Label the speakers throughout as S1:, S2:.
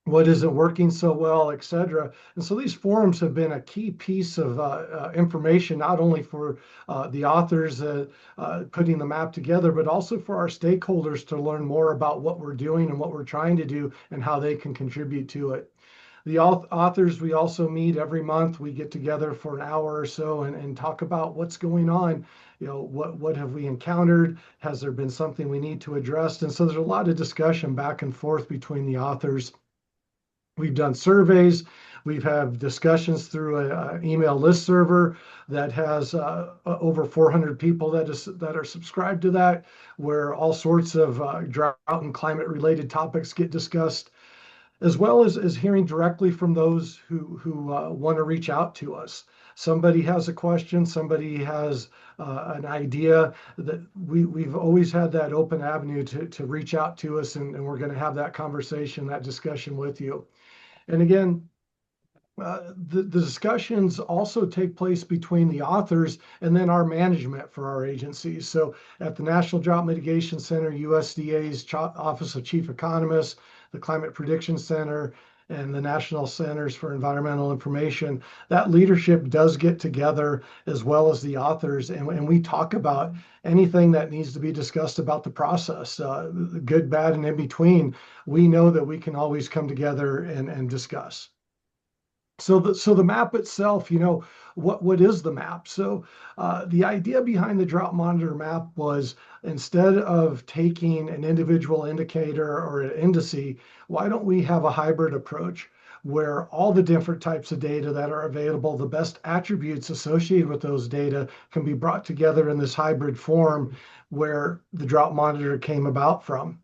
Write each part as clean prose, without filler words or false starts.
S1: what isn't working so well, et cetera. And so these forums have been a key piece of information, not only for the authors putting the map together, but also for our stakeholders to learn more about what we're doing and what we're trying to do and how they can contribute to it. The authors, we also meet every month. We get together for an hour or so and talk about what's going on. What have we encountered? Has there been something we need to address? And so there's a lot of discussion back and forth between the authors. We've done surveys. We've had discussions through an email list server that has over 400 people that are subscribed to that, where all sorts of drought and climate related topics get discussed, as well as hearing directly from those who want to reach out to us. Somebody has a question, somebody has an idea, that we've always had that open avenue to reach out to us, and we're going to have that conversation, that discussion with you. And again, the discussions also take place between the authors and then our management for our agencies. So at the National Drought Mitigation Center, USDA's Office of Chief Economist, the Climate Prediction Center, and the National Centers for Environmental Information, that leadership does get together as well as the authors, and we talk about anything that needs to be discussed about the process, good, bad, and in between. We know that we can always come together and discuss. So the map itself, what is the map? So the idea behind the drought monitor map was, instead of taking an individual indicator or an indice, why don't we have a hybrid approach where all the different types of data that are available, the best attributes associated with those data, can be brought together in this hybrid form where the drought monitor came about from.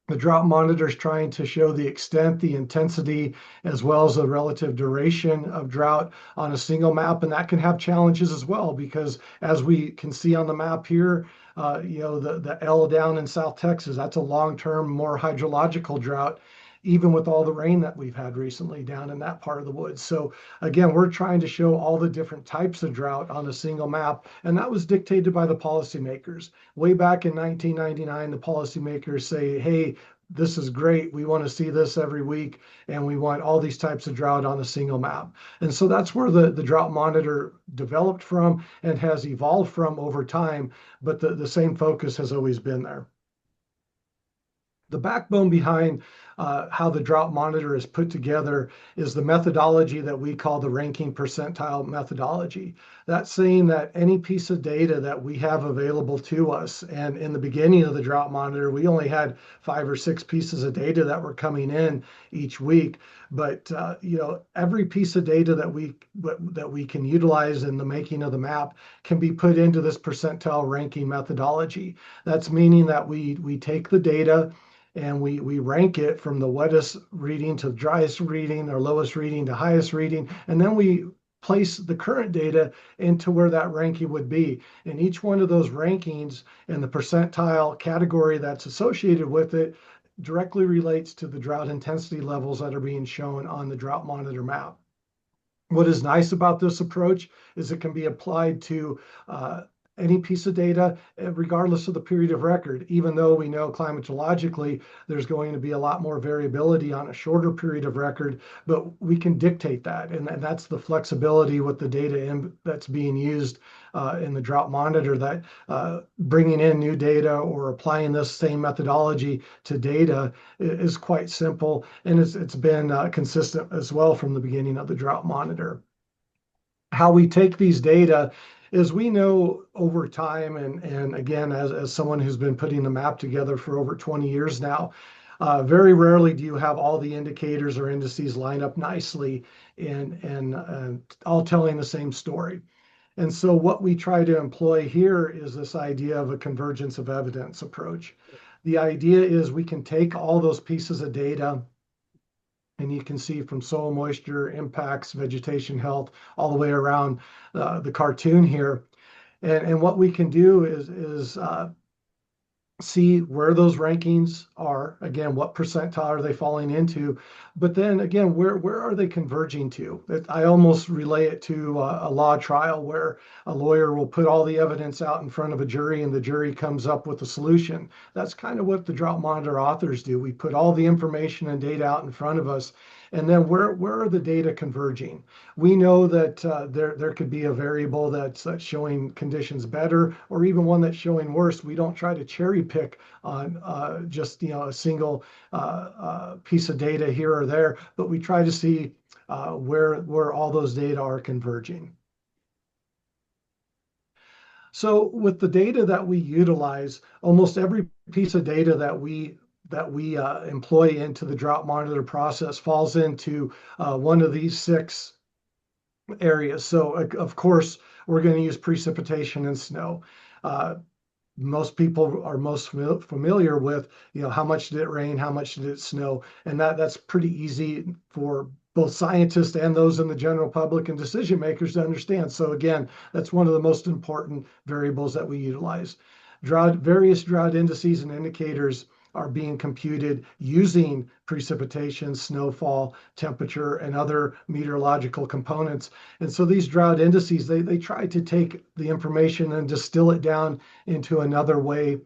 S1: The drought monitor is trying to show the extent, the intensity, as well as the relative duration of drought on a single map. And that can have challenges as well, because as we can see on the map here, the L down in South Texas, that's a long-term, more hydrological drought, even with all the rain that we've had recently down in that part of the woods. So again, we're trying to show all the different types of drought on a single map. And that was dictated by the policymakers. Way back in 1999, the policymakers say, hey, this is great. We want to see this every week, and we want all these types of drought on a single map. And so that's where the drought monitor developed from and has evolved from over time, but the same focus has always been there. The backbone behind how the drought monitor is put together is the methodology that we call the ranking percentile methodology. That's saying that any piece of data that we have available to us, and in the beginning of the drought monitor, we only had 5 or 6 pieces of data that were coming in each week. But every piece of data that we can utilize in the making of the map can be put into this percentile ranking methodology. That's meaning that we take the data and we rank it from the wettest reading to the driest reading, or lowest reading to highest reading, and then we place the current data into where that ranking would be. And each one of those rankings and the percentile category that's associated with it directly relates to the drought intensity levels that are being shown on the drought monitor map. What is nice about this approach is it can be applied to any piece of data, regardless of the period of record, even though we know climatologically there's going to be a lot more variability on a shorter period of record, but we can dictate that. And that's the flexibility with the data that's being used in the drought monitor, that bringing in new data or applying this same methodology to data is quite simple. And it's been consistent as well from the beginning of the drought monitor. How we take these data is, we know over time, and again, as someone who's been putting the map together for over 20 years now, very rarely do you have all the indicators or indices line up nicely and all telling the same story. And so what we try to employ here is this idea of a convergence of evidence approach. The idea is we can take all those pieces of data, and you can see from soil moisture, impacts, vegetation health, all the way around the cartoon here. And what we can do is see where those rankings are. Again, what percentile are they falling into? But then again, where are they converging to? I almost relay it to a law trial where a lawyer will put all the evidence out in front of a jury and the jury comes up with a solution. That's kind of what the drought monitor authors do. We put all the information and data out in front of us. And then where are the data converging? We know that there could be a variable that's showing conditions better, or even one that's showing worse. We don't try to cherry pick on just a single piece of data here or there, but we try to see where all those data are converging. So with the data that we utilize, almost every piece of data that we employ into the drought monitor process falls into one of these six areas. So of course, we're going to use precipitation and snow. Uh, Most people are most familiar with, how much did it rain, how much did it snow, and that's pretty easy for both scientists and those in the general public and decision makers to understand. So again, that's one of the most important variables that we utilize. Various drought indices and indicators are being computed using precipitation, snowfall, temperature, and other meteorological components. And so these drought indices, they try to take the information and distill it down into another way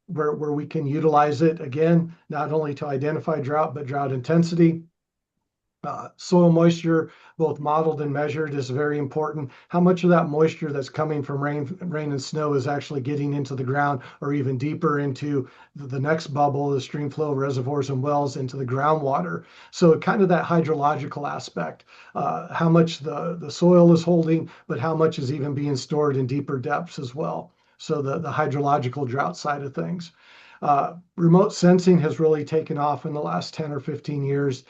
S1: where we can utilize it, again, not only to identify drought, but drought intensity. Soil moisture, both modeled and measured, is very important. How much of that moisture that's coming from rain and snow is actually getting into the ground, or even deeper into the next bubble, the stream flow, reservoirs, and wells, into the groundwater. So kind of that hydrological aspect, how much the soil is holding, but how much is even being stored in deeper depths as well. So the hydrological drought side of things. Remote sensing has really taken off in the last 10 or 15 years.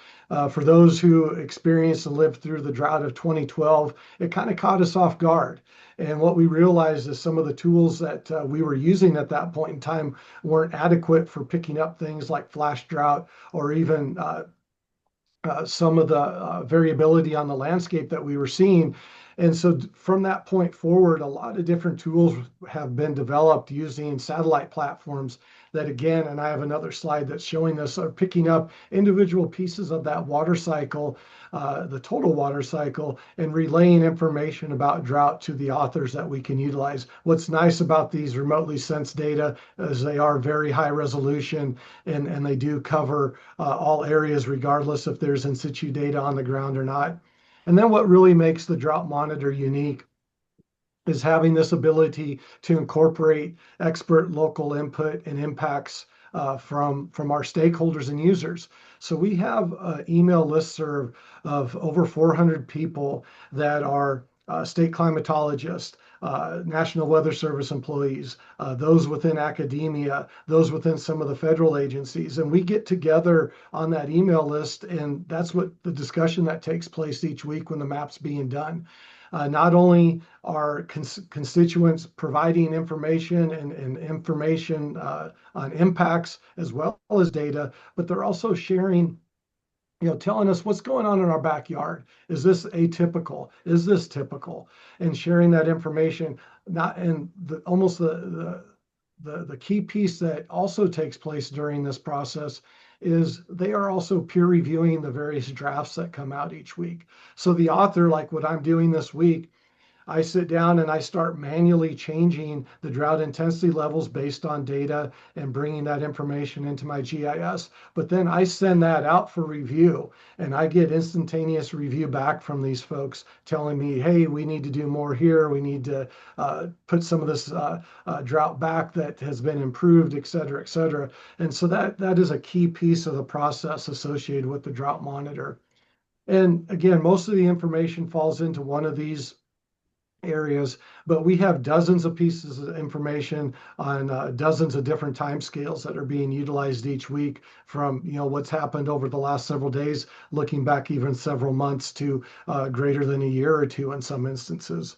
S1: For those who experienced and lived through the drought of 2012, it kind of caught us off guard. And what we realized is some of the tools that we were using at that point in time weren't adequate for picking up things like flash drought, or even some of the variability on the landscape that we were seeing. And so from that point forward, a lot of different tools have been developed using satellite platforms that, again, and I have another slide that's showing this, are picking up individual pieces of that water cycle, the total water cycle, and relaying information about drought to the authors that we can utilize. What's nice about these remotely sensed data is they are very high resolution, and they do cover all areas regardless if there's in situ data on the ground or not. And then what really makes the drought monitor unique is having this ability to incorporate expert local input and impacts from our stakeholders and users. So we have an email listserv of over 400 people that are state climatologists, National Weather Service employees, those within academia, those within some of the federal agencies. And we get together on that email list, and that's what the discussion that takes place each week when the map's being done. Not only are constituents providing information and information on impacts as well as data, but they're also sharing, telling us what's going on in our backyard. Is this atypical? Is this typical? And sharing that information. Not and almost the key piece that also takes place during this process is they are also peer reviewing the various drafts that come out each week. So the author, like what I'm doing this week, I sit down and I start manually changing the drought intensity levels based on data and bringing that information into my GIS. But then I send that out for review, and I get instantaneous review back from these folks telling me, hey, we need to do more here. We need to put some of this drought back that has been improved, et cetera, et cetera. And so that is a key piece of the process associated with the drought monitor. And again, most of the information falls into one of these areas, but we have dozens of pieces of information on dozens of different timescales that are being utilized each week, from what's happened over the last several days, looking back even several months to greater than a year or two in some instances.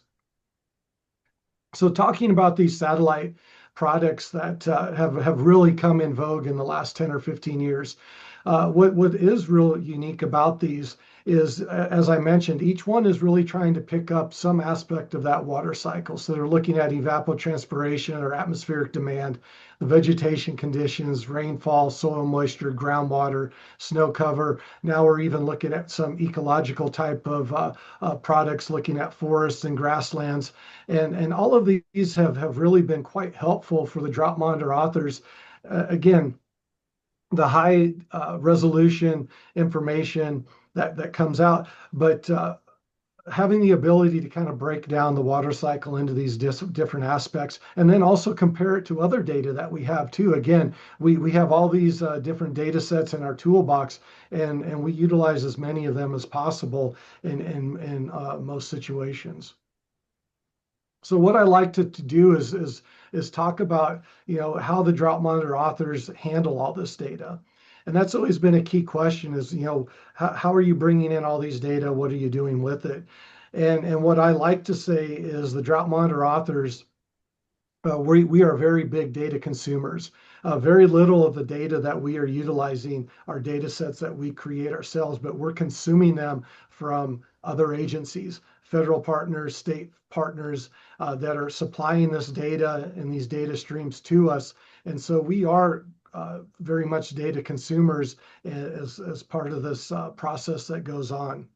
S1: So talking about these satellite products that have really come in vogue in the last 10 or 15 years, What is real unique about these is, as I mentioned, each one is really trying to pick up some aspect of that water cycle. So they're looking at evapotranspiration or atmospheric demand, the vegetation conditions, rainfall, soil moisture, groundwater, snow cover. Now we're even looking at some ecological type of products, looking at forests and grasslands. And all of these have really been quite helpful for the Drought Monitor authors. Again, the high resolution information that comes out, but having the ability to kind of break down the water cycle into these different aspects, and then also compare it to other data that we have too. Again, we have all these different data sets in our toolbox, and we utilize as many of them as possible in most situations. So what I like to do is talk about, how the Drought Monitor authors handle all this data. And that's always been a key question is, how are you bringing in all these data? What are you doing with it? And what I like to say is the Drought Monitor authors, we are very big data consumers. Very little of the data that we are utilizing are data sets that we create ourselves, but we're consuming them from other agencies, federal partners, state partners that are supplying this data and these data streams to us. And so we are very much data consumers as part of this process that goes on.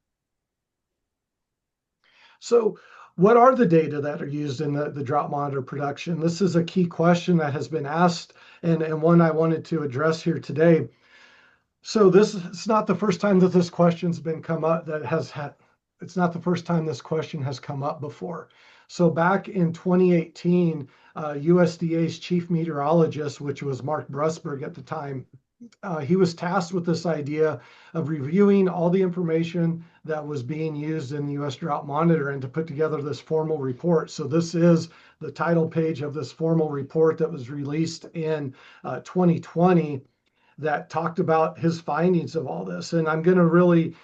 S1: So what are the data that are used in the Drought Monitor production? This is a key question that has been asked and one I wanted to address here today. So it's not the first time that this question's been come up it's not the first time this question has come up before. So back in 2018, USDA's chief meteorologist, which was Mark Brusberg at the time, he was tasked with this idea of reviewing all the information that was being used in the U.S. Drought Monitor and to put together this formal report. So this is the title page of this formal report that was released in 2020 that talked about his findings of all this. And I'm going to really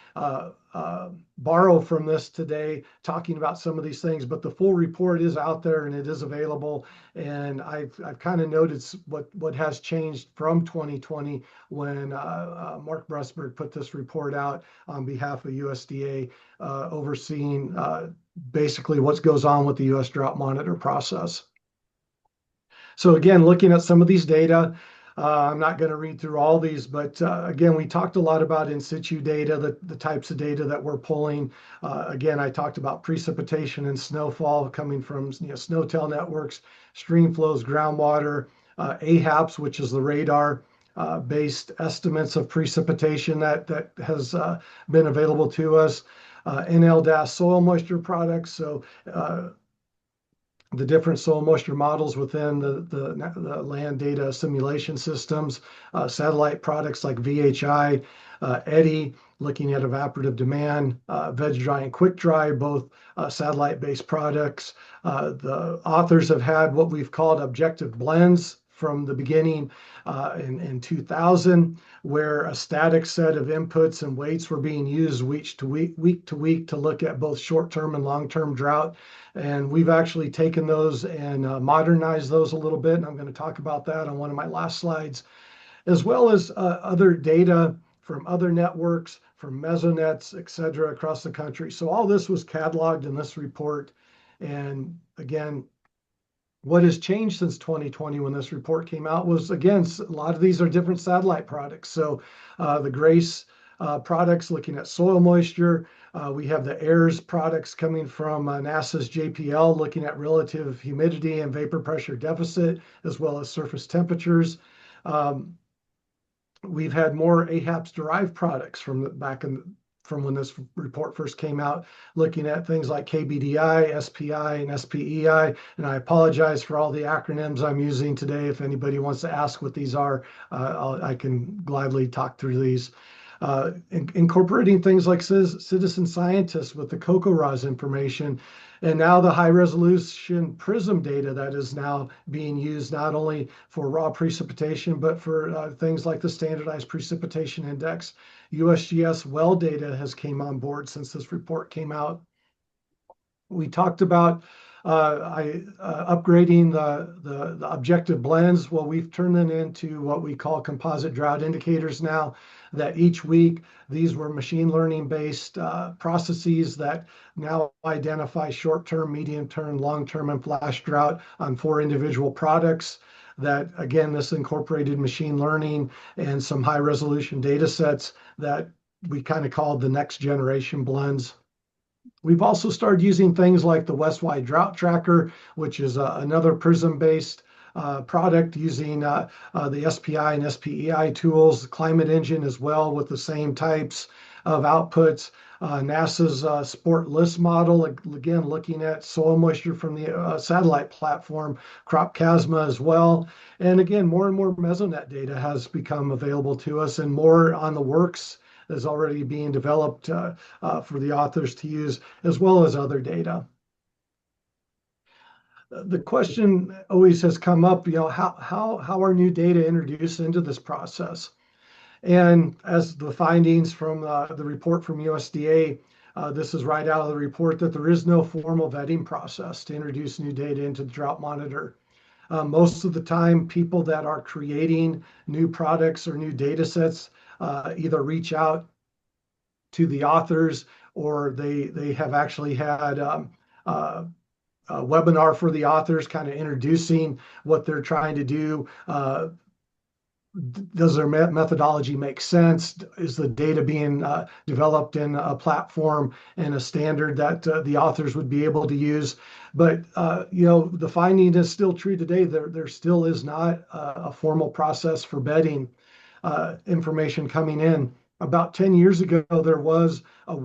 S1: borrow from this today, talking about some of these things, but the full report is out there and it is available. And I've kind of noticed what has changed from 2020 when Mark Brusberg put this report out on behalf of USDA, overseeing basically what goes on with the U.S. Drought Monitor process. So again, looking at some of these data, I'm not going to read through all these, but again, we talked a lot about in situ data, the types of data that we're pulling. Again, I talked about precipitation and snowfall coming from snowtail networks, stream flows, groundwater, AHAPs, which is the radar based estimates of precipitation that has been available to us. NLDAS soil moisture products, so the different soil moisture models within the land data simulation systems, satellite products like VHI, EDDI, looking at evaporative demand, veg dry and quick dry, both satellite-based products. The authors have had what we've called objective blends from the beginning in 2000, where a static set of inputs and weights were being used week to week to look at both short-term and long-term drought. And we've actually taken those and modernized those a little bit. And I'm going to talk about that on one of my last slides, as well as other data from other networks, from mesonets, et cetera, across the country. So all this was cataloged in this report. And again, what has changed since 2020 when this report came out was, again, a lot of these are different satellite products. So the GRACE products looking at soil moisture. We have the AIRS products coming from NASA's JPL looking at relative humidity and vapor pressure deficit, as well as surface temperatures. We've had more AHAPS derived products from when this report first came out, looking at things like KBDI, SPI, and SPEI. And I apologize for all the acronyms I'm using today. If anybody wants to ask what these are, I can gladly talk through these. Incorporating things like citizen scientists with the CocoRa's information, and now the high resolution PRISM data that is now being used not only for raw precipitation, but for things like the standardized precipitation index. USGS well data has came on board since this report came out. We talked about Upgrading the objective blends. Well, we've turned them into what we call composite drought indicators now, that each week these were machine learning based processes that now identify short-term, medium-term, long-term, and flash drought on 4 individual products. That again, this incorporated machine learning and some high resolution data sets that we kind of called the next generation blends. We've also started using things like the West-wide Drought Tracker, which is another Prism-based product using the SPI and SPEI tools, the Climate Engine as well with the same types of outputs. NASA's Sport List model, again, looking at soil moisture from the satellite platform, Cropcasma as well. And again, more and more Mesonet data has become available to us, and more on the works is already being developed for the authors to use, as well as other data. The question always has come up, how are new data introduced into this process? And as the findings from the report from USDA, this is right out of the report, that there is no formal vetting process to introduce new data into the drought monitor. Most of the time, people that are creating new products or new data sets either reach out to the authors, or they have actually had a webinar for the authors, kind of introducing what they're trying to do. Does their methodology make sense? Is the data being developed in a platform and a standard that the authors would be able to use? But the finding is still true today. There still is not a formal process for vetting information coming in. About 10 years ago, there was a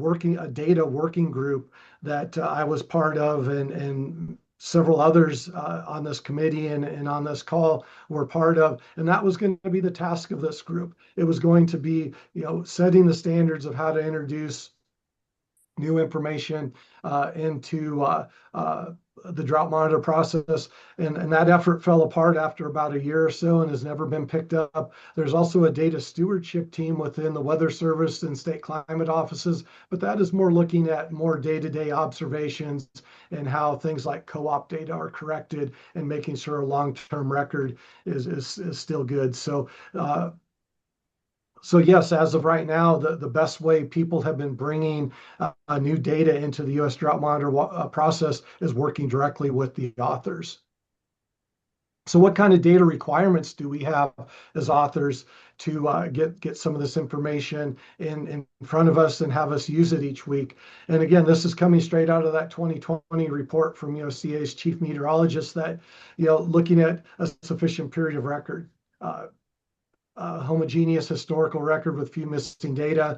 S1: data working group that I was part of, and several others on this committee and on this call were part of, and that was going to be the task of this group. It was going to be, setting the standards of how to introduce new information into the drought monitor process, and that effort fell apart after about a year or so and has never been picked up. There's also a data stewardship team within the Weather Service and state climate offices, but that is more looking at more day-to-day observations and how things like co-op data are corrected and making sure a long-term record is still good. So yes, as of right now, the best way people have been bringing new data into the U.S. Drought Monitor process is working directly with the authors. So what kind of data requirements do we have as authors to get some of this information in front of us and have us use it each week? And again, this is coming straight out of that 2020 report from USDA's chief meteorologist, that looking at a sufficient period of record. Homogeneous historical record with few missing data,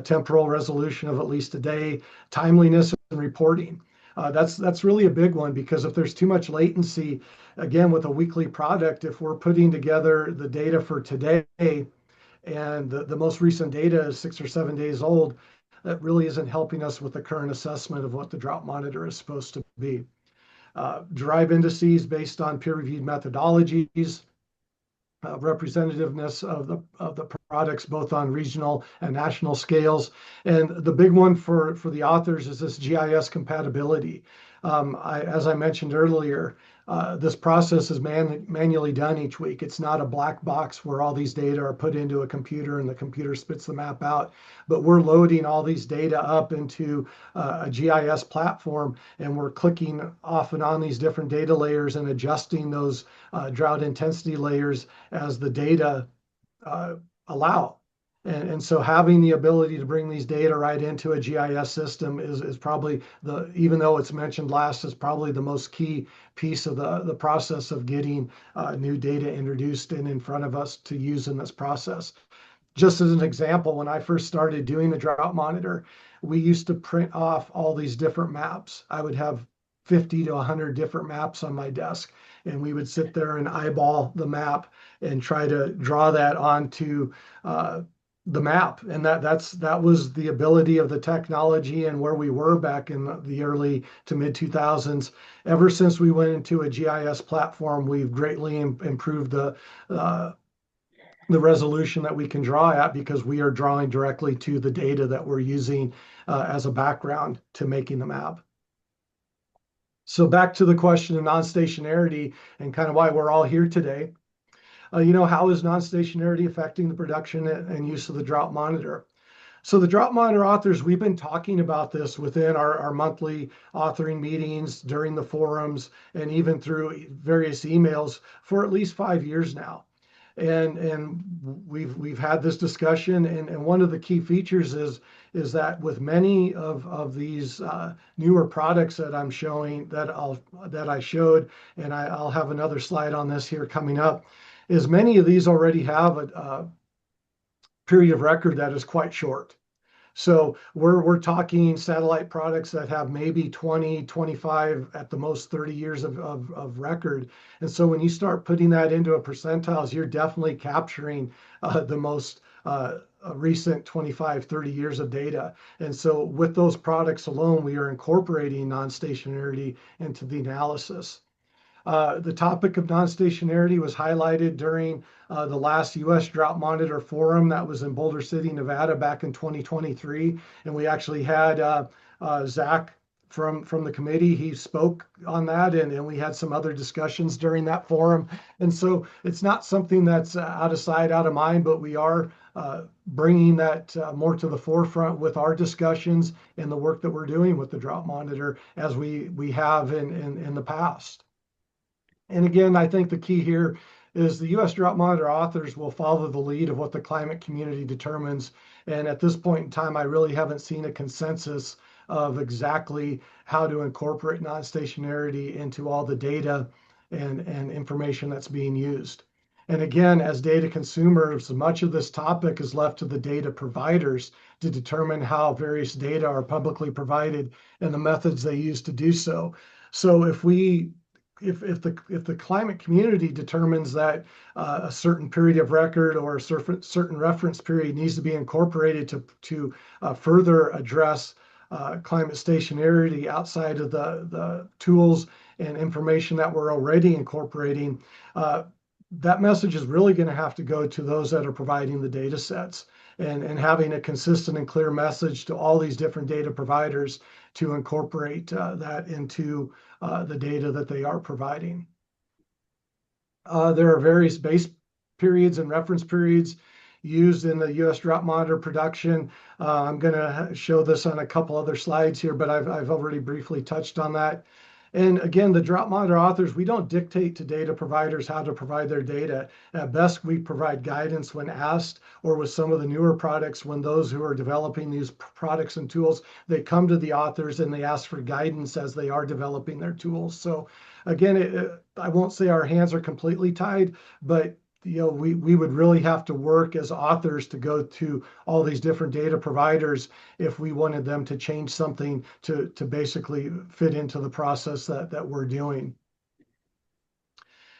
S1: temporal resolution of at least a day, timeliness and reporting. That's really a big one, because if there's too much latency, again, with a weekly product, if we're putting together the data for today and the most recent data is 6 or 7 days old, that really isn't helping us with the current assessment of what the drought monitor is supposed to be. Derive indices based on peer-reviewed methodologies, representativeness of the products both on regional and national scales. And the big one for the authors is this GIS compatibility. As I mentioned earlier, this process is manually done each week. It's not a black box where all these data are put into a computer and the computer spits the map out, but we're loading all these data up into a GIS platform, and we're clicking off and on these different data layers and adjusting those drought intensity layers as the data allow. And so having the ability to bring these data right into a GIS system is probably even though it's mentioned last, is probably the most key piece of the process of getting new data introduced and in front of us to use in this process. Just as an example, when I first started doing the drought monitor, we used to print off all these different maps. I would have 50 to 100 different maps on my desk, and we would sit there and eyeball the map and try to draw that onto the map. And that was the ability of the technology and where we were back in the early to mid 2000s. Ever since we went into a GIS platform, we've greatly improved the resolution that we can draw at, because we are drawing directly to the data that we're using as a background to making the map. So back to the question of non-stationarity and kind of why we're all here today. How is non-stationarity affecting the production and use of the drought monitor? So the Drought Monitor authors, we've been talking about this within our monthly authoring meetings, during the forums, and even through various emails for at least 5 years now. And we've had this discussion, and one of the key features is that with many of these newer products that I'm showing, that I showed, and I'll have another slide on this here coming up, is many of these already have a period of record that is quite short. So we're talking satellite products that have maybe 20, 25, at the most 30 years of record. And so when you start putting that into a percentiles, you're definitely capturing the most recent 25, 30 years of data. And so with those products alone, we are incorporating non-stationarity into the analysis. The topic of non-stationarity was highlighted during the last U.S. Drought Monitor Forum that was in Boulder City, Nevada back in 2023. And we actually had Zach from the committee. He spoke on that, and we had some other discussions during that forum. And so it's not something that's out of sight, out of mind, but we are bringing that more to the forefront with our discussions and the work that we're doing with the Drought Monitor as we have in the past. And again, I think the key here is the U.S. Drought Monitor authors will follow the lead of what the climate community determines. And at this point in time, I really haven't seen a consensus of exactly how to incorporate non-stationarity into all the data and information that's being used. And again, as data consumers, much of this topic is left to the data providers to determine how various data are publicly provided and the methods they use to do so. So if the climate community determines that a certain period of record or a certain reference period needs to be incorporated to further address climate stationarity outside of the tools and information that we're already incorporating, that message is really going to have to go to those that are providing the data sets, and having a consistent and clear message to all these different data providers to incorporate that into the data that they are providing. There are various base periods and reference periods used in the U.S. Drought Monitor production. I'm going to show this on a couple other slides here, but I've already briefly touched on that. And again, the Drought Monitor authors, we don't dictate to data providers how to provide their data. At best, we provide guidance when asked, or with some of the newer products, when those who are developing these products and tools, they come to the authors and they ask for guidance as they are developing their tools. So again, I won't say our hands are completely tied, but we would really have to work as authors to go to all these different data providers if we wanted them to change something to basically fit into the process that we're doing.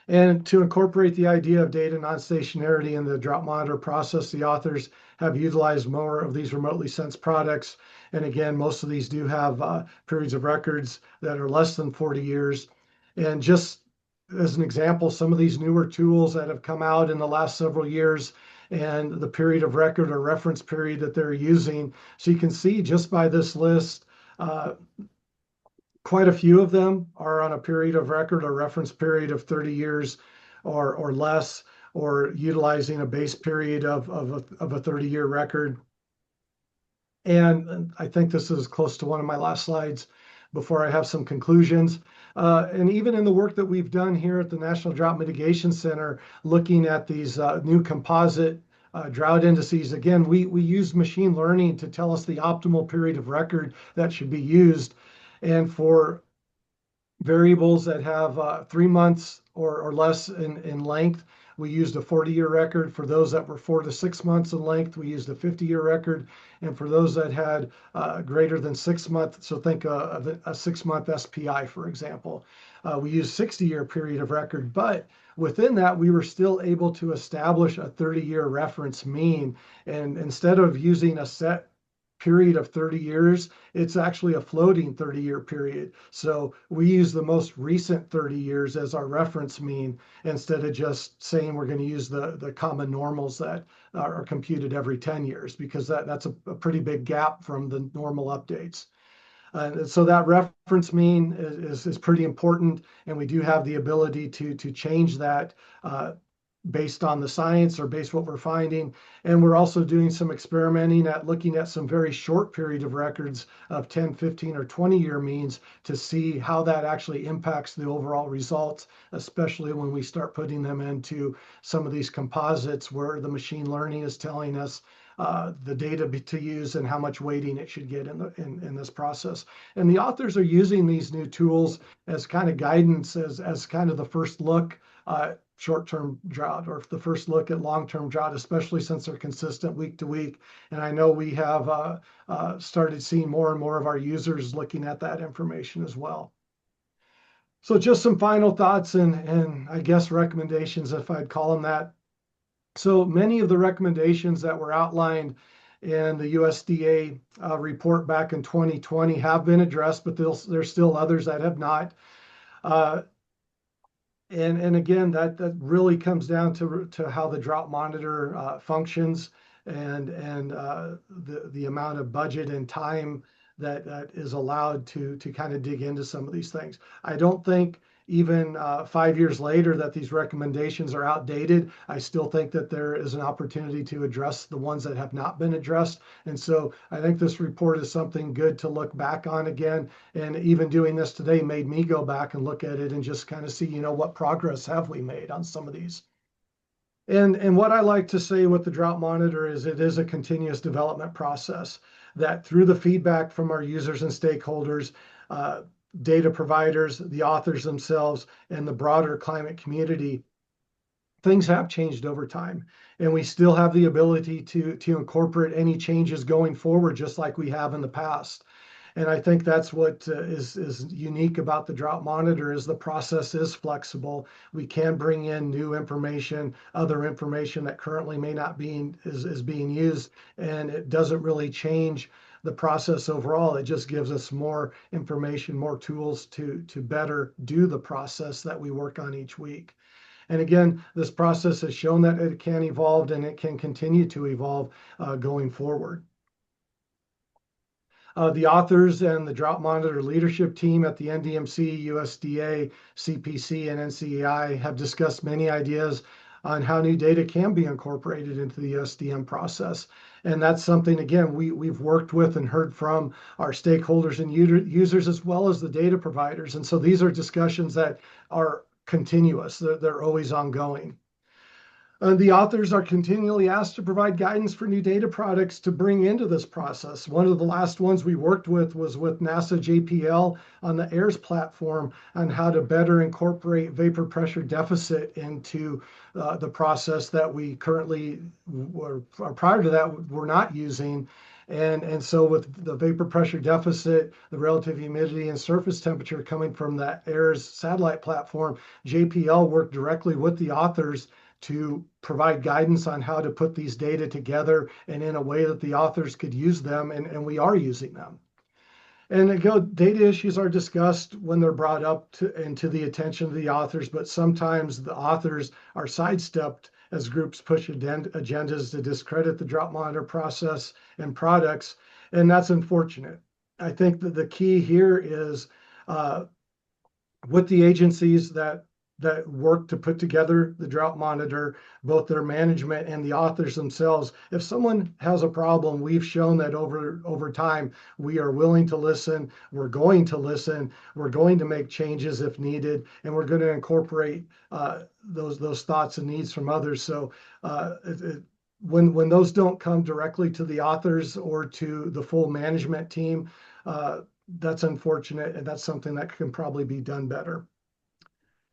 S1: And to incorporate the idea of data non-stationarity in the Drought Monitor process, the authors have utilized more of these remotely sensed products. And again, most of these do have periods of records that are less than 40 years. And just as an example, some of these newer tools that have come out in the last several years and the period of record or reference period that they're using. So you can see just by this list, quite a few of them are on a period of record or reference period of 30 years or less, or utilizing a base period of a 30-year record. And I think this is close to one of my last slides before I have some conclusions. And even in the work that we've done here at the National Drought Mitigation Center, looking at these new composite drought indices, again, we use machine learning to tell us the optimal period of record that should be used. And for variables that have 3 months or less in length, we used a 40-year record. For those that were 4 to 6 months in length, we used a 50-year record. And for those that had greater than 6 months, so think of a 6-month SPI, for example, we used 60-year period of record. But within that, we were still able to establish a 30-year reference mean. And instead of using a set period of 30 years, it's actually a floating 30-year period. So we use the most recent 30 years as our reference mean, instead of just saying we're going to use the common normals that are computed every 10 years, because that's a pretty big gap from the normal updates. So that reference mean is pretty important, and we do have the ability to change that based on the science or based what we're finding. And we're also doing some experimenting at looking at some very short period of records of 10, 15, or 20-year means to see how that actually impacts the overall results, especially when we start putting them into some of these composites where the machine learning is telling us the data to use and how much weighting it should get in this process. And the authors are using these new tools as kind of guidance, as kind of the first look short-term drought, or the first look at long-term drought, especially since they're consistent week to week. And I know we have started seeing more and more of our users looking at that information as well. So just some final thoughts and I guess recommendations, if I'd call them that. So many of the recommendations that were outlined in the USDA report back in 2020 have been addressed, but there's still others that have not. And again, that really comes down to how the drought monitor functions and the amount of budget and time that is allowed to kind of dig into some of these things. I don't think even 5 years later that these recommendations are outdated. I still think that there is an opportunity to address the ones that have not been addressed. And so I think this report is something good to look back on again. And even doing this today made me go back and look at it and just kind of see, what progress have we made on some of these. And what I like to say with the drought monitor is it is a continuous development process that through the feedback from our users and stakeholders, data providers, the authors themselves, and the broader climate community, things have changed over time. And we still have the ability to incorporate any changes going forward, just like we have in the past. And I think that's what is unique about the drought monitor is the process is flexible. We can bring in new information, other information that currently may not be is being used, and it doesn't really change the process overall. It just gives us more information, more tools to better do the process that we work on each week. And again, this process has shown that it can evolve and it can continue to evolve going forward. The authors and the Drought Monitor leadership team at the NDMC, USDA, CPC, and NCEI have discussed many ideas on how new data can be incorporated into the USDM process. And that's something, again, we've worked with and heard from our stakeholders and users as well as the data providers. And so these are discussions that are continuous. They're always ongoing. The authors are continually asked to provide guidance for new data products to bring into this process. One of the last ones we worked with was with NASA JPL on the AIRS platform on how to better incorporate vapor pressure deficit into the process that we currently, or prior to that, we're not using. And so with the vapor pressure deficit, the relative humidity and surface temperature coming from that AIRS satellite platform, JPL worked directly with the authors to provide guidance on how to put these data together and in a way that the authors could use them, and we are using them. And again, data issues are discussed when they're brought up into the attention of the authors, but sometimes the authors are sidestepped as groups push agendas to discredit the drought monitor process and products, and that's unfortunate. I think that the key here is with the agencies that work to put together the drought monitor, both their management and the authors themselves. If someone has a problem, we've shown that over time, we are willing to listen, we're going to listen, we're going to make changes if needed, and we're going to incorporate those thoughts and needs from others. So when those don't come directly to the authors or to the full management team, that's unfortunate, and that's something that can probably be done better.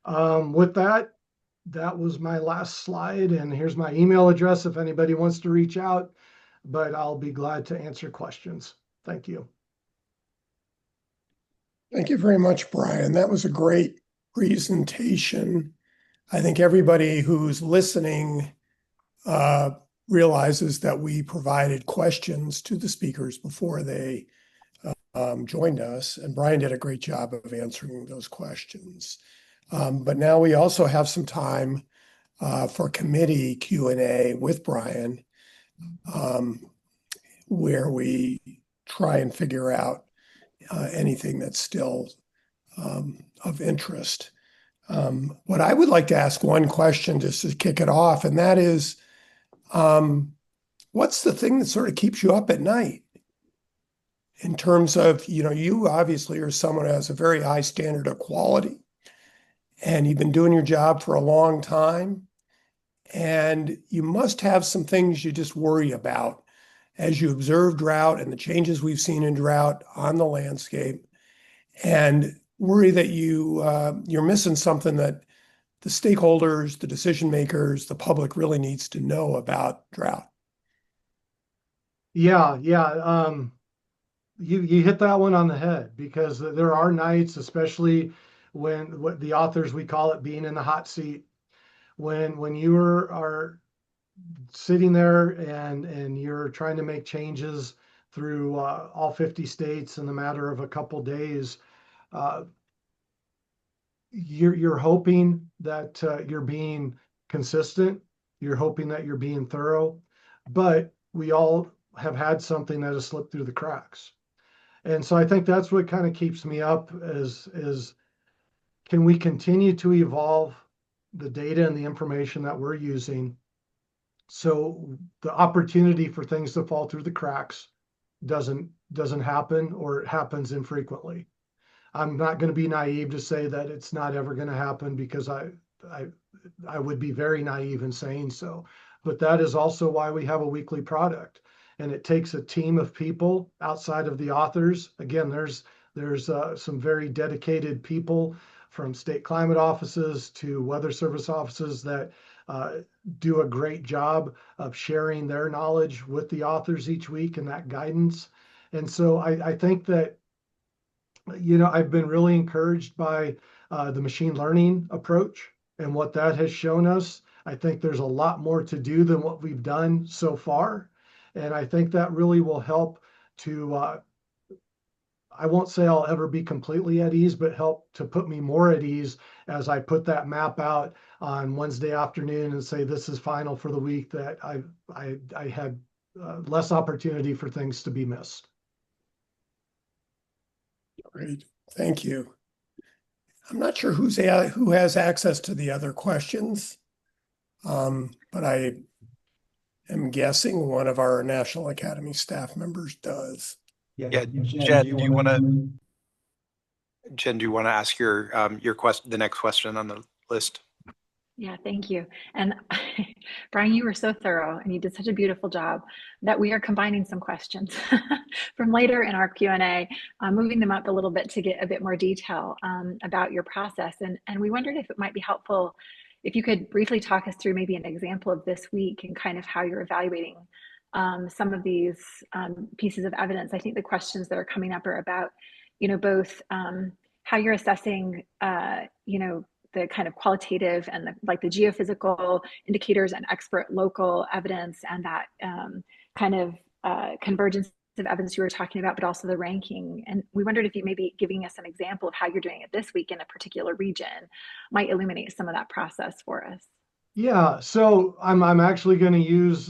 S1: With that was my last slide, and here's my email address if anybody wants to reach out, but I'll be glad to answer questions. Thank you.
S2: Thank you very much, Brian. That was a great presentation. I think everybody who's listening realizes that we provided questions to the speakers before they joined us, and Brian did a great job of answering those questions. But now we also have some time for committee Q&A with Brian, where we try and figure out anything that's still of interest. What I would like to ask one question just to kick it off, and that is, what's the thing that sort of keeps you up at night in terms of, you obviously are someone who has a very high standard of quality, and you've been doing your job for a long time, and you must have some things you just worry about as you observe drought and the changes we've seen in drought on the landscape, and worry that you're missing something that the stakeholders, the decision makers, the public really needs to know about drought.
S1: Yeah, yeah. You hit that one on the head, because there are nights, especially when what the authors, we call it being in the hot seat, when you are sitting there and you're trying to make changes through all 50 states in the matter of a couple days. Uh, you're hoping that you're being consistent. You're hoping that you're being thorough, but we all have had something that has slipped through the cracks. And so I think that's what kind of keeps me up, is can we continue to evolve the data and the information that we're using, so the opportunity for things to fall through the cracks doesn't happen, or it happens infrequently. I'm not going to be naive to say that it's not ever going to happen, because I I would be very naive in saying so. But that is also why we have a weekly product, and it takes a team of people outside of the authors. Again, there's some very dedicated people, from state climate offices to weather service offices, that uh, do a great job of sharing their knowledge with the authors each week, and that guidance. And so I think that, I've been really encouraged by the machine learning approach and what that has shown us. I think there's a lot more to do than what we've done so far. And I think that really will help to, I won't say I'll ever be completely at ease, but help to put me more at ease as I put that map out on Wednesday afternoon and say, this is final for the week, that I had less opportunity for things to be missed.
S2: Great, thank you. I'm not sure who has access to the other questions, but I am guessing one of our National Academy staff members does.
S3: Yeah, Jen, do you want to? Jen, do you want to ask your the next question on the list?
S4: Yeah, thank you. And Brian, you were so thorough and you did such a beautiful job that we are combining some questions from later in our Q&A, moving them up a little bit to get a bit more detail about your process. And we wondered if it might be helpful if you could briefly talk us through maybe an example of this week and kind of how you're evaluating some of these pieces of evidence. I think the questions that are coming up are about, both how you're assessing, the kind of qualitative and the geophysical indicators and expert local evidence, and that kind of convergence of evidence you were talking about, but also the ranking. And we wondered if you maybe giving us an example of how you're doing it this week in a particular region might illuminate some of that process for us.
S1: Yeah, so I'm actually going to use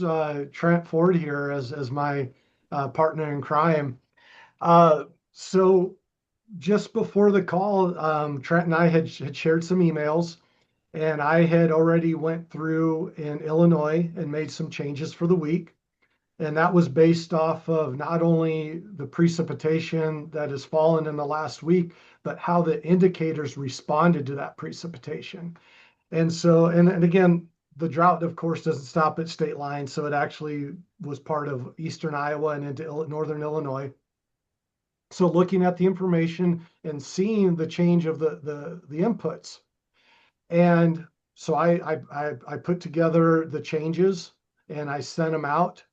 S1: Trent Ford here as my partner in crime. So just before the call, Trent and I had shared some emails, and I had already went through in Illinois and made some changes for the week. And that was based off of not only the precipitation that has fallen in the last week, but how the indicators responded to that precipitation. And so, and again, the drought, of course, doesn't stop at state lines. So it actually was part of eastern Iowa and into northern Illinois. So looking at the information and seeing the change of the inputs. And so I put together the changes and I sent them out,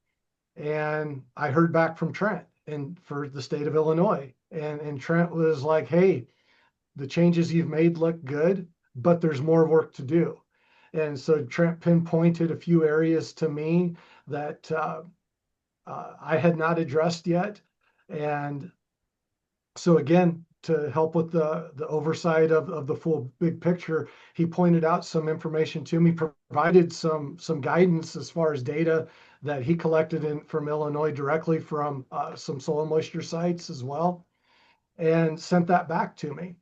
S1: and I heard back from Trent and for the state of Illinois. And Trent was like, hey, the changes you've made look good, but there's more work to do. And so Trent pinpointed a few areas to me that I had not addressed yet. And so again, to help with the oversight of the full big picture, he pointed out some information to me, provided some guidance as far as data that he collected from Illinois directly from some soil moisture sites as well. and sent that back to me.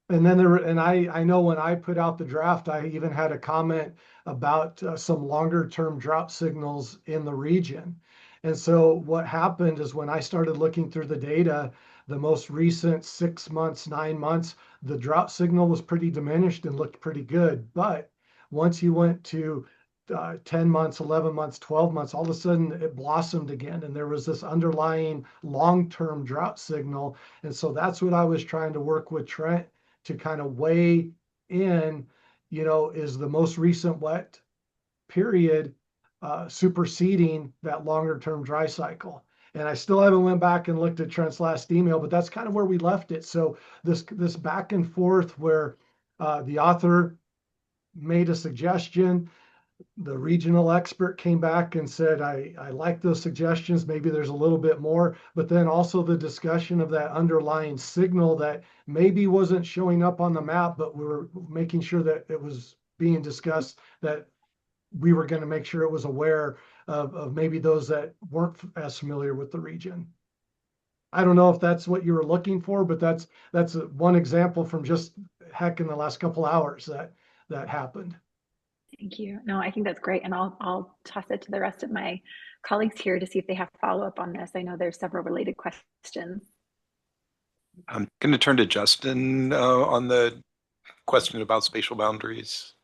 S1: And then I know when I put out the draft, I even had a comment about some longer term drought signals in the region. And so what happened is when I started looking through the data, the most recent 6 months, 9 months, the drought signal was pretty diminished and looked pretty good. But once you went to 10 months, 11 months, 12 months, all of a sudden it blossomed again. And there was this underlying long-term drought signal. And so that's what I was trying to work with Trent to kind of weigh in, is the most recent wet period superseding that longer term dry cycle. And I still haven't went back and looked at Trent's last email, but that's kind of where we left it. So this back and forth where the author made a suggestion, the regional expert came back and said, I like those suggestions. Maybe there's a little bit more, but then also the discussion of that underlying signal that maybe wasn't showing up on the map, but we were making sure that it was being discussed, that we were going to make sure it was aware of maybe those that weren't as familiar with the region. I don't know if that's what you were looking for, but that's one example from just heck in the last couple hours that happened.
S4: Thank you. No, I think that's great. And I'll toss it to the rest of my colleagues here to see if they have follow-up on this. I know there's several related questions.
S3: I'm going to turn to Justin on the question about spatial boundaries.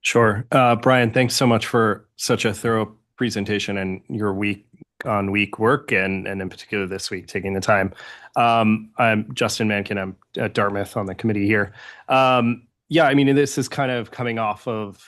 S5: Sure. Brian, thanks so much for such a thorough presentation and your week-on-week work, and in particular this week, taking the time. I'm Justin Mankin. I'm at Dartmouth on the committee here. Yeah, I mean, this is kind of coming off of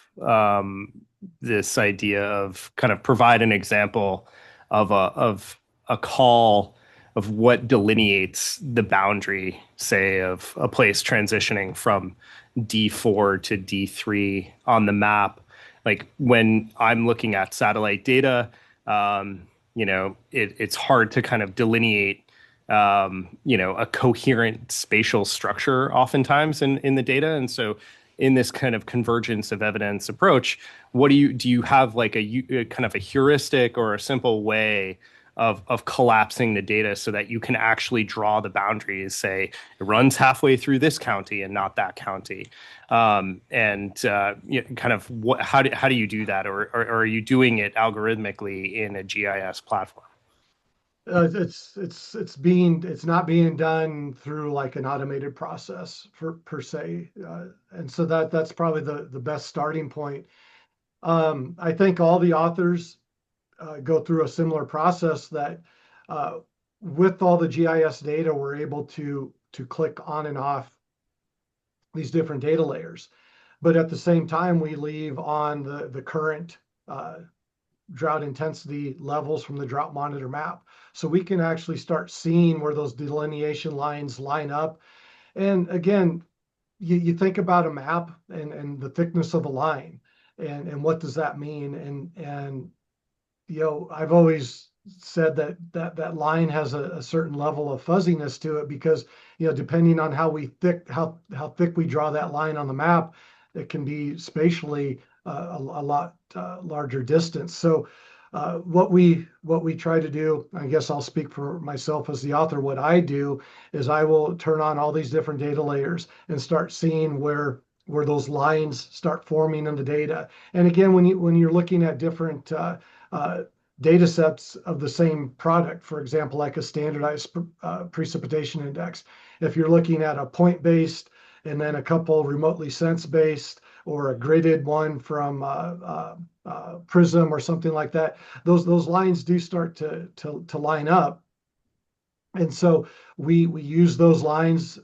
S5: this idea of kind of provide an example of a call of what delineates the boundary, say, of a place transitioning from D4 to D3 on the map. Like when I'm looking at satellite data, it's hard to kind of delineate a coherent spatial structure oftentimes in the data. And so in this kind of convergence of evidence approach, do you have like a kind of a heuristic or a simple way of collapsing the data so that you can actually draw the boundaries, say it runs halfway through this county and not that county? Kind of how do you do that? Or are you doing it algorithmically in a GIS platform?
S1: It's not being done through like an automated process per se, and so that's probably the best starting point. I think all the authors go through a similar process that with all the GIS data, we're able to click on and off these different data layers, but at the same time we leave on the current drought intensity levels from the drought monitor map. So we can actually start seeing where those delineation lines line up. And again, you think about a map and the thickness of a line and what does that mean? And I've always said that line has a certain level of fuzziness to it because, depending on how thick we draw that line on the map, it can be spatially a lot larger distance. So what we try to do, I guess I'll speak for myself as the author, what I do is I will turn on all these different data layers and start seeing where those lines start forming in the data. And again, when you're looking at different data sets of the same product, for example, like a standardized precipitation index, if you're looking at a point-based and then a couple remotely sense-based or a gridded one from Prism or something like that, those lines do start to line up. And so we use those lines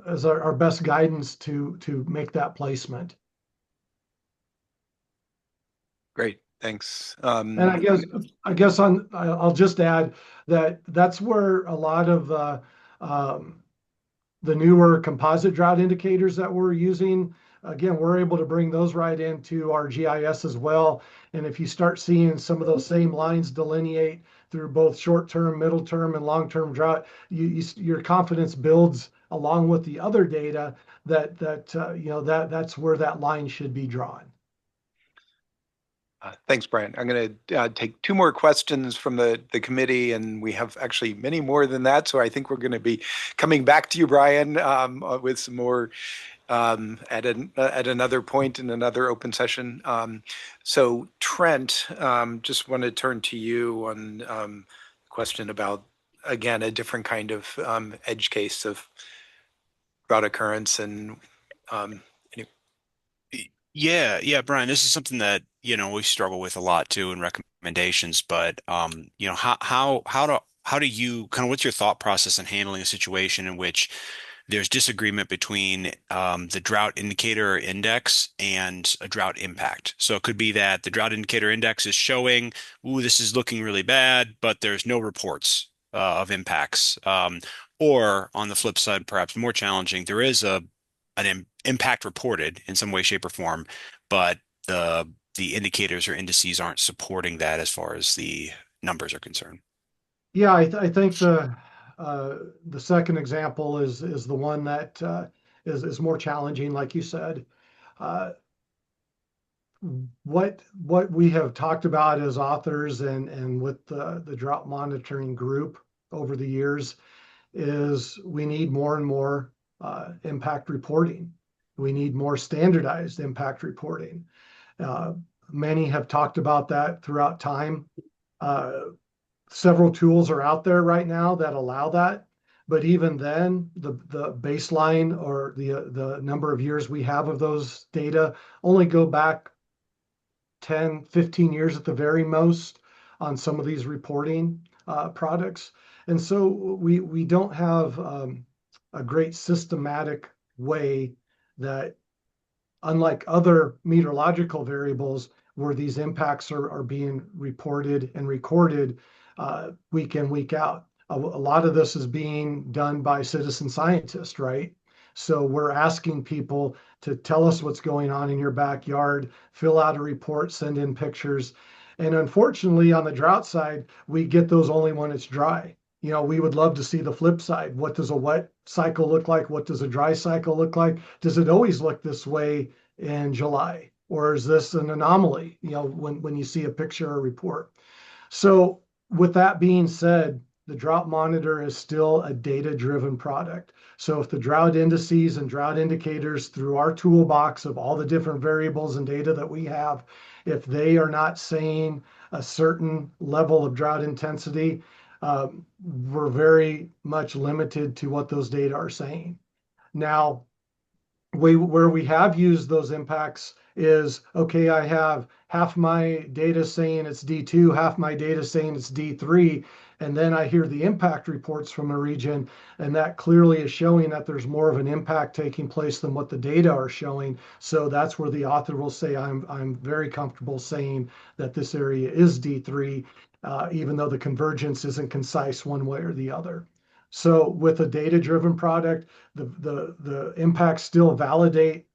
S1: as our best guidance to make that placement.
S3: Great, thanks.
S1: And I guess I'll just add that that's where a lot of the newer composite drought indicators that we're using, again, we're able to bring those right into our GIS as well. And if you start seeing some of those same lines delineate through both short-term, middle-term, and long-term drought, your confidence builds along with the other data that's where that line should be drawn.
S3: Thanks, Brian. I'm going to take two more questions from the committee, and we have actually many more than that. So I think we're going to be coming back to you, Brian, with some more at another point in another open session. So Trent, just want to turn to you on a question about, again, a different kind of edge case of drought occurrence and
S6: Yeah, Brian, this is something that, we struggle with a lot too in recommendations, but how do you kind of, what's your thought process in handling a situation in which there's disagreement between the drought indicator index and a drought impact? So it could be that the drought indicator index is showing, ooh, this is looking really bad, but there's no reports of impacts. Or on the flip side, perhaps more challenging, there is an impact reported in some way, shape, or form, but the indicators or indices aren't supporting that as far as the numbers are concerned.
S1: Yeah, I think the second example is the one that is more challenging, like you said. What we have talked about as authors and with the drought monitoring group over the years is we need more and more impact reporting. We need more standardized impact reporting. Many have talked about that throughout time. Several tools are out there right now that allow that. But even then, the baseline or the number of years we have of those data only go back 10, 15 years at the very most on some of these reporting products. And so we don't have a great systematic way that, unlike other meteorological variables where these impacts are being reported and recorded week in, week out. A lot of this is being done by citizen scientists, right? So we're asking people to tell us what's going on in your backyard, fill out a report, send in pictures. And unfortunately, on the drought side, we get those only when it's dry. We would love to see the flip side. What does a wet cycle look like? What does a dry cycle look like? Does it always look this way in July? Or is this an anomaly, when you see a picture or report? So with that being said, the drought monitor is still a data-driven product. So if the drought indices and drought indicators through our toolbox of all the different variables and data that we have, if they are not saying a certain level of drought intensity, we're very much limited to what those data are saying. Now, where we have used those impacts is, okay, I have half my data saying it's D2, half my data saying it's D3, and then I hear the impact reports from a region, and that clearly is showing that there's more of an impact taking place than what the data are showing. So that's where the author will say, I'm very comfortable saying that this area is D3, even though the convergence isn't concise one way or the other. So with a data-driven product, the impacts still validate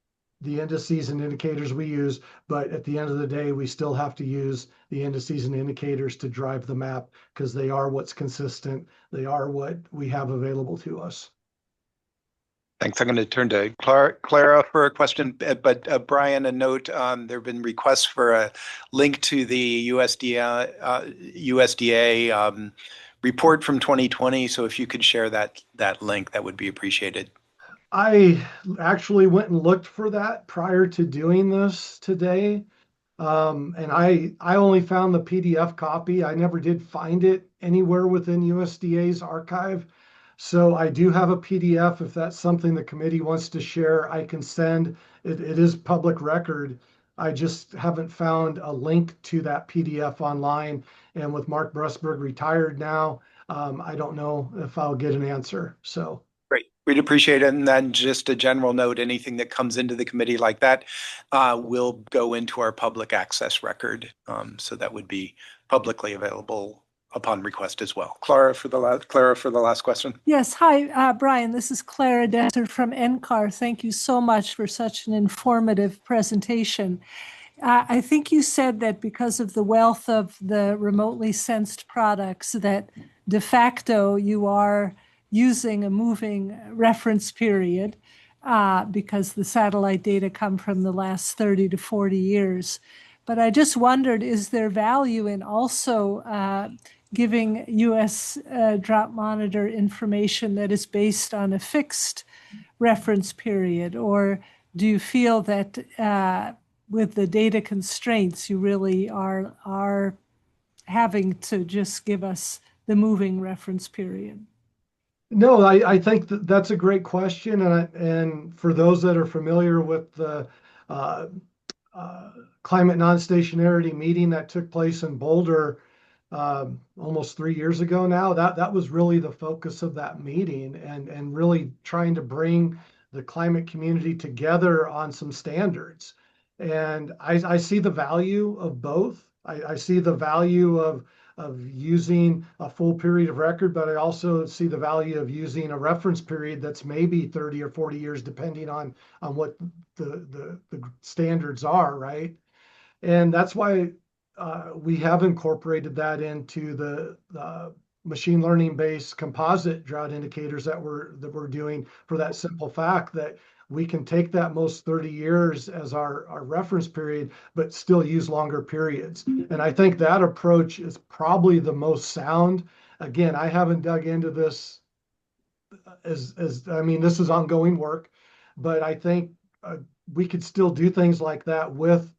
S1: the indices and indicators we use, but at the end of the day, we still have to use the indices and indicators to drive the map because they are what's consistent. They are what we have available to us.
S3: Thanks. I'm going to turn to Clara for a question, but Brian, a note, there have been requests for a link to the USDA report from 2020. So if you could share that link, that would be appreciated.
S1: I actually went and looked for that prior to doing this today. And I only found the PDF copy. I never did find it anywhere within USDA's archive. So I do have a PDF. If that's something the committee wants to share, I can send. It is public record. I just haven't found a link to that PDF online. And with Mark Brusberg retired now, I don't know if I'll get an answer. So.
S3: Great. We'd appreciate it. And then just a general note, anything that comes into the committee like that will go into our public access record. So that would be publicly available upon request as well. Clara for the last question.
S7: Yes. Hi, Brian. This is Clara Desser from NCAR. Thank you so much for such an informative presentation. I think you said that because of the wealth of the remotely sensed products that de facto you are using a moving reference period because the satellite data come from the last 30 to 40 years. But I just wondered, is there value in also giving U.S. Drought Monitor information that is based on a fixed reference period? Or do you feel that with the data constraints, you really are having to just give us the moving reference period?
S1: No, I think that's a great question. And for those that are familiar with the uh, climate non-stationarity meeting that took place in Boulder almost 3 years ago now, that was really the focus of that meeting, and really trying to bring the climate community together on some standards. And I see the value of both. I see the value of using a full period of record, but I also see the value of using a reference period that's maybe 30 or 40 years, depending on what the standards are, right? And that's why we have incorporated that into the machine learning based composite drought indicators that we're doing, for that simple fact that we can take that most 30 years as our reference period, but still use longer periods. And I think that approach is probably the most sound. Again, I haven't dug into this I mean, this is ongoing work, but I think we could still do things like that with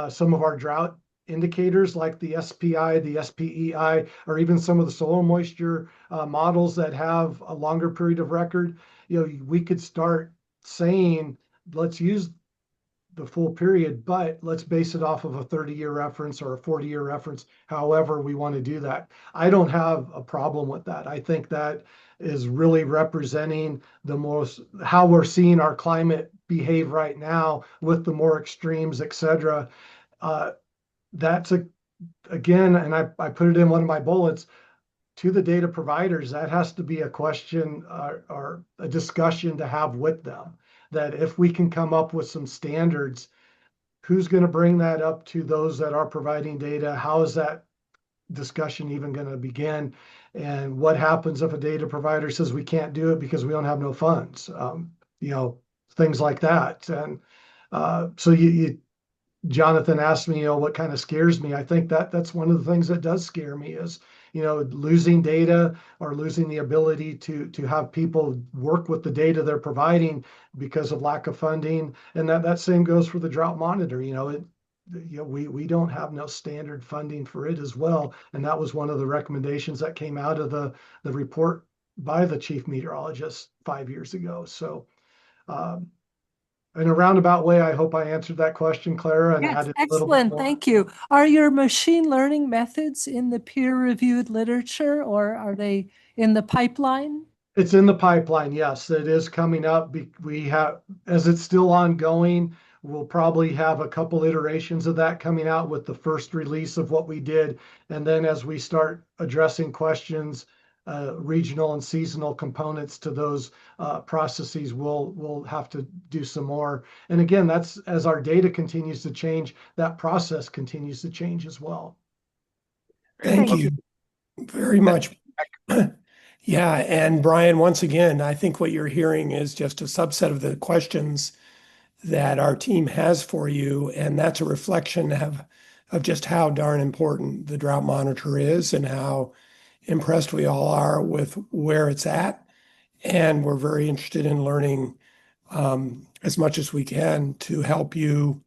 S1: some of our drought indicators like the SPI, the SPEI, or even some of the soil moisture models that have a longer period of record. We could start saying, let's use the full period, but let's base it off of a 30-year reference or a 40-year reference, however we want to do that. I don't have a problem with that. I think that is really representing how we're seeing our climate behave right now with the more extremes, et cetera. That's again, and I put it in one of my bullets, to the data providers, that has to be a question or a discussion to have with them. That if we can come up with some standards, who's going to bring that up to those that are providing data? How is that discussion even going to begin? And what happens if a data provider says we can't do it because we don't have no funds? Things like that. And so Jonathan asked me, what kind of scares me? I think that's one of the things that does scare me is, losing data or losing the ability to have people work with the data they're providing because of lack of funding. And that same goes for the drought monitor. We don't have no standard funding for it as well. And that was one of the recommendations that came out of the report by the chief meteorologist 5 years ago. So in a roundabout way, I hope I answered that question, Clara, and
S7: Yes,
S1: added a little bit
S7: excellent.
S1: more.
S7: Thank you. Are your machine learning methods in the peer-reviewed literature, or are they in the pipeline?
S1: It's in the pipeline, yes. It is coming up. As it's still ongoing, we'll probably have a couple iterations of that coming out with the first release of what we did. And then as we start addressing questions, regional and seasonal components to those processes, we'll have to do some more. And again, that's as our data continues to change, that process continues to change as well.
S2: Thank you very much. Yeah, and Brian, once again, I think what you're hearing is just a subset of the questions that our team has for you, and that's a reflection of just how darn important the drought monitor is and how impressed we all are with where it's at. And we're very interested in learning as much as we can to help you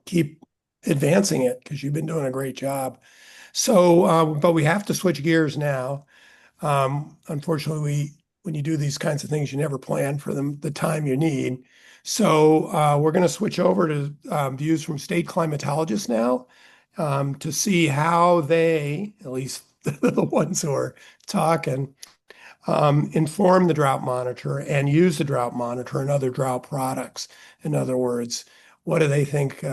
S2: keep advancing it, because you've been doing a great job. So, but we have to switch gears now. Unfortunately, when you do these kinds of things, you never plan for the time you need. So we're going to switch over to views from state climatologists now to see how they, at least the ones who are talking, inform the drought monitor and use the drought monitor and other drought products. In other words, what do they think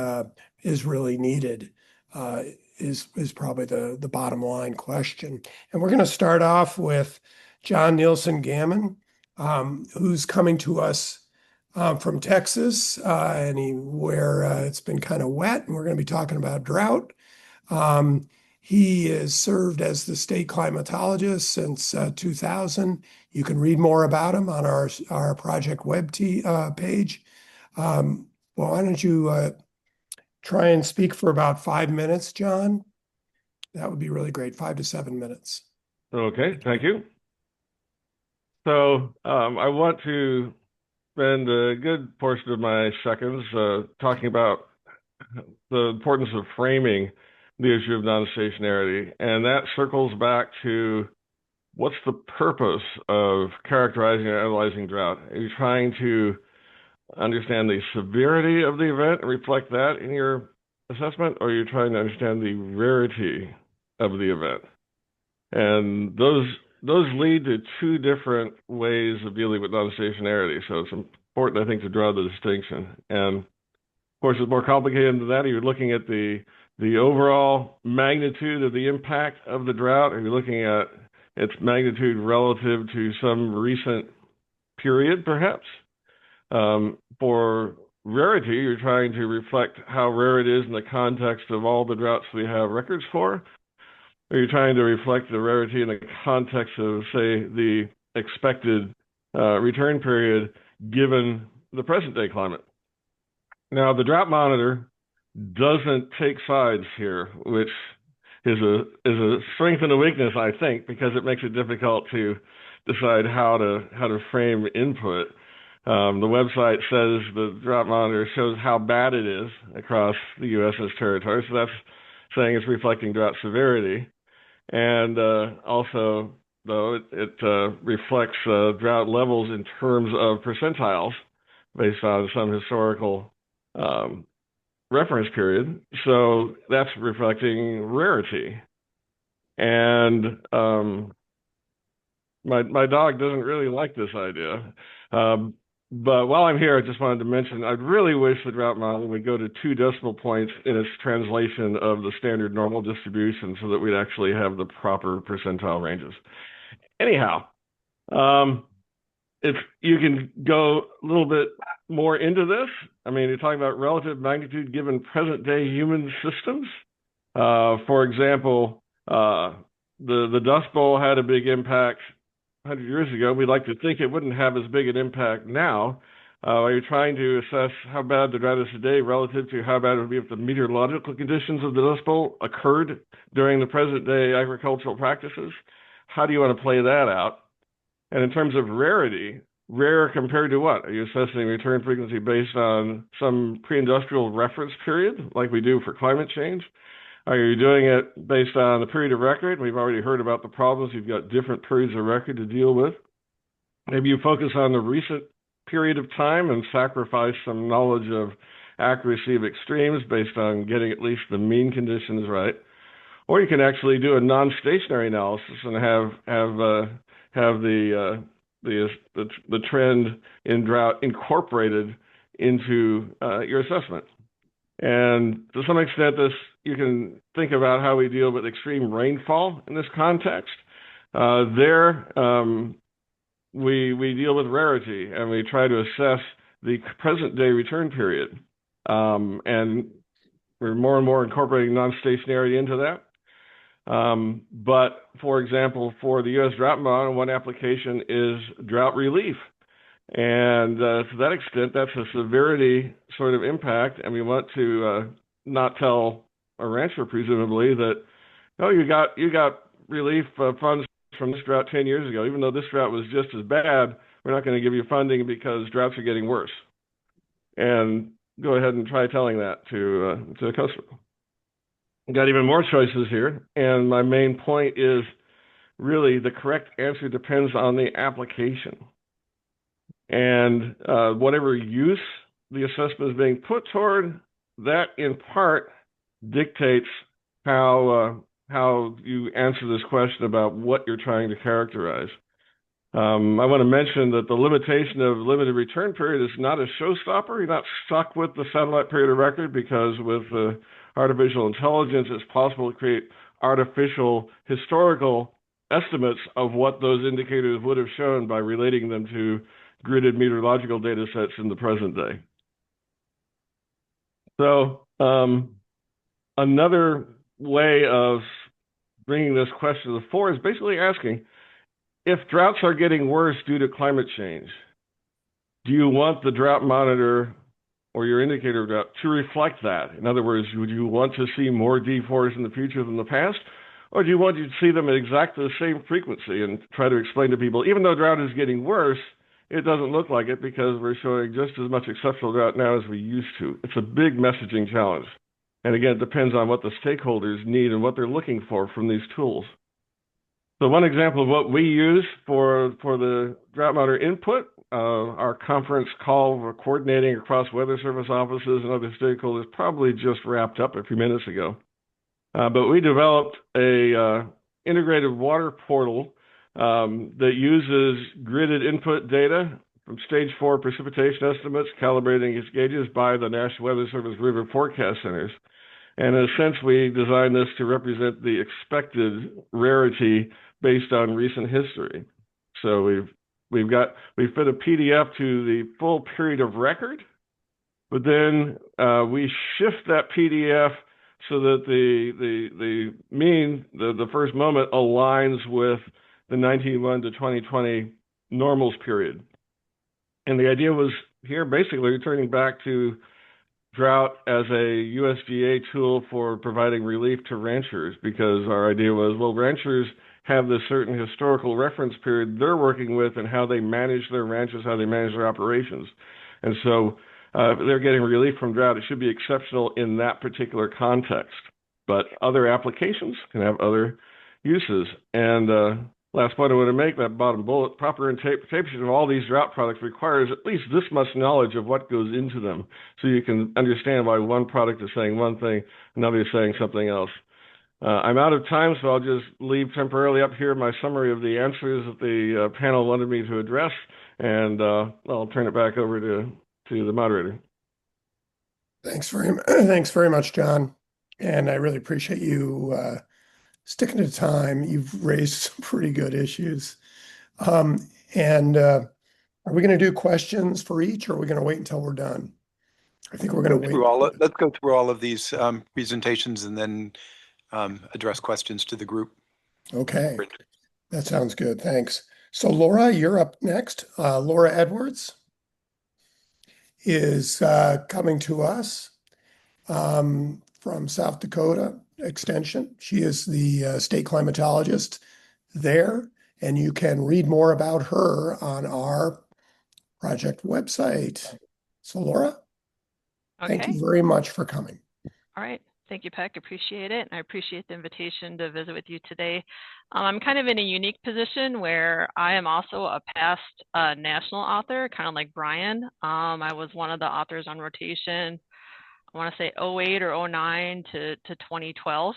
S2: is really needed? Is probably the bottom line question. And we're going to start off with John Nielsen Gammon, who's coming to us from Texas, where it's been kind of wet, and we're going to be talking about drought. He has served as the state climatologist since 2000. You can read more about him on our project web page. Well, why don't you try and speak for about 5 minutes, John. That would be really great, 5 to 7 minutes.
S8: Okay, thank you. So I want to spend a good portion of my seconds talking about the importance of framing the issue of non-stationarity, and that circles back to what's the purpose of characterizing and analyzing drought? Are you trying to understand the severity of the event and reflect that in your assessment, or are you trying to understand the rarity of the event? And those lead to two different ways of dealing with non-stationarity. So it's important, I think, to draw the distinction. And of course, it's more complicated than that. You're looking at the overall magnitude of the impact of the drought. Are you looking at its magnitude relative to some recent period, perhaps? For rarity, you're trying to reflect how rare it is in the context of all the droughts we have records for. Or you're trying to reflect the rarity in the context of, say, the expected return period given the present day climate. Now, the drought monitor doesn't take sides here, which is a strength and a weakness, I think, because it makes it difficult to decide how to frame input. The website says the drought monitor shows how bad it is across the U.S.'s territory, so that's saying it's reflecting drought severity. And also, though, it reflects drought levels in terms of percentiles based on some historical reference period. So that's reflecting rarity. And my dog doesn't really like this idea. But while I'm here, I just wanted to mention, I'd really wish the drought model would go to 2 decimal points in its translation of the standard normal distribution so that we'd actually have the proper percentile ranges. Anyhow, if you can go a little bit more into this, I mean, you're talking about relative magnitude given present day human systems. For example, the Dust Bowl had a big impact 100 years ago. We'd like to think it wouldn't have as big an impact now. Are you trying to assess how bad the drought is today relative to how bad it would be if the meteorological conditions of the Dust Bowl occurred during the present day agricultural practices? How do you want to play that out? And in terms of rarity, rare compared to what? Are you assessing return frequency based on some pre-industrial reference period, like we do for climate change? Are you doing it based on the period of record? We've already heard about the problems. You've got different periods of record to deal with. Maybe you focus on the recent period of time and sacrifice some knowledge of accuracy of extremes based on getting at least the mean conditions right. Or you can actually do a non-stationary analysis and have the trend in drought incorporated into your assessment. And to some extent, you can think about how we deal with extreme rainfall in this context. We deal with rarity, and we try to assess the present day return period. And we're more and more incorporating non-stationarity into that. But for example, for the U.S. drought model, one application is drought relief. And to that extent, that's a severity sort of impact. And we want to not tell a rancher, presumably, that, oh, you got relief funds from this drought 10 years ago. Even though this drought was just as bad, we're not going to give you funding because droughts are getting worse. And go ahead and try telling that to a customer. We've got even more choices here. And my main point is really the correct answer depends on the application. And whatever use the assessment is being put toward, that in part dictates how you answer this question about what you're trying to characterize. I want to mention that the limitation of limited return period is not a showstopper. You're not stuck with the satellite period of record, because with artificial intelligence, it's possible to create artificial historical estimates of what those indicators would have shown by relating them to gridded meteorological data sets in the present day. So another way of bringing this question to the fore is basically asking, if droughts are getting worse due to climate change, do you want the drought monitor or your indicator of drought to reflect that? In other words, would you want to see more D4s in the future than the past? Or do you want to see them at exactly the same frequency and try to explain to people, even though drought is getting worse, it doesn't look like it because we're showing just as much exceptional drought now as we used to. It's a big messaging challenge. And again, it depends on what the stakeholders need and what they're looking for from these tools. So one example of what we use for the drought monitor input, our conference call we're coordinating across Weather Service offices and other stakeholders probably just wrapped up a few minutes ago. But we developed a integrated water portal that uses gridded input data from stage 4 precipitation estimates, calibrating its gauges by the National Weather Service River Forecast Centers. And in a sense, we designed this to represent the expected rarity based on recent history. So we've fit a PDF to the full period of record, but then we shift that PDF so that the mean, the first moment aligns with the 1901 to 2020 normals period. And the idea was here basically returning back to drought as a USDA tool for providing relief to ranchers, because our idea was, well, ranchers have this certain historical reference period they're working with and how they manage their ranches, how they manage their operations. And so if they're getting relief from drought, it should be exceptional in that particular context. But other applications can have other uses. And last point I want to make, that bottom bullet, proper interpretation of all these drought products requires at least this much knowledge of what goes into them, so you can understand why one product is saying one thing, another is saying something else. I'm out of time, so I'll just leave temporarily up here my summary of the answers that the panel wanted me to address, and I'll turn it back over to the moderator.
S2: Thanks very much, John. And I really appreciate you sticking to time. You've raised some pretty good issues. Are we going to do questions for each, or are we going to wait until we're done? I think we're going to wait.
S3: Let's go through all of these presentations and then address questions to the group.
S2: Okay, that sounds good. Thanks. So Laura, you're up next. Laura Edwards is coming to us from South Dakota Extension. She is the state climatologist there, and you can read more about her on our project website. So Laura, Thank you very much for coming.
S9: All right. Thank you, Peck. Appreciate it. And I appreciate the invitation to visit with you today. I'm kind of in a unique position where I am also a past national author, kind of like Brian. I was one of the authors on rotation, I want to say 08 or 09 to 2012.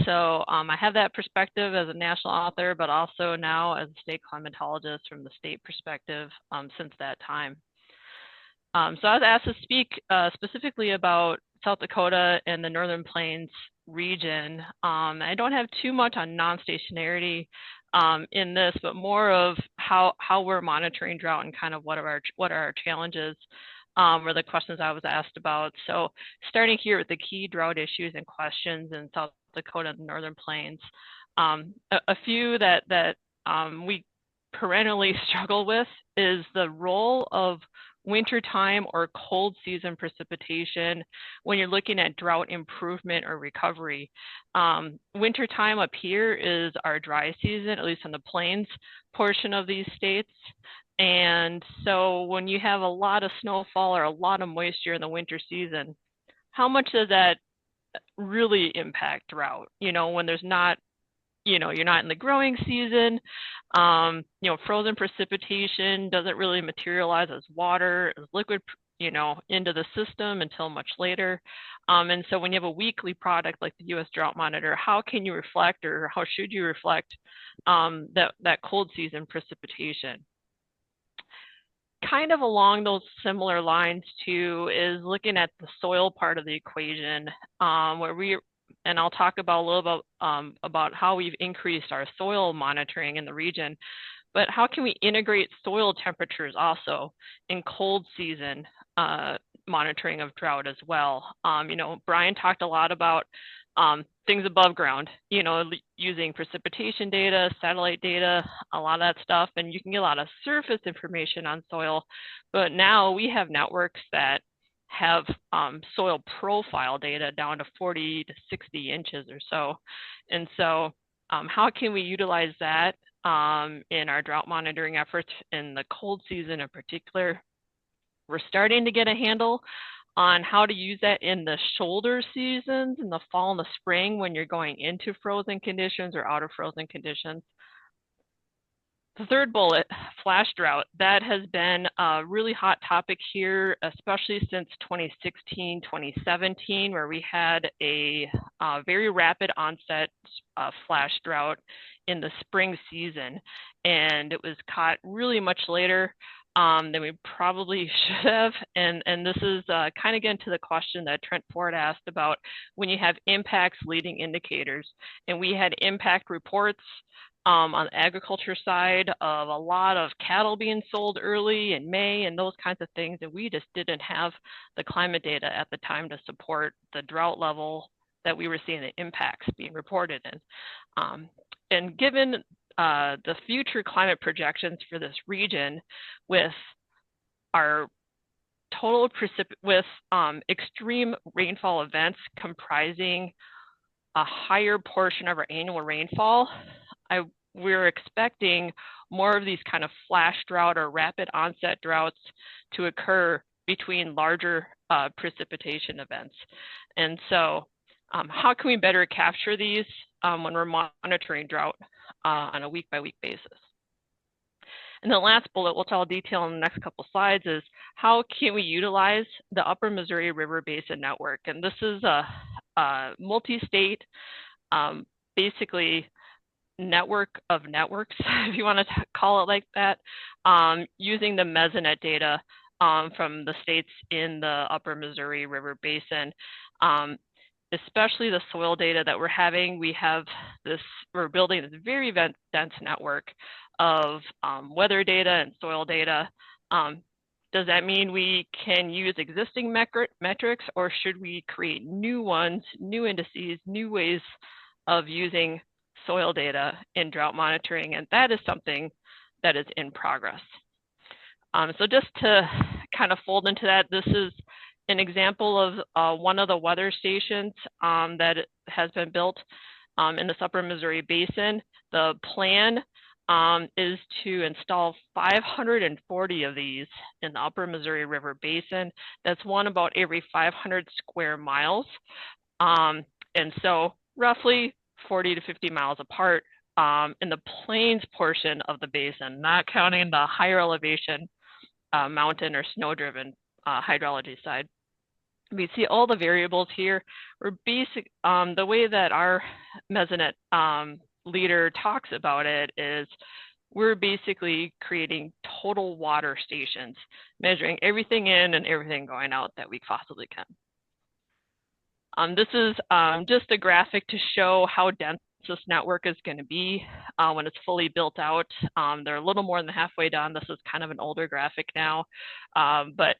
S9: So I have that perspective as a national author, but also now as a state climatologist from the state perspective since that time. So I was asked to speak specifically about South Dakota and the Northern Plains region. I don't have too much on non-stationarity in this, but more of how we're monitoring drought and kind of what are our challenges were the questions I was asked about. So starting here with the key drought issues and questions in South Dakota and the Northern Plains, a few that we perennially struggle with is the role of wintertime or cold season precipitation when you're looking at drought improvement or recovery. Wintertime up here is our dry season, at least on the plains portion of these states. And so when you have a lot of snowfall or a lot of moisture in the winter season, how much does that really impact drought? You know, when there's not, you know, you're not in the growing season, you know, frozen precipitation doesn't really materialize as water, as liquid, you know, into the system until much later. And so when you have a weekly product like the U.S. Drought Monitor, how can you reflect, or how should you reflect that cold season precipitation? Kind of along those similar lines too is looking at the soil part of the equation, where and I'll talk about a little about how we've increased our soil monitoring in the region, but how can we integrate soil temperatures also in cold season monitoring of drought as well? You know, Brian talked a lot about things above ground, you know, using precipitation data, satellite data, a lot of that stuff, and you can get a lot of surface information on soil, but now we have networks that have soil profile data down to 40 to 60 inches or so. And so how can we utilize that in our drought monitoring efforts in the cold season in particular? We're starting to get a handle on how to use that in the shoulder seasons in the fall and the spring when you're going into frozen conditions or out of frozen conditions. The third bullet, flash drought, that has been a really hot topic here, especially since 2016, 2017, where we had a very rapid onset flash drought in the spring season. And it was caught really much later than we probably should have. And this is kind of getting to the question that Trent Ford asked about when you have impacts leading indicators. And we had impact reports on the agriculture side of a lot of cattle being sold early in May and those kinds of things. And we just didn't have the climate data at the time to support the drought level that we were seeing the impacts being reported in. And given the future climate projections for this region with our total extreme rainfall events comprising a higher portion of our annual rainfall, we're expecting more of these kind of flash drought or rapid onset droughts to occur between larger precipitation events. And so how can we better capture these when we're monitoring drought on a week-by-week basis? And the last bullet, which I'll detail in the next couple slides, is how can we utilize the Upper Missouri River Basin Network? And this is a multi-state, basically network of networks, if you want to call it like that, using the Mesonet data from the states in the Upper Missouri River Basin. Especially the soil data that we're having, we're building this very dense network of weather data and soil data. Does that mean we can use existing metrics, or should we create new ones, new indices, new ways of using soil data in drought monitoring? And that is something that is in progress. So just to kind of fold into that, this is an example of one of the weather stations that has been built in this Upper Missouri Basin. The plan is to install 540 of these in the Upper Missouri River Basin. That's one about every 500 square miles. And so roughly 40 to 50 miles apart in the plains portion of the basin, not counting the higher elevation mountain or snow-driven hydrology side. We see all the variables here. We're the way that our Mesonet leader talks about it is we're basically creating total water stations, measuring everything in and everything going out that we possibly can. This is just a graphic to show how dense this network is going to be when it's fully built out. They're a little more than halfway done. This is kind of an older graphic now, but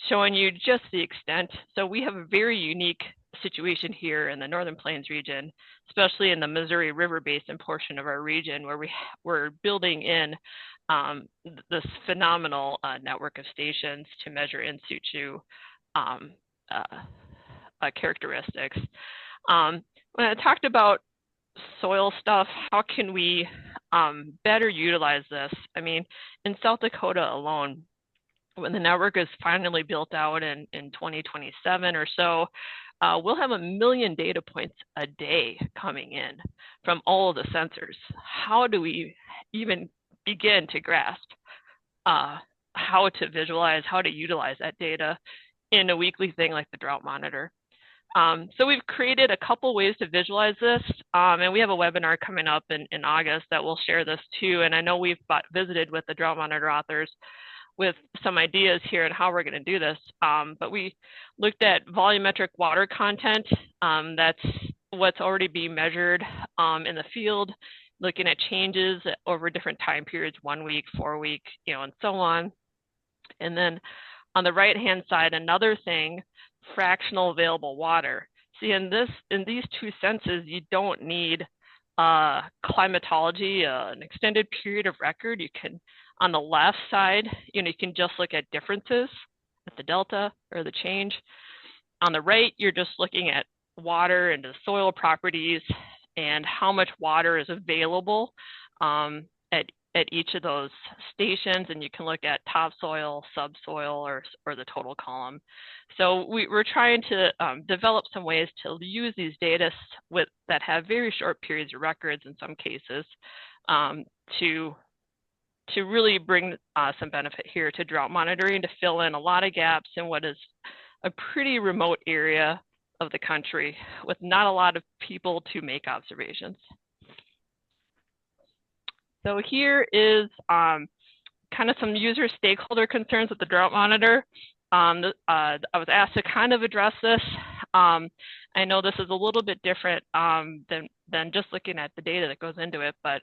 S9: showing you just the extent. So we have a very unique situation here in the Northern Plains region, especially in the Missouri River Basin portion of our region, where we're building in this phenomenal network of stations to measure in situ characteristics. When I talked about soil stuff, how can we better utilize this? I mean, in South Dakota alone, when the network is finally built out in 2027 or so, we'll have 1 million data points a day coming in from all of the sensors. How do we even begin to grasp how to visualize, how to utilize that data in a weekly thing like the Drought Monitor? So we've created a couple ways to visualize this, and we have a webinar coming up in August that will share this too. And I know we've visited with the Drought Monitor authors with some ideas here on how we're going to do this. But we looked at volumetric water content. That's what's already being measured in the field, looking at changes over different time periods, 1 week, 4 week, and so on. And then on the right-hand side, another thing, fractional available water. See, in these two senses, you don't need climatology, an extended period of record. You can, on the left side, you can just look at differences at the delta or the change. On the right, you're just looking at water and the soil properties and how much water is available at each of those stations, and you can look at topsoil, subsoil, or the total column. So we're trying to develop some ways to use these data that have very short periods of records in some cases to really bring some benefit here to drought monitoring, to fill in a lot of gaps in what is a pretty remote area of the country with not a lot of people to make observations. So here is kind of some user stakeholder concerns with the drought monitor. I was asked to kind of address this. I know this is a little bit different than just looking at the data that goes into it, but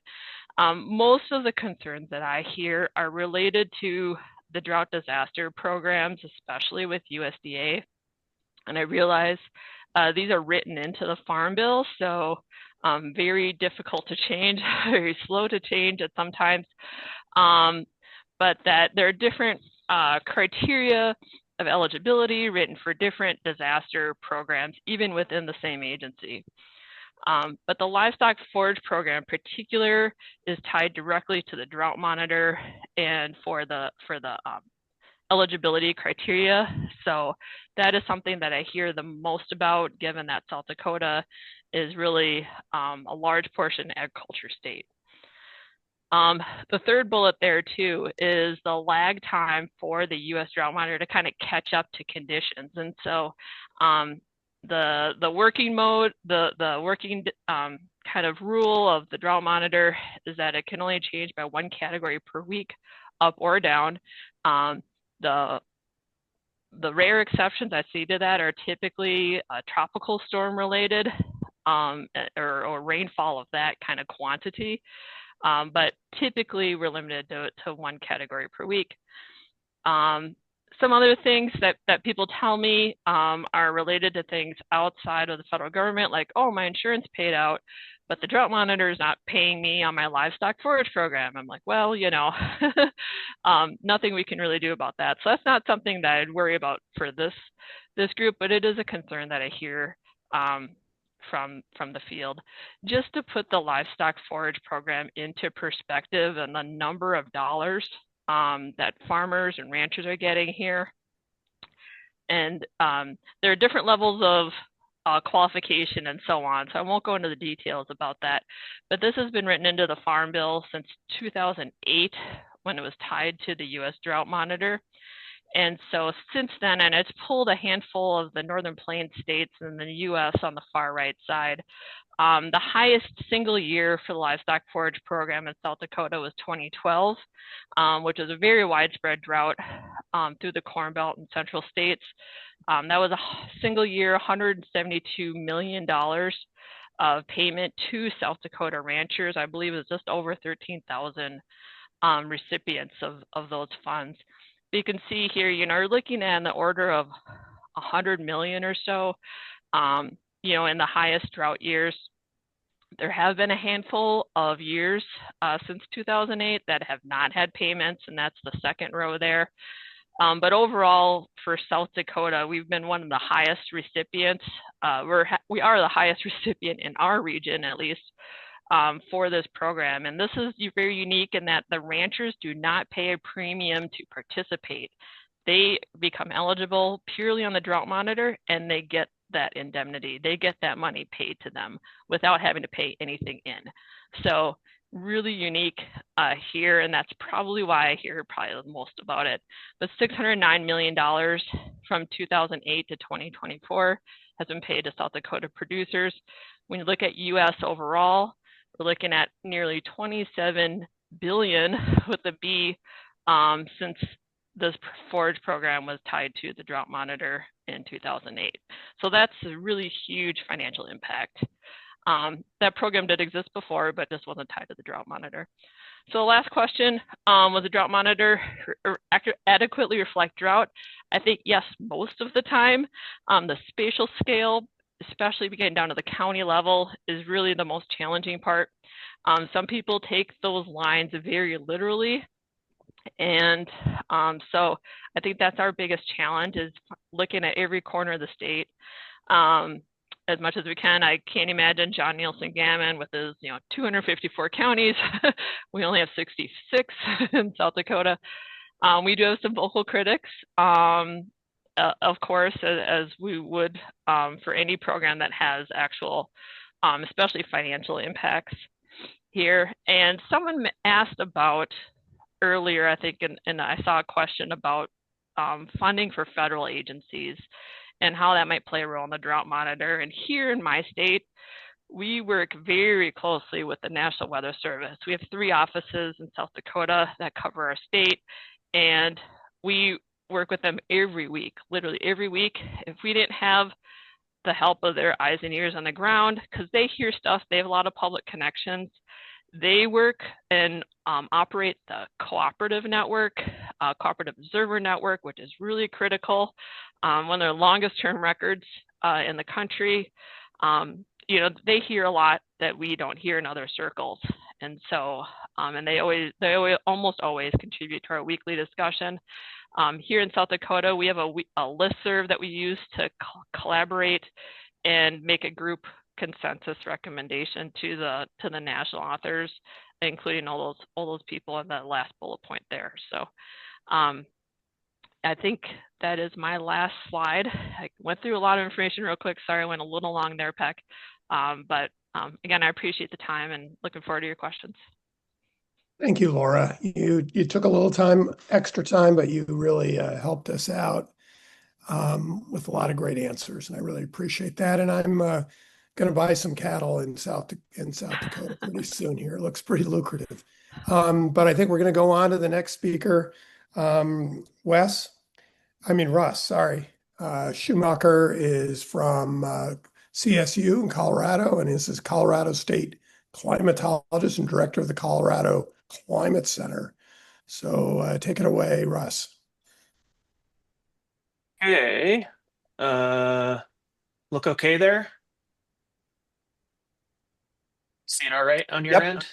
S9: most of the concerns that I hear are related to the drought disaster programs, especially with USDA. And I realize these are written into the Farm Bill, so very difficult to change, very slow to change at sometimes, but that there are different criteria of eligibility written for different disaster programs, even within the same agency. But the livestock forage program in particular is tied directly to the drought monitor and for the eligibility criteria. So that is something that I hear the most about, given that South Dakota is really a large portion agriculture state. The third bullet there too is the lag time for the U.S. drought monitor to kind of catch up to conditions. And so the working mode, the working kind of rule of the drought monitor is that it can only change by 1 category per week, up or down. The rare exceptions I see to that are typically tropical storm related or rainfall of that kind of quantity. But typically we're limited to 1 category per week. Some other things that people tell me are related to things outside of the federal government, like, oh, my insurance paid out, but the drought monitor is not paying me on my livestock forage program. I'm like, well, you know, nothing we can really do about that. So that's not something that I'd worry about for this group, but it is a concern that I hear from the field. Just to put the livestock forage program into perspective and the number of dollars that farmers and ranchers are getting here. And there are different levels of qualification and so on. So I won't go into the details about that, but this has been written into the Farm Bill since 2008 when it was tied to the U.S. Drought Monitor. And so since then, and it's pulled a handful of the Northern Plains states in the U.S. on the far right side. The highest single year for the livestock forage program in South Dakota was 2012, which was a very widespread drought through the Corn Belt and central states. That was a single year, $172 million of payment to South Dakota ranchers. I believe it was just over 13,000 recipients of those funds. But you can see here, you know, you're looking at in the order of 100 million or so, you know, in the highest drought years. There have been a handful of years since 2008 that have not had payments, and that's the second row there. But overall, for South Dakota, we've been one of the highest recipients. We are the highest recipient in our region, at least, for this program. And this is very unique in that the ranchers do not pay a premium to participate. They become eligible purely on the drought monitor, and they get that indemnity. They get that money paid to them without having to pay anything in. So really unique here, and that's probably why I hear probably the most about it. But $609 million from 2008 to 2024 has been paid to South Dakota producers. When you look at U.S. overall, we're looking at nearly 27 billion with a B since this forage program was tied to the drought monitor in 2008. So that's a really huge financial impact. That program did exist before, but just wasn't tied to the drought monitor. So the last question, was the drought monitor adequately reflect drought? I think yes, most of the time. The spatial scale, especially getting down to the county level, is really the most challenging part. Some people take those lines very literally, And so I think that's our biggest challenge, is looking at every corner of the state as much as we can. I can't imagine John Nielsen Gammon with his 254 counties. We only have 66 in South Dakota. We do have some vocal critics, of course, as we would for any program that has actual, especially financial impacts here. And someone asked about earlier, I think, and I saw a question about funding for federal agencies and how that might play a role in the drought monitor. And here in my state, we work very closely with the National Weather Service. We have 3 offices in South Dakota that cover our state, and we work with them every week, literally every week. If we didn't have the help of their eyes and ears on the ground, because they hear stuff, they have a lot of public connections. They work and operate the cooperative network, cooperative observer network, which is really critical. One of their longest term records in the country. They hear a lot that we don't hear in other circles. And so, and they almost always contribute to our weekly discussion. Here in South Dakota, we have a listserv that we use to collaborate and make a group consensus recommendation to the national authors, including all those people in the last bullet point there. So I think that is my last slide. I went through a lot of information real quick. Sorry, I went a little long there, Peck. But again, I appreciate the time and looking forward to your questions.
S2: Thank you, Laura. You took a little extra time, but you really helped us out with a lot of great answers, and I really appreciate that. And I'm going to buy some cattle in South Dakota pretty soon here. It looks pretty lucrative. But I think we're going to go on to the next speaker, Russ. Sorry. Schumacher is from CSU in Colorado, and is his Colorado State climatologist and director of the Colorado Climate Center. So take it away, Russ.
S10: Okay. Look okay there? Seeing all right on your end?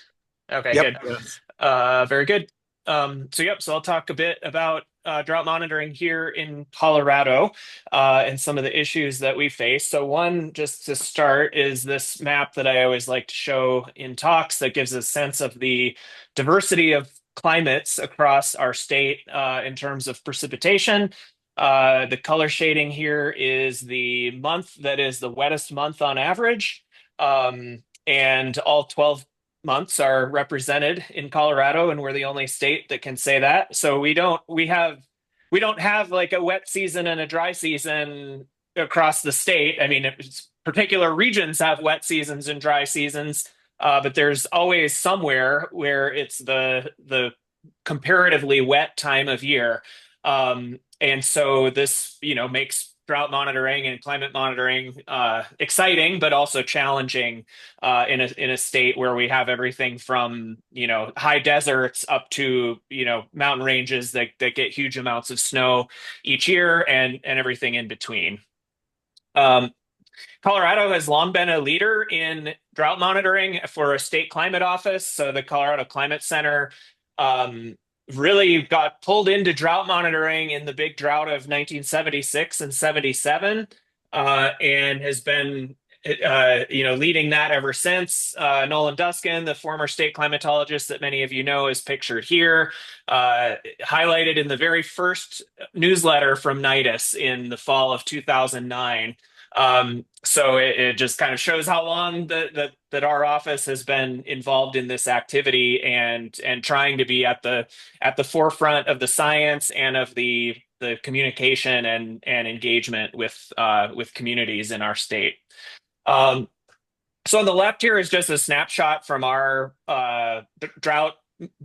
S10: Okay,
S3: Yep.
S10: good. Very good. So I'll talk a bit about drought monitoring here in Colorado and some of the issues that we face. So one, just to start, is this map that I always like to show in talks that gives a sense of the diversity of climates across our state in terms of precipitation. The color shading here is the month that is the wettest month on average. And all 12 months are represented in Colorado, and we're the only state that can say that. So we don't have like a wet season and a dry season across the state. I mean, particular regions have wet seasons and dry seasons, but there's always somewhere where it's the comparatively wet time of year. And so this, makes drought monitoring and climate monitoring exciting, but also challenging in a state where we have everything from high deserts up to mountain ranges that get huge amounts of snow each year, and everything in between. Colorado has long been a leader in drought monitoring for a state climate office. So the Colorado Climate Center really got pulled into drought monitoring in the big drought of 1976 and 77, and has been leading that ever since. Nolan Duskin, the former state climatologist that many of you know, is pictured here, highlighted in the very first newsletter from NIDIS in the fall of 2009. So it just kind of shows how long that our office has been involved in this activity and trying to be at the forefront of the science and of the communication and engagement with communities in our state. So on the left here is just a snapshot from our drought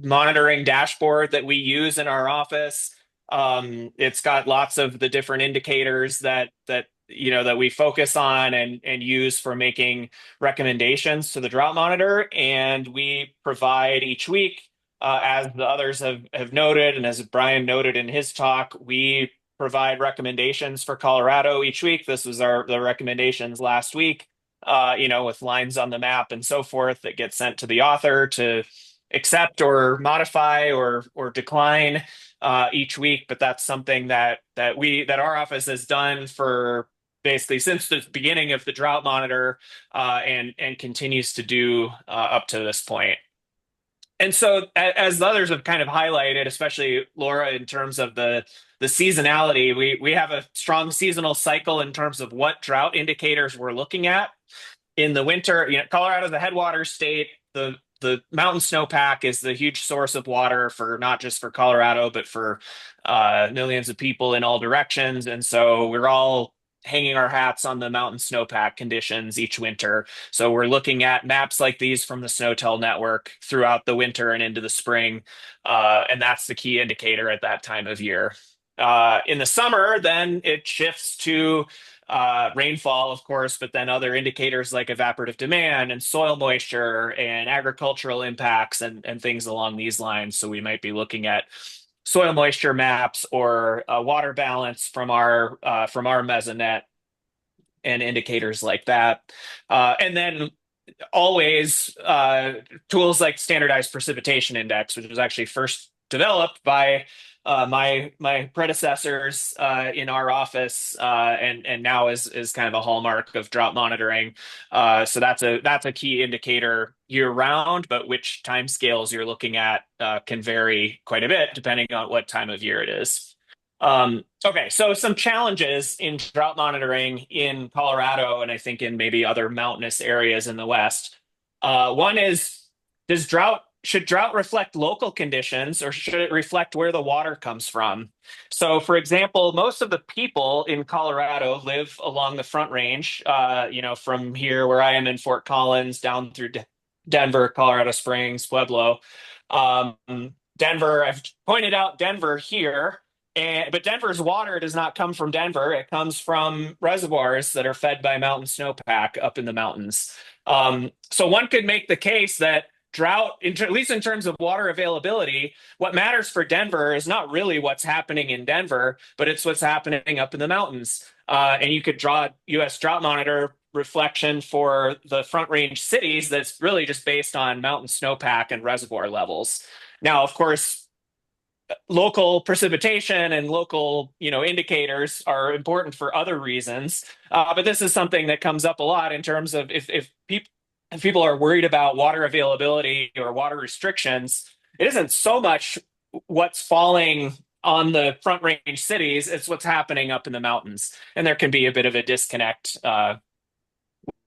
S10: monitoring dashboard that we use in our office. It's got lots of the different indicators that we focus on and use for making recommendations to the drought monitor. And we provide each week, as the others have noted, and as Brian noted in his talk, we provide recommendations for Colorado each week. This was the recommendations last week, with lines on the map and so forth that get sent to the author to accept or modify or decline each week, but that's something that our office has done for basically since the beginning of the drought monitor, and continues to do up to this point. And so, as the others have kind of highlighted, especially Laura, in terms of the seasonality, we have a strong seasonal cycle in terms of what drought indicators we're looking at. In the winter, Colorado's a headwater state. The mountain snowpack is the huge source of water for not just for Colorado, but for millions of people in all directions. And so we're all hanging our hats on the mountain snowpack conditions each winter. So we're looking at maps like these from the SNOTEL network throughout the winter and into the spring. And that's the key indicator at that time of year. In the summer, then it shifts to rainfall, of course, but then other indicators like evaporative demand and soil moisture and agricultural impacts and things along these lines. So we might be looking at soil moisture maps or water balance from our mesonet and indicators like that. And then always tools like standardized precipitation index, which was actually first developed by my predecessors in our office, and now is kind of a hallmark of drought monitoring. So that's a key indicator year round, but which timescales you're looking at can vary quite a bit depending on what time of year it is. Okay, so some challenges in drought monitoring in Colorado, and I think in maybe other mountainous areas in the West. One is, should drought reflect local conditions, or should it reflect where the water comes from? So, for example, most of the people in Colorado live along the Front Range, from here where I am in Fort Collins down through Denver, Colorado Springs, Pueblo. Denver, I've pointed out Denver here. But Denver's water does not come from Denver. It comes from reservoirs that are fed by mountain snowpack up in the mountains. So one could make the case that drought, at least in terms of water availability, what matters for Denver is not really what's happening in Denver, but it's what's happening up in the mountains. And you could draw a U.S. drought monitor reflection for the Front Range cities that's really just based on mountain snowpack and reservoir levels. Now, of course, local precipitation and local, indicators are important for other reasons. But this is something that comes up a lot in terms of if people are worried about water availability or water restrictions, it isn't so much what's falling on the Front Range cities, it's what's happening up in the mountains. And there can be a bit of a disconnect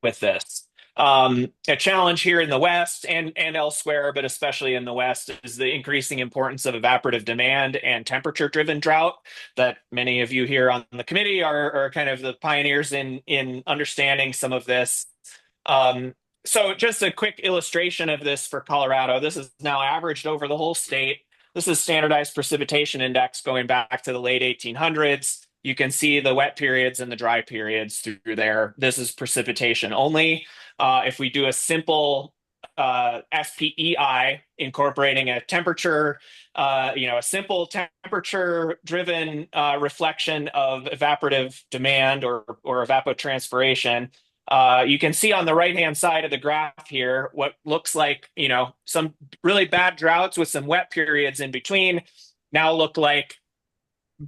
S10: with this. A challenge here in the West and elsewhere, but especially in the West, is the increasing importance of evaporative demand and temperature-driven drought that many of you here on the committee are kind of the pioneers in understanding some of this. So just a quick illustration of this for Colorado. This is now averaged over the whole state. This is standardized precipitation index going back to the late 1800s. You can see the wet periods and the dry periods through there. This is precipitation only. If we do a simple SPEI incorporating a temperature, a simple temperature-driven reflection of evaporative demand or evapotranspiration, you can see on the right-hand side of the graph here what looks like, some really bad droughts with some wet periods in between now look like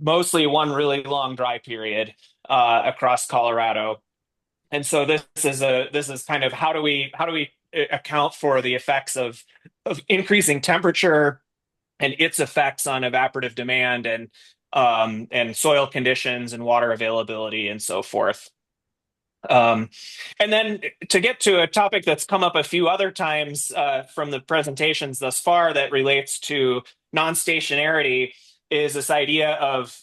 S10: mostly one really long dry period across Colorado. And so this is kind of how do we account for the effects of increasing temperature and its effects on evaporative demand and soil conditions and water availability and so forth. And then to get to a topic that's come up a few other times from the presentations thus far that relates to non-stationarity is this idea of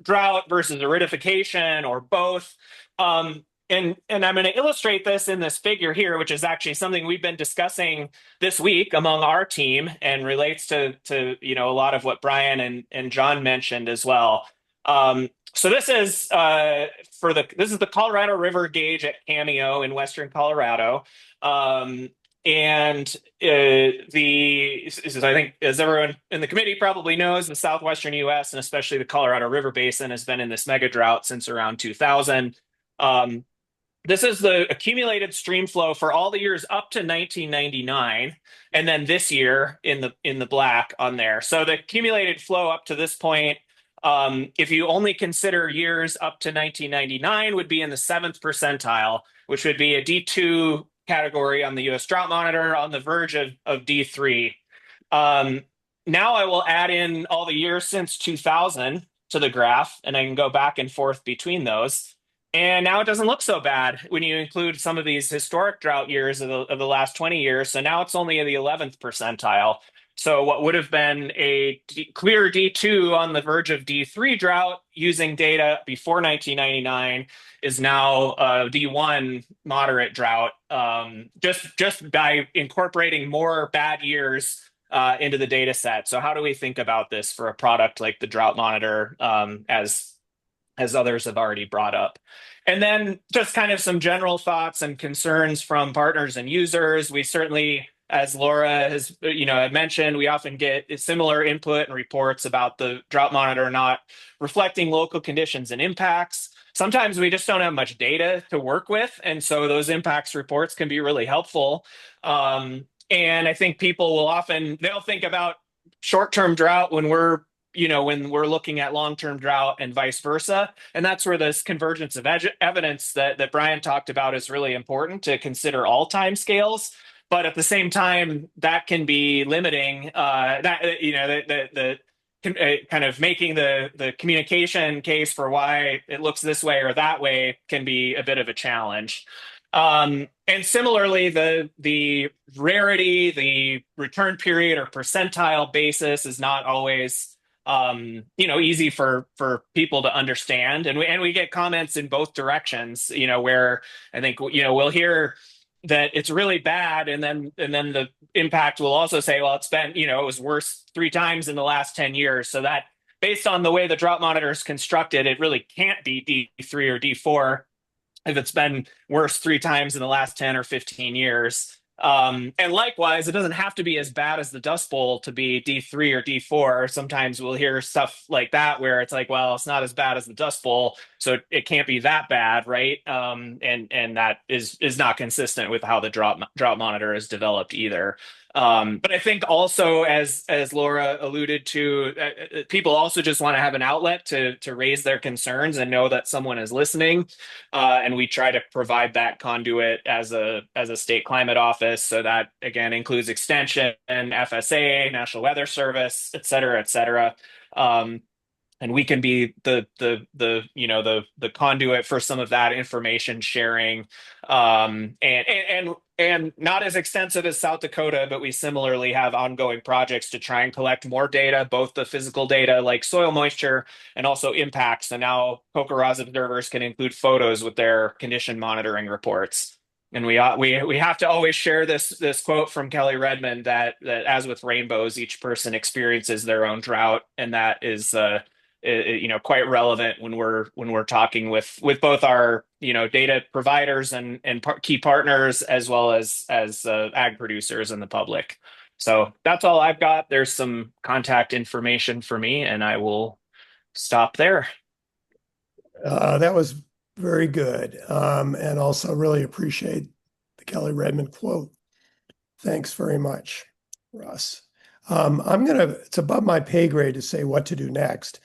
S10: drought versus aridification or both. And I'm going to illustrate this in this figure here, which is actually something we've been discussing this week among our team and relates to a lot of what Brian and John mentioned as well. So this is this is the Colorado River gauge at Cameo in western Colorado. And this is, I think, as everyone in the committee probably knows, the southwestern U.S. and especially the Colorado River Basin has been in this mega drought since around 2000. this is the accumulated stream flow for all the years up to 1999, and then this year in the black on there. So the accumulated flow up to this point, if you only consider years up to 1999, would be in the 7th percentile, which would be a D2 category on the U.S. Drought Monitor, on the verge of D3. Now I will add in all the years since 2000 to the graph, and I can go back and forth between those. And now it doesn't look so bad when you include some of these historic drought years of the last 20 years. So now it's only in the 11th percentile. So what would have been a clear D2 on the verge of D3 drought using data before 1999 is now a D1 moderate drought, just by incorporating more bad years into the data set. So how do we think about this for a product like the Drought Monitor, as others have already brought up? And then just kind of some general thoughts and concerns from partners and users. We certainly, as Laura has mentioned, we often get similar input and reports about the Drought Monitor not reflecting local conditions and impacts. Sometimes we just don't have much data to work with, and so those impacts reports can be really helpful. And I think people will they'll think about short-term drought when we're looking at long-term drought and vice versa. And that's where this convergence of evidence that Brian talked about is really important, to consider all time scales. But at the same time, that can be limiting, kind of making the communication case for why it looks this way or that way can be a bit of a challenge. And similarly, the rarity, the return period or percentile basis is not always easy for people to understand. And we get comments in both directions, where I think, we'll hear that it's really bad, and then the impact will also say, well, it's been, it was worse 3 times in the last 10 years. So that, based on the way the Drought Monitor is constructed, it really can't be D3 or D4 if it's been worse 3 times in the last 10 or 15 years. And likewise, it doesn't have to be as bad as the Dust Bowl to be D3 or D4. Sometimes we'll hear stuff like that where it's like, well, it's not as bad as the Dust Bowl, so it can't be that bad, right? And that is not consistent with how the Drought Monitor is developed either. But I think also, as Laura alluded to, people also just want to have an outlet to raise their concerns and know that someone is listening. And we try to provide that conduit as a state climate office. So that, again, includes Extension, FSA, National Weather Service, et cetera, et cetera. And we can be the conduit for some of that information sharing, and not as extensive as South Dakota, but we similarly have ongoing projects to try and collect more data, both the physical data like soil moisture and also impacts. And now CoCoRa's observers can include photos with their condition monitoring reports. And we have to always share this quote from Kelly Redmond that as with rainbows, each person experiences their own drought, and that is quite relevant when we're talking with both our data providers and key partners, as well as ag producers and the public. So that's all I've got. There's some contact information for me, and I will stop there.
S2: That was very good, and also really appreciate the Kelly Redmond quote. Thanks very much, Russ. It's above my pay grade to say what to do next.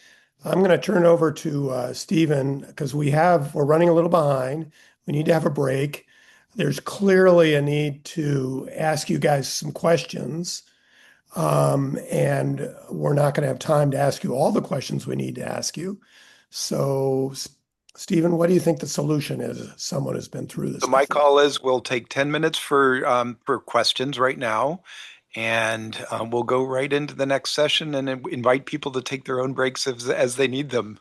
S2: I'm going to turn over to Stephen, because we're running a little behind. We need to have a break. There's clearly a need to ask you guys some questions, and we're not going to have time to ask you all the questions we need to ask you. So, Stephen, what do you think the solution is? Someone has been through this.
S3: So my call is we'll take 10 minutes for questions right now. And we'll go right into the next session and invite people to take their own breaks as they need them.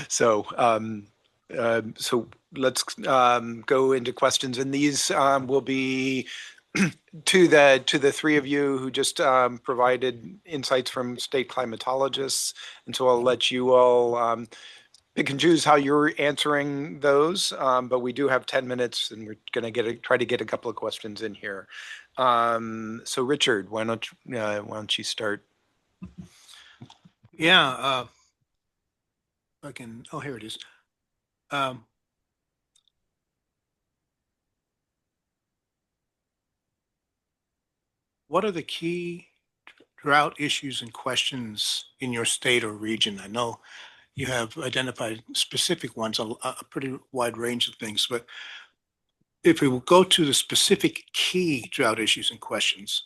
S3: So let's go into questions, and these will be to the 3 of you who just provided insights from state climatologists. And so I'll let you all pick and choose how you're answering those. But we do have 10 minutes, and we're going to try to get a couple of questions in here. So Richard, why don't you start?
S11: Yeah, here it is. what are the key drought issues and questions in your state or region? I know you have identified specific ones, a pretty wide range of things, but if we will go to the specific key drought issues and questions.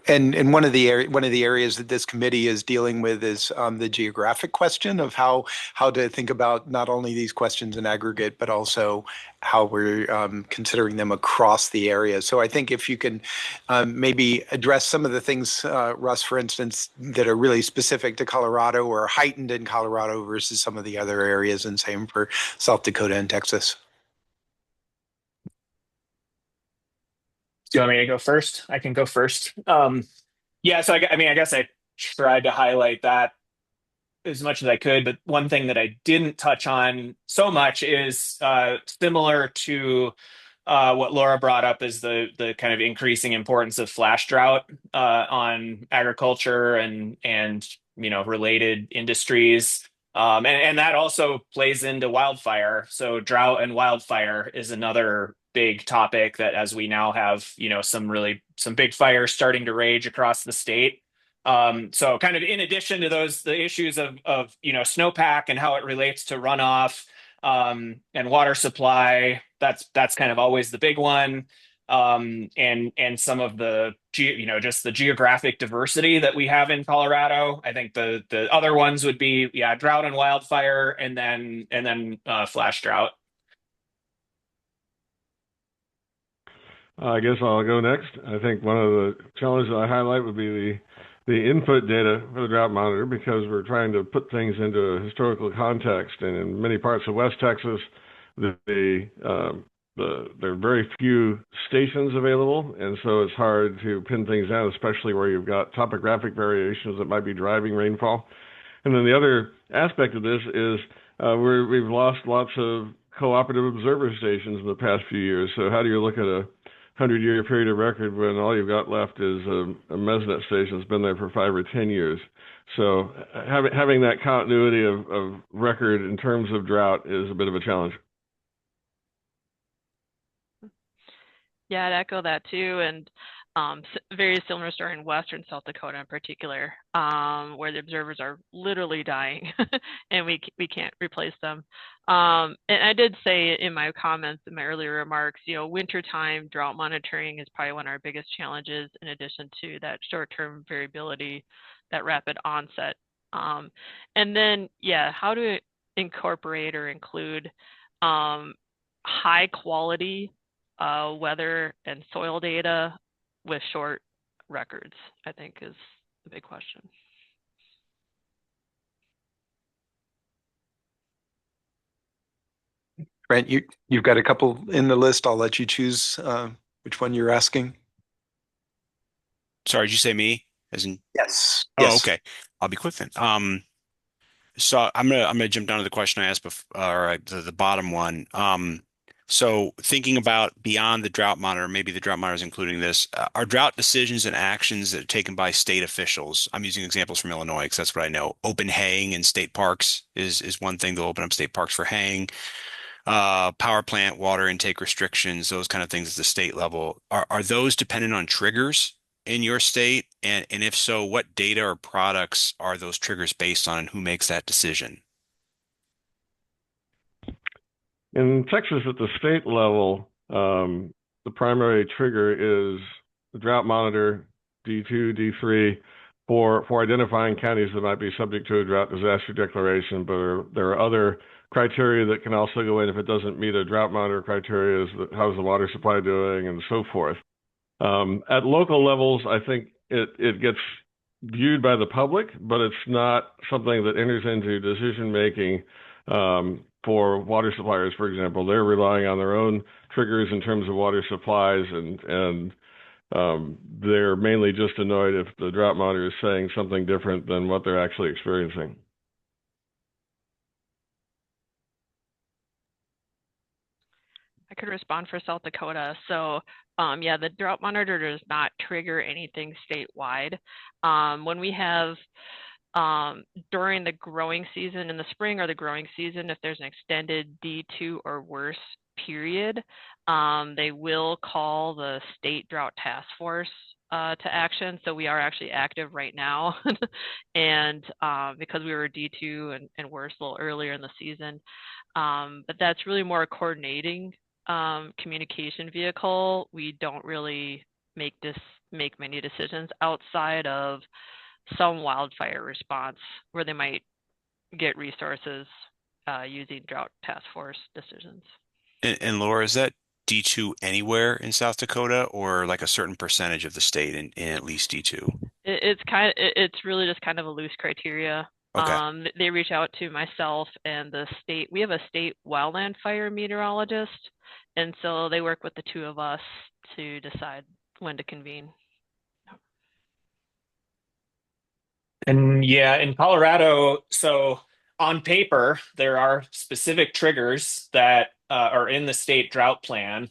S3: And one of the areas that this committee is dealing with is the geographic question of how to think about not only these questions in aggregate, but also how we're considering them across the area. So I think if you can maybe address some of the things, Russ, for instance, that are really specific to Colorado or heightened in Colorado versus some of the other areas, and same for South Dakota and Texas.
S10: Do you want me to go first? I can go first. Yeah, so I mean, I guess I tried to highlight that as much as I could, but one thing that I didn't touch on so much is similar to what Laura brought up, is the kind of increasing importance of flash drought on agriculture and related industries. And that also plays into wildfire. So drought and wildfire is another big topic that, as we now have, some big fires starting to rage across the state. So kind of in addition to the issues of snowpack and how it relates to runoff and water supply, that's kind of always the big one. And some of the just the geographic diversity that we have in Colorado. I think the other ones would be drought and wildfire, and then flash drought.
S8: I guess I'll go next. I think one of the challenges I highlight would be the input data for the drought monitor, because we're trying to put things into a historical context. And in many parts of West Texas, there are very few stations available, and so it's hard to pin things down, especially where you've got topographic variations that might be driving rainfall. And then the other aspect of this is we've lost lots of cooperative observer stations in the past few years. So how do you look at a 100-year period of record when all you've got left is a Mesnet station that's been there for 5 or 10 years? So having that continuity of record in terms of drought is a bit of a challenge.
S9: Yeah, I'd echo that too. And very similar story in Western South Dakota in particular, where the observers are literally dying and we can't replace them. And I did say in my comments, in my earlier remarks, wintertime drought monitoring is probably one of our biggest challenges, in addition to that short-term variability, that rapid onset. And then, how to incorporate or include high quality weather and soil data with short records, I think, is the big question.
S3: Brent, you've got a couple in the list. I'll let you choose which one you're asking.
S6: Sorry, did you say me? As in
S3: yes.
S6: Oh,
S3: yes.
S6: okay. I'll be quick then. So I'm gonna jump down to the question I asked before, or the bottom one. So thinking about beyond the drought monitor, maybe the drought monitor is including this, are drought decisions and actions that are taken by state officials? I'm using examples from Illinois because that's what I know. Open haying in state parks is one thing. They'll open up state parks for haying. Power plant water intake restrictions, those kind of things at the state level. Are those dependent on triggers in your state? And if so, what data or products are those triggers based on, and who makes that decision?
S8: In Texas, at the state level, the primary trigger is the drought monitor, D2, D3, for identifying counties that might be subject to a drought disaster declaration. But there are other criteria that can also go in if it doesn't meet a drought monitor criteria, how's the water supply doing, and so forth. At local levels, I think it gets viewed by the public, but it's not something that enters into decision making for water suppliers, for example. They're relying on their own triggers in terms of water supplies, and they're mainly just annoyed if the drought monitor is saying something different than what they're actually experiencing.
S9: I could respond for South Dakota. So the drought monitor does not trigger anything statewide. When we have during the growing season in the spring or the growing season, if there's an extended D2 or worse period, They will call the state drought task force to action. So we are actually active right now. And because we were D2 and worse a little earlier in the season. But that's really more a coordinating communication vehicle. We don't really make many decisions outside of some wildfire response where they might get resources using drought task force decisions.
S6: And Laura, is that D2 anywhere in South Dakota or like a certain percentage of the state in at least D2?
S9: It's really just kind of a loose criteria.
S6: Okay.
S9: They reach out to myself and the state. We have a state wildland fire meteorologist, and so they work with the two of us to decide when to convene.
S10: And yeah, in Colorado, so on paper, there are specific triggers that are in the state drought plan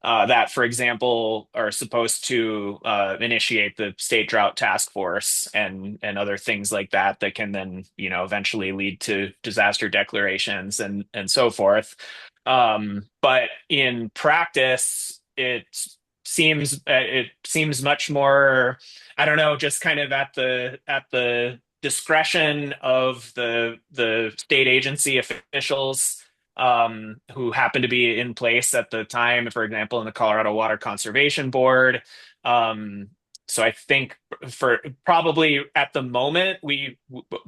S10: that, for example, are supposed to initiate the state drought task force and other things like that that can then, eventually lead to disaster declarations and so forth. But in practice, it seems much more, I don't know, just kind of at the discretion of the state agency officials who happen to be in place at the time, for example, in the Colorado Water Conservation Board. So I think for probably at the moment,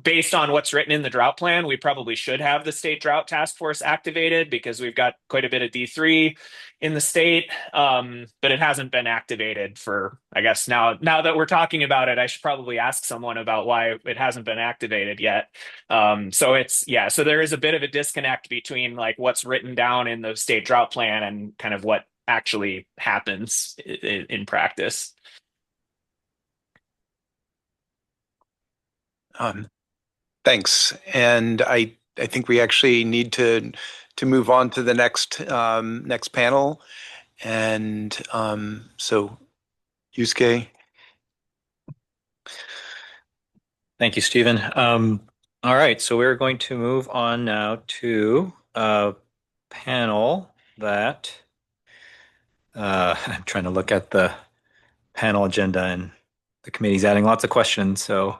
S10: based on what's written in the drought plan, we probably should have the state drought task force activated because we've got quite a bit of D3 in the state, but it hasn't been activated for, I guess now that we're talking about it, I should probably ask someone about why it hasn't been activated yet. So there is a bit of a disconnect between like what's written down in the state drought plan and kind of what actually happens in practice.
S3: Thanks. And I think we actually need to move on to the next panel. And so, Yusuke.
S12: Thank you, Stephen. All right, so we're going to move on now to a panel that I'm trying to look at the panel agenda, and the committee's adding lots of questions, so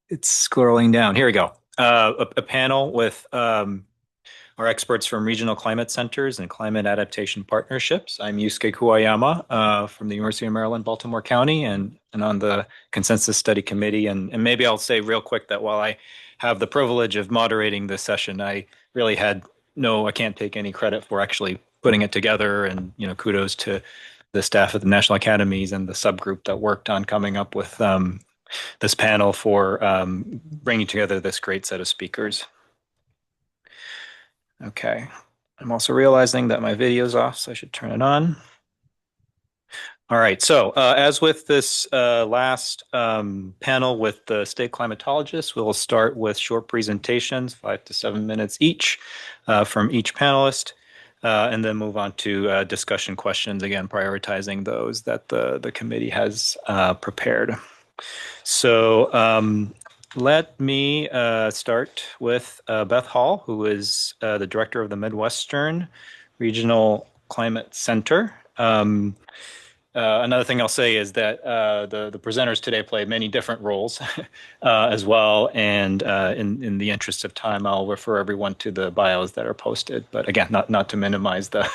S12: it's scrolling down. Here we go. A panel with our experts from regional climate centers and climate adaptation partnerships. I'm Yusuke Kuwayama from the University of Maryland, Baltimore County, and on the Consensus Study Committee. And maybe I'll say real quick that while I have the privilege of moderating this session, I really I can't take any credit for actually putting it together. And, kudos to the staff at the National Academies and the subgroup that worked on coming up with this panel for bringing together this great set of speakers. Okay, I'm also realizing that my video is off, so I should turn it on. All right, so as with this last panel with the state climatologists, we'll start with short presentations, 5 to 7 minutes each from each panelist, and then move on to discussion questions, again, prioritizing those that the committee has prepared. So let me start with Beth Hall, who is the director of the Midwestern Regional Climate Center. Another thing I'll say is that the presenters today play many different roles as well. And in the interest of time, I'll refer everyone to the bios that are posted. But again, not to minimize the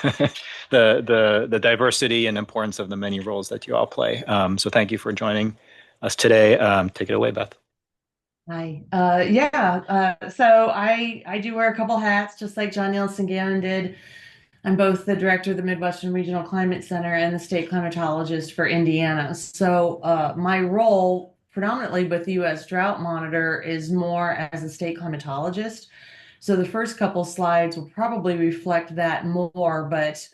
S12: the diversity and importance of the many roles that you all play. So thank you for joining us today. Take it away, Beth.
S13: Hi. So I do wear a couple hats, just like John Nielsen Gannon did. I'm both the director of the Midwestern Regional Climate Center and the state climatologist for Indiana. So my role predominantly with the U.S. Drought Monitor is more as a state climatologist. So the first couple slides will probably reflect that more, but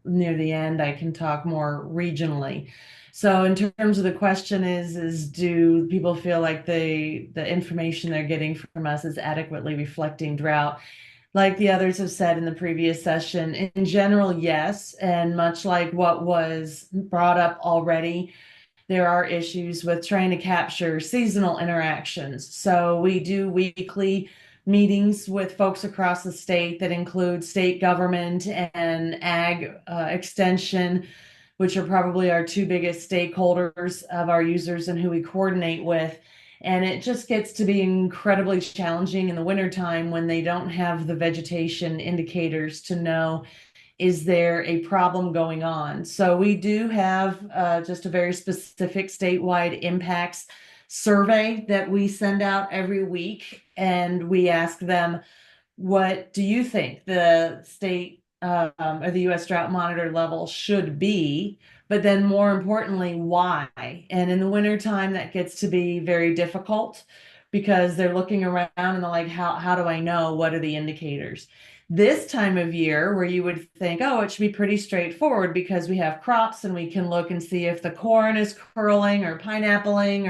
S13: near the end I can talk more regionally. So in terms of the question is do people feel like the information they're getting from us is adequately reflecting drought? Like the others have said in the previous session, in general, yes. And much like what was brought up already, there are issues with trying to capture seasonal interactions. So we do weekly meetings with folks across the state that include state government and ag extension, which are probably our two biggest stakeholders of our users and who we coordinate with. And it just gets to be incredibly challenging in the wintertime when they don't have the vegetation indicators to know, is there a problem going on? So we do have just a very specific statewide impacts survey that we send out every week. And we ask them, what do you think the state or the U.S. drought monitor level should be? But then more importantly, why? And in the wintertime, that gets to be very difficult because they're looking around and they're like, how do I know? What are the indicators? This time of year, where you would think, oh, it should be pretty straightforward because we have crops and we can look and see if the corn is curling or pineappling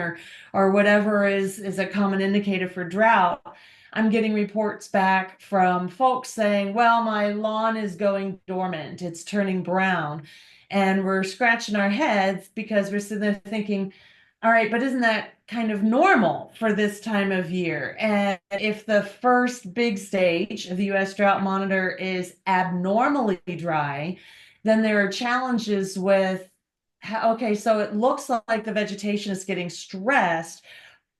S13: or whatever is a common indicator for drought. I'm getting reports back from folks saying, well, my lawn is going dormant, it's turning brown. And we're scratching our heads because we're sitting there thinking, all right, but isn't that kind of normal for this time of year? And if the first big stage of the U.S. Drought Monitor is abnormally dry, then there are challenges with, okay, so it looks like the vegetation is getting stressed,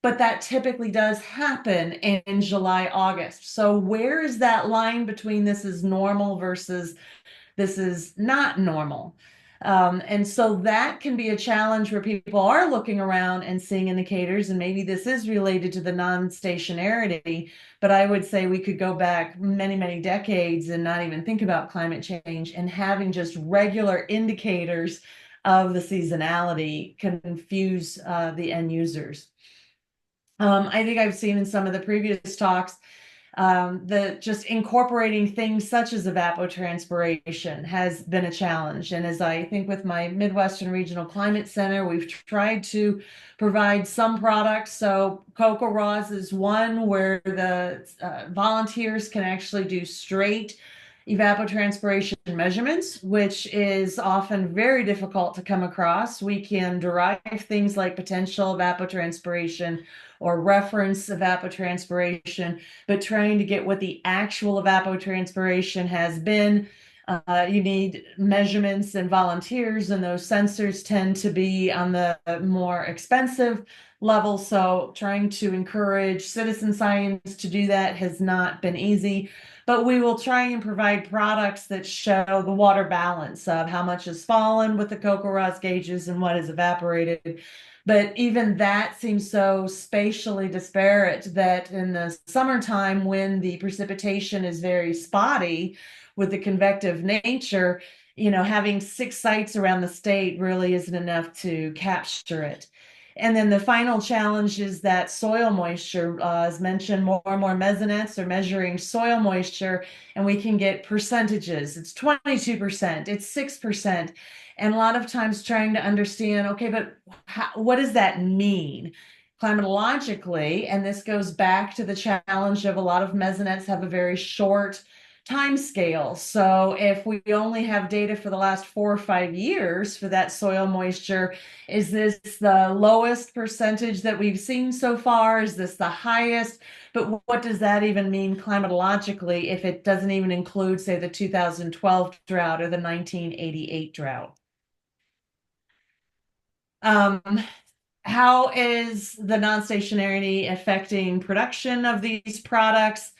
S13: but that typically does happen in July, August. So where is that line between this is normal versus this is not normal? And so that can be a challenge where people are looking around and seeing indicators, and maybe this is related to the non-stationarity, but I would say we could go back many, many decades and not even think about climate change, and having just regular indicators of the seasonality can confuse the end users. I think I've seen in some of the previous talks that just incorporating things such as evapotranspiration has been a challenge. And as I think with my Midwestern Regional Climate Center, we've tried to provide some products. So Cocoa Raws is one where the volunteers can actually do straight evapotranspiration measurements, which is often very difficult to come across. We can derive things like potential evapotranspiration or reference evapotranspiration, but trying to get what the actual evapotranspiration has been, you need measurements and volunteers, and those sensors tend to be on the more expensive level. So trying to encourage citizen science to do that has not been easy. But we will try and provide products that show the water balance of how much has fallen with the Cocoa Ross gauges and what has evaporated. But even that seems so spatially disparate that in the summertime, when the precipitation is very spotty with the convective nature, having 6 sites around the state really isn't enough to capture it. And then the final challenge is that soil moisture. As mentioned, more and more mesonettes are measuring soil moisture, and we can get percentages. It's 22%, it's 6%. And a lot of times trying to understand, okay, but what does that mean? Climatologically, and this goes back to the challenge of a lot of mesonettes have a very short time scale. So if we only have data for the last 4 or 5 years for that soil moisture, is this the lowest percentage that we've seen so far? Is this the highest? But what does that even mean climatologically if it doesn't even include, say, the 2012 drought or the 1988 drought? How is the non-stationarity affecting production of these products?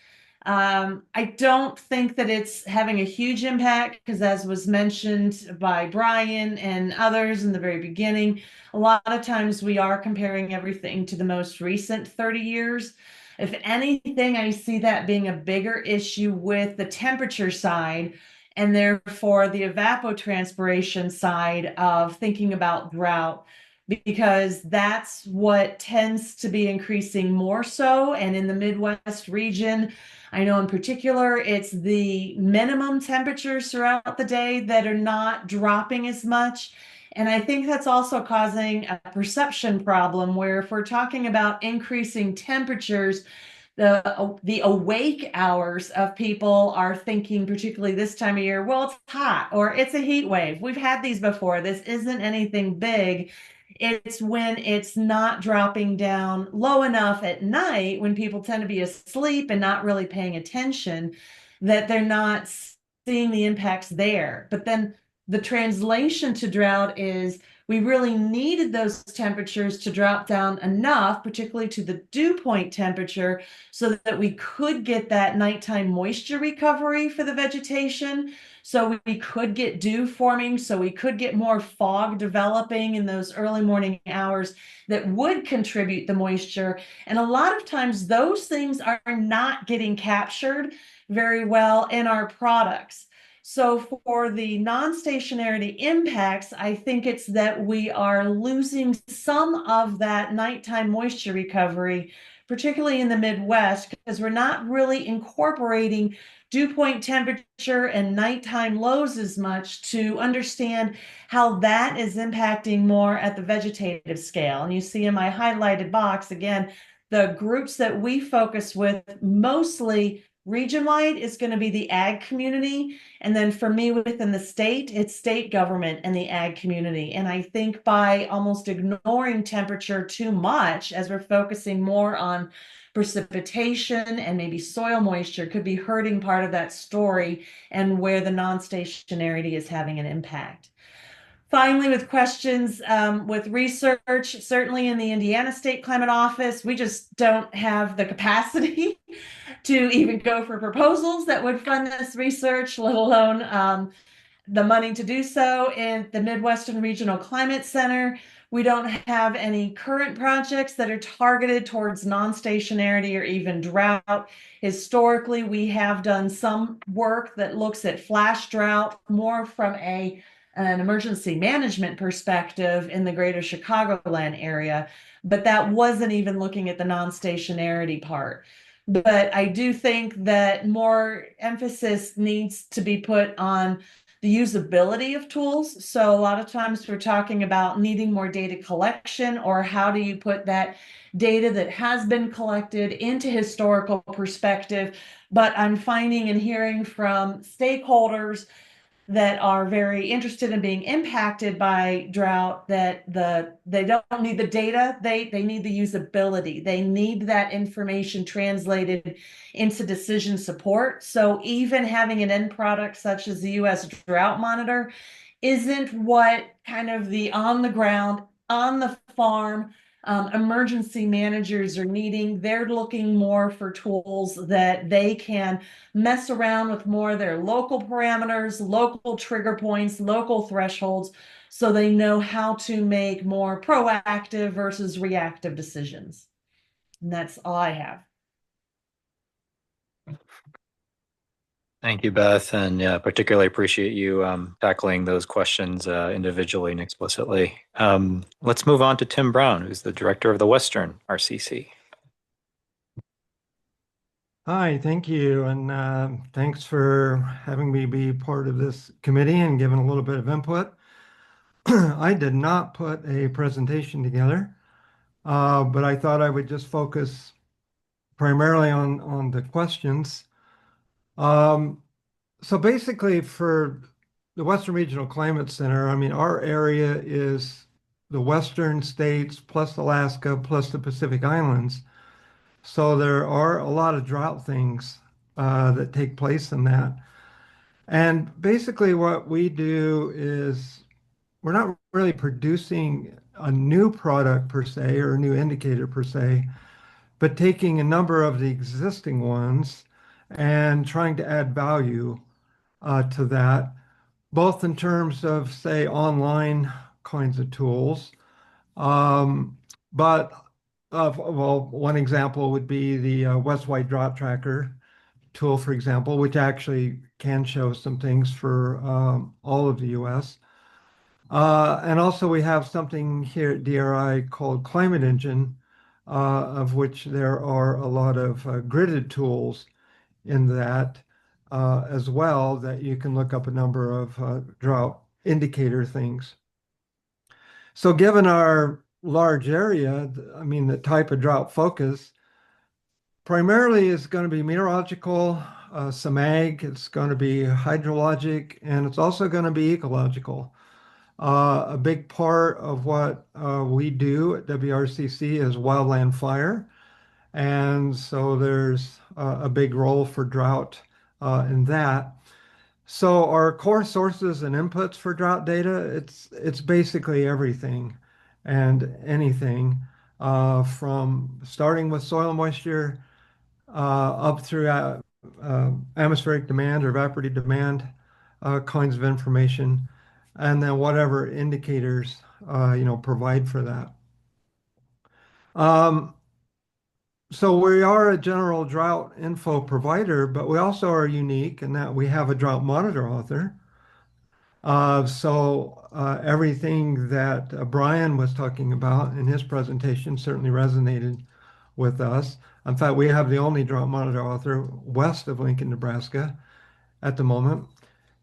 S13: I don't think that it's having a huge impact because, as was mentioned by Brian and others in the very beginning, a lot of times we are comparing everything to the most recent 30 years. If anything, I see that being a bigger issue with the temperature side, and therefore the evapotranspiration side of thinking about drought, because that's what tends to be increasing more so. And in the Midwest region, I know in particular, it's the minimum temperatures throughout the day that are not dropping as much. And I think that's also causing a perception problem where if we're talking about increasing temperatures, the awake hours of people are thinking, particularly this time of year, well, it's hot or it's a heat wave. We've had these before. This isn't anything big. It's when it's not dropping down low enough at night, when people tend to be asleep and not really paying attention, that they're not seeing the impacts there. But then the translation to drought is we really needed those temperatures to drop down enough, particularly to the dew point temperature, so that we could get that nighttime moisture recovery for the vegetation, so we could get dew forming, so we could get more fog developing in those early morning hours that would contribute the moisture. And a lot of times those things are not getting captured very well in our products. So for the non-stationarity impacts, I think it's that we are losing some of that nighttime moisture recovery, particularly in the Midwest, because we're not really incorporating dew point temperature and nighttime lows as much to understand how that is impacting more at the vegetative scale. And you see in my highlighted box, again, the groups that we focus with mostly region-wide is going to be the ag community. And then for me within the state, it's state government and the ag community. And I think by almost ignoring temperature too much, as we're focusing more on precipitation and maybe soil moisture, could be hurting part of that story and where the non-stationarity is having an impact. Finally, with questions with research, certainly in the Indiana State Climate Office, we just don't have the capacity to even go for proposals that would fund this research, let alone the money to do so. In the Midwestern Regional Climate Center, we don't have any current projects that are targeted towards non-stationarity or even drought. Historically, we have done some work that looks at flash drought more from an emergency management perspective in the greater Chicagoland area, but that wasn't even looking at the non-stationarity part. But I do think that more emphasis needs to be put on the usability of tools. So a lot of times we're talking about needing more data collection, or how do you put that data that has been collected into historical perspective. But I'm finding and hearing from stakeholders that are very interested in being impacted by drought that they don't need the data, they need the usability. They need that information translated into decision support. So even having an end product such as the US Drought Monitor isn't what kind of the on the ground, on the farm, emergency managers are needing. They're looking more for tools that they can mess around with more of their local parameters, local trigger points, local thresholds, so they know how to make more proactive versus reactive decisions. And that's all I have.
S12: Thank you, Beth, and particularly appreciate you tackling those questions individually and explicitly. Let's move on to Tim Brown, who's the director of the Western RCC.
S14: Hi, thank you, and thanks for having me be part of this committee and giving a little bit of input. I did not put a presentation together, but I thought I would just focus primarily on the questions. So basically for the Western Regional Climate Center, I mean, our area is the western states plus Alaska plus the Pacific Islands. So there are a lot of drought things that take place in that. And basically what we do is we're not really producing a new product per se or a new indicator per se, but taking a number of the existing ones and trying to add value to that, both in terms of, say, online kinds of tools. But well, one example would be the West-Wide Drought Tracker tool, for example, which actually can show some things for all of the U.S. And also we have something here at DRI called Climate Engine, of which there are a lot of gridded tools in that as well, that you can look up a number of drought indicator things. So given our large area, I mean, the type of drought focus primarily is going to be meteorological, some ag, it's going to be hydrologic, and it's also going to be ecological. A big part of what we do at WRCC is wildland fire. And so there's a big role for drought in that. So our core sources and inputs for drought data, it's basically everything and anything from starting with soil moisture up through atmospheric demand or evaporative demand kinds of information, and then whatever indicators provide for that. So we are a general drought info provider, but we also are unique in that we have a drought monitor author. Everything that Brian was talking about in his presentation certainly resonated with us. In fact, we have the only drought monitor author west of Lincoln, Nebraska at the moment.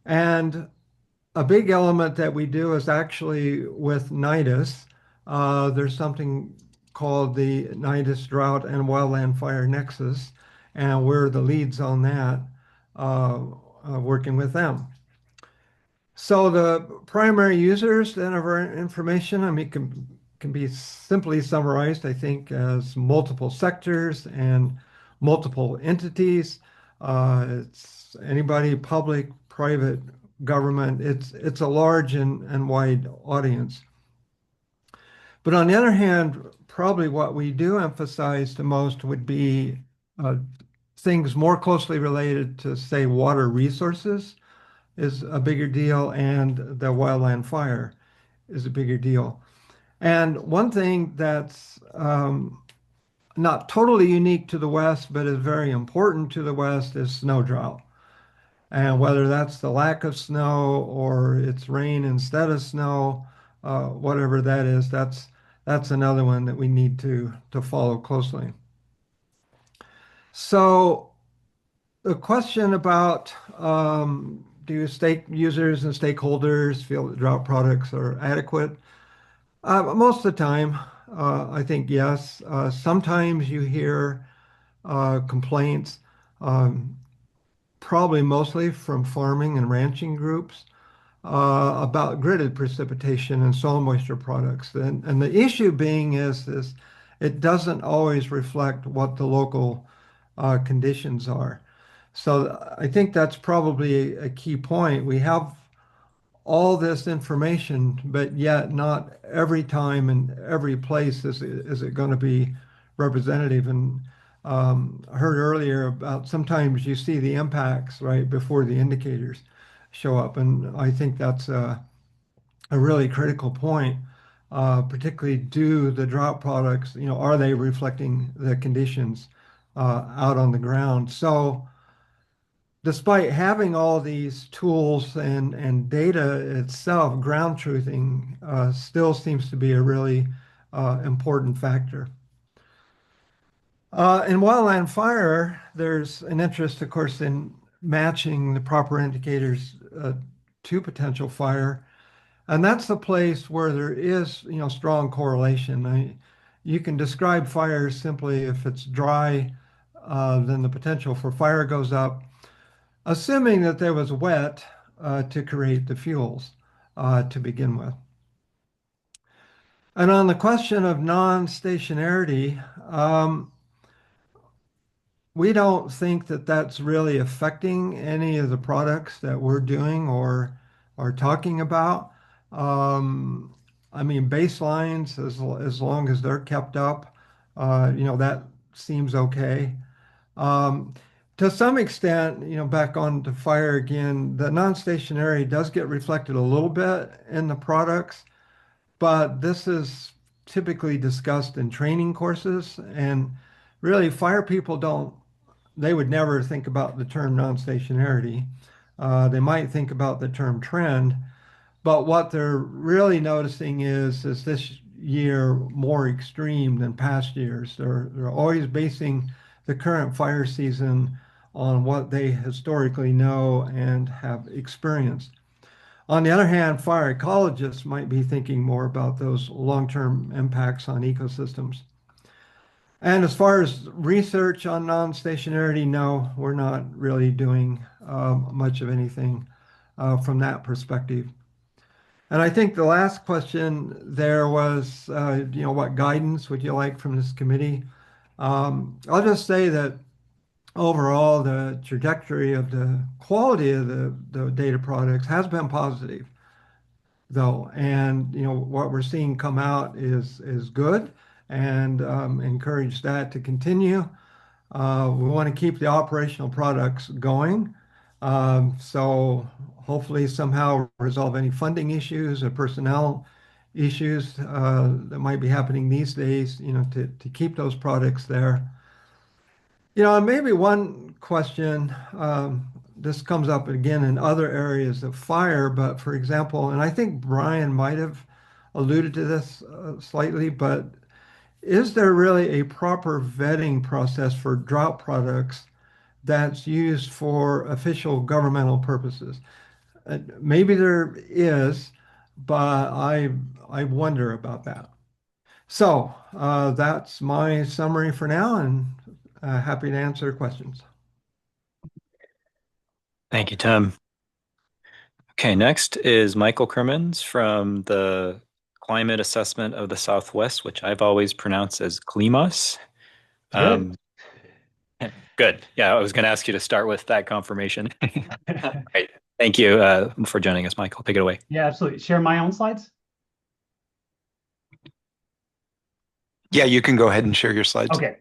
S14: And a big element that we do is actually with NIDIS. There's something called the NIDIS Drought and Wildland Fire Nexus, and we're the leads on that, working with them. So the primary users then of our information, I mean, can be simply summarized, I think, as multiple sectors and multiple entities. It's anybody, public, private, government. It's a large and wide audience. But on the other hand, probably what we do emphasize the most would be things more closely related to, say, water resources is a bigger deal, and the wildland fire is a bigger deal. And one thing that's not totally unique to the West, but is very important to the West is snow drought. And whether that's the lack of snow or it's rain instead of snow, whatever that is, that's another one that we need to follow closely. So the question about do state users and stakeholders feel that drought products are adequate? Most of the time, I think yes. Sometimes you hear complaints, probably mostly from farming and ranching groups, about gridded precipitation and soil moisture products. And the issue being is it doesn't always reflect what the local conditions are. So I think that's probably a key point. We have all this information, but yet not every time and every place is it going to be representative. And I heard earlier about sometimes you see the impacts right before the indicators show up, and I think that's a really critical point. Particularly, do the drought products, are they reflecting the conditions out on the ground? So despite having all these tools and data itself, ground truthing still seems to be a really important factor. In wildland fire, there's an interest, of course, in matching the proper indicators to potential fire. And that's the place where there is, strong correlation. You can describe fire simply if it's dry, then the potential for fire goes up, assuming that there was wet to create the fuels to begin with. And on the question of non-stationarity, we don't think that that's really affecting any of the products that we're doing or are talking about. I mean, baselines, as long as they're kept up, that seems okay. To some extent, back on to fire again, the non-stationary does get reflected a little bit in the products, but this is typically discussed in training courses, and really fire people they would never think about the term non-stationarity. They might think about the term trend, but what they're really noticing is this year more extreme than past years. They're always basing the current fire season on what they historically know and have experienced. On the other hand, fire ecologists might be thinking more about those long-term impacts on ecosystems. And as far as research on non-stationarity, no, we're not really doing much of anything from that perspective. And I think the last question there was, what guidance would you like from this committee? I'll just say that overall, the trajectory of the quality of the data products has been positive, though. And, what we're seeing come out is good, and encourage that to continue. We want to keep the operational products going. So hopefully somehow resolve any funding issues or personnel issues that might be happening these days, to keep those products there. Maybe one question, this comes up again in other areas of fire, but for example, and I think Brian might have alluded to this slightly, but is there really a proper vetting process for drought products that's used for official governmental purposes? Maybe there is, but I wonder about that. So that's my summary for now, and happy to answer questions.
S12: Thank you, Tim. Okay, next is Michael Crimmins from the Climate Assessment of the Southwest, which I've always pronounced as CLIMAS. Good. Yeah, I was going to ask you to start with that confirmation. Great. Thank you for joining us, Michael. Take it away.
S15: Yeah, absolutely. Share my own slides?
S3: Yeah, you can go ahead and share your slides.
S15: Okay,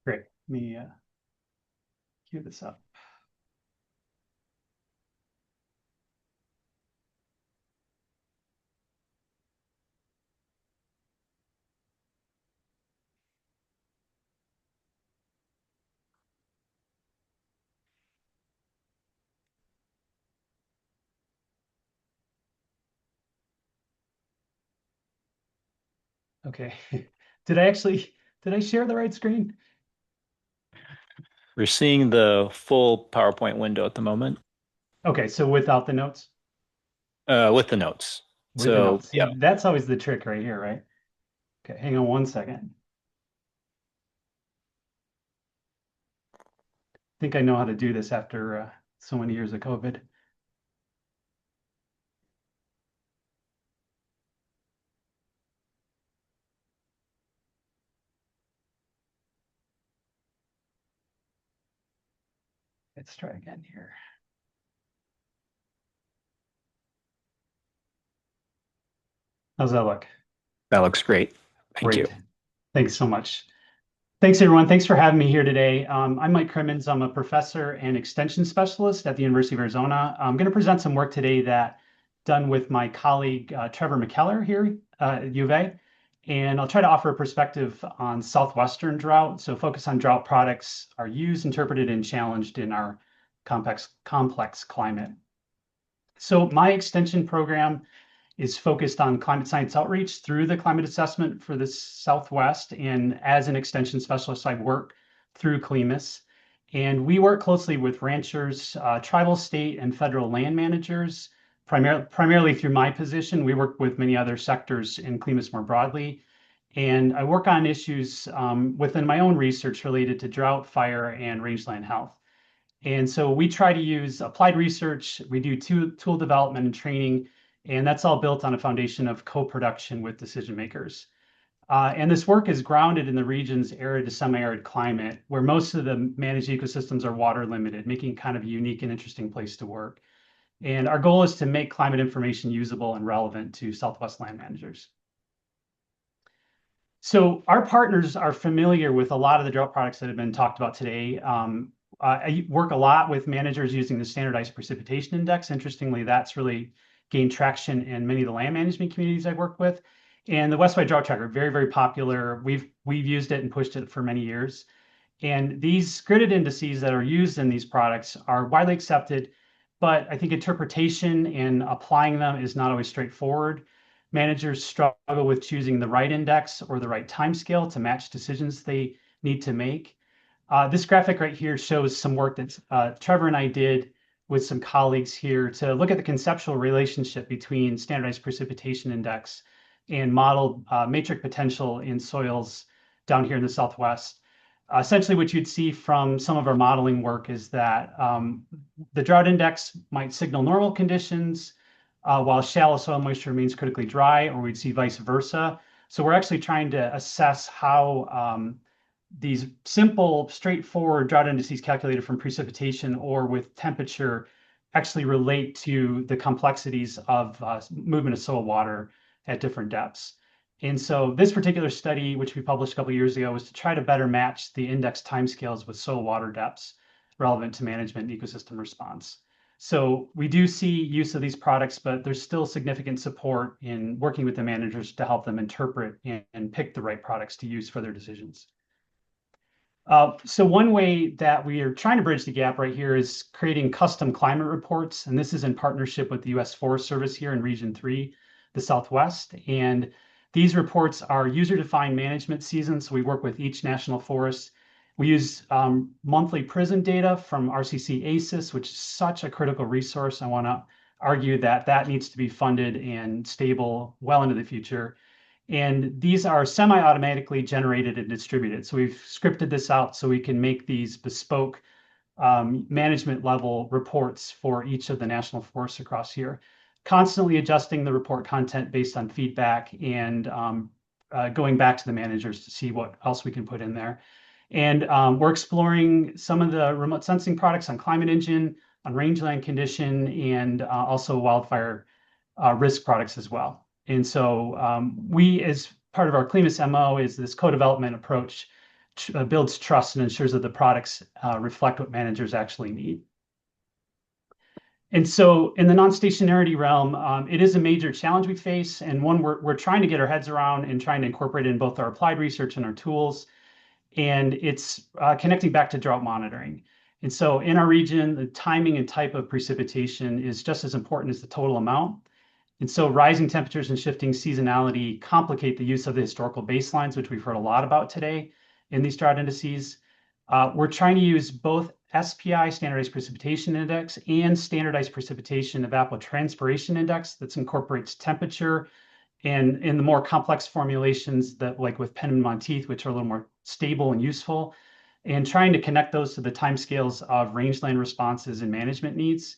S15: great. Let me cue this up. Okay. Did I share the right screen?
S12: We're seeing the full PowerPoint window at the moment.
S15: Okay, so without the notes?
S12: With the notes.
S15: With the notes. Yeah, that's always the trick right here, right? Okay, hang on one second. I think I know how to do this after so many years of COVID. Let's try again here. How's that look?
S12: That looks great. Thank you.
S15: Thanks so much. Thanks, everyone. Thanks for having me here today. I'm Mike Crimmins. I'm a professor and extension specialist at the University of Arizona. I'm going to present some work today that done with my colleague, Trevor McKellar here at U of A. And I'll try to offer a perspective on Southwestern drought. So focus on drought products are used, interpreted, and challenged in our complex climate. So my extension program is focused on climate science outreach through the climate assessment for the Southwest. And as an extension specialist, I work through CLIMAS. And we work closely with ranchers, tribal, state, and federal land managers, primarily through my position. We work with many other sectors in CLIMAS more broadly. And I work on issues within my own research related to drought, fire, and rangeland health. And so we try to use applied research. We do tool development and training, and that's all built on a foundation of co-production with decision makers. And this work is grounded in the region's arid to semi-arid climate, where most of the managed ecosystems are water limited, making kind of a unique and interesting place to work. And our goal is to make climate information usable and relevant to Southwest land managers. So our partners are familiar with a lot of the drought products that have been talked about today. I work a lot with managers using the standardized precipitation index. Interestingly, that's really gained traction in many of the land management communities I work with. And the Westwide Drought Tracker, very, very popular. We've used it and pushed it for many years. And these gridded indices that are used in these products are widely accepted, but I think interpretation and applying them is not always straightforward. Managers struggle with choosing the right index or the right timescale to match decisions they need to make. This graphic right here shows some work that Trevor and I did with some colleagues here to look at the conceptual relationship between standardized precipitation index and modeled matrix potential in soils down here in the Southwest. Essentially, what you'd see from some of our modeling work is that the drought index might signal normal conditions, while shallow soil moisture remains critically dry, or we'd see vice versa. So we're actually trying to assess how these simple, straightforward drought indices calculated from precipitation or with temperature actually relate to the complexities of movement of soil water at different depths. And so this particular study, which we published a couple of years ago, was to try to better match the index timescales with soil water depths relevant to management and ecosystem response. So we do see use of these products, but there's still significant support in working with the managers to help them interpret and pick the right products to use for their decisions. So one way that we are trying to bridge the gap right here is creating custom climate reports. And this is in partnership with the U.S. Forest Service here in Region 3, the Southwest. And these reports are user-defined management seasons. So we work with each national forest. We use monthly prison data from RCC ACES, which is such a critical resource. I want to argue that that needs to be funded and stable well into the future. And these are semi-automatically generated and distributed. So we've scripted this out so we can make these bespoke management level reports for each of the national forests across here, constantly adjusting the report content based on feedback and going back to the managers to see what else we can put in there. And we're exploring some of the remote sensing products on Climate Engine, on rangeland condition, and also wildfire risk products as well. And so we, as part of our CLEMAS MO, is this co-development approach builds trust and ensures that the products reflect what managers actually need. And so in the non-stationarity realm, it is a major challenge we face, and one we're trying to get our heads around and trying to incorporate in both our applied research and our tools. And it's connecting back to drought monitoring. And so in our region, the timing and type of precipitation is just as important as the total amount. And so rising temperatures and shifting seasonality complicate the use of the historical baselines, which we've heard a lot about today in these drought indices. We're trying to use both SPI, Standardized Precipitation Index, and Standardized Precipitation Evapotranspiration Index that incorporates temperature, and in the more complex formulations that, like with Penman Monteith, which are a little more stable and useful, and trying to connect those to the timescales of rangeland responses and management needs.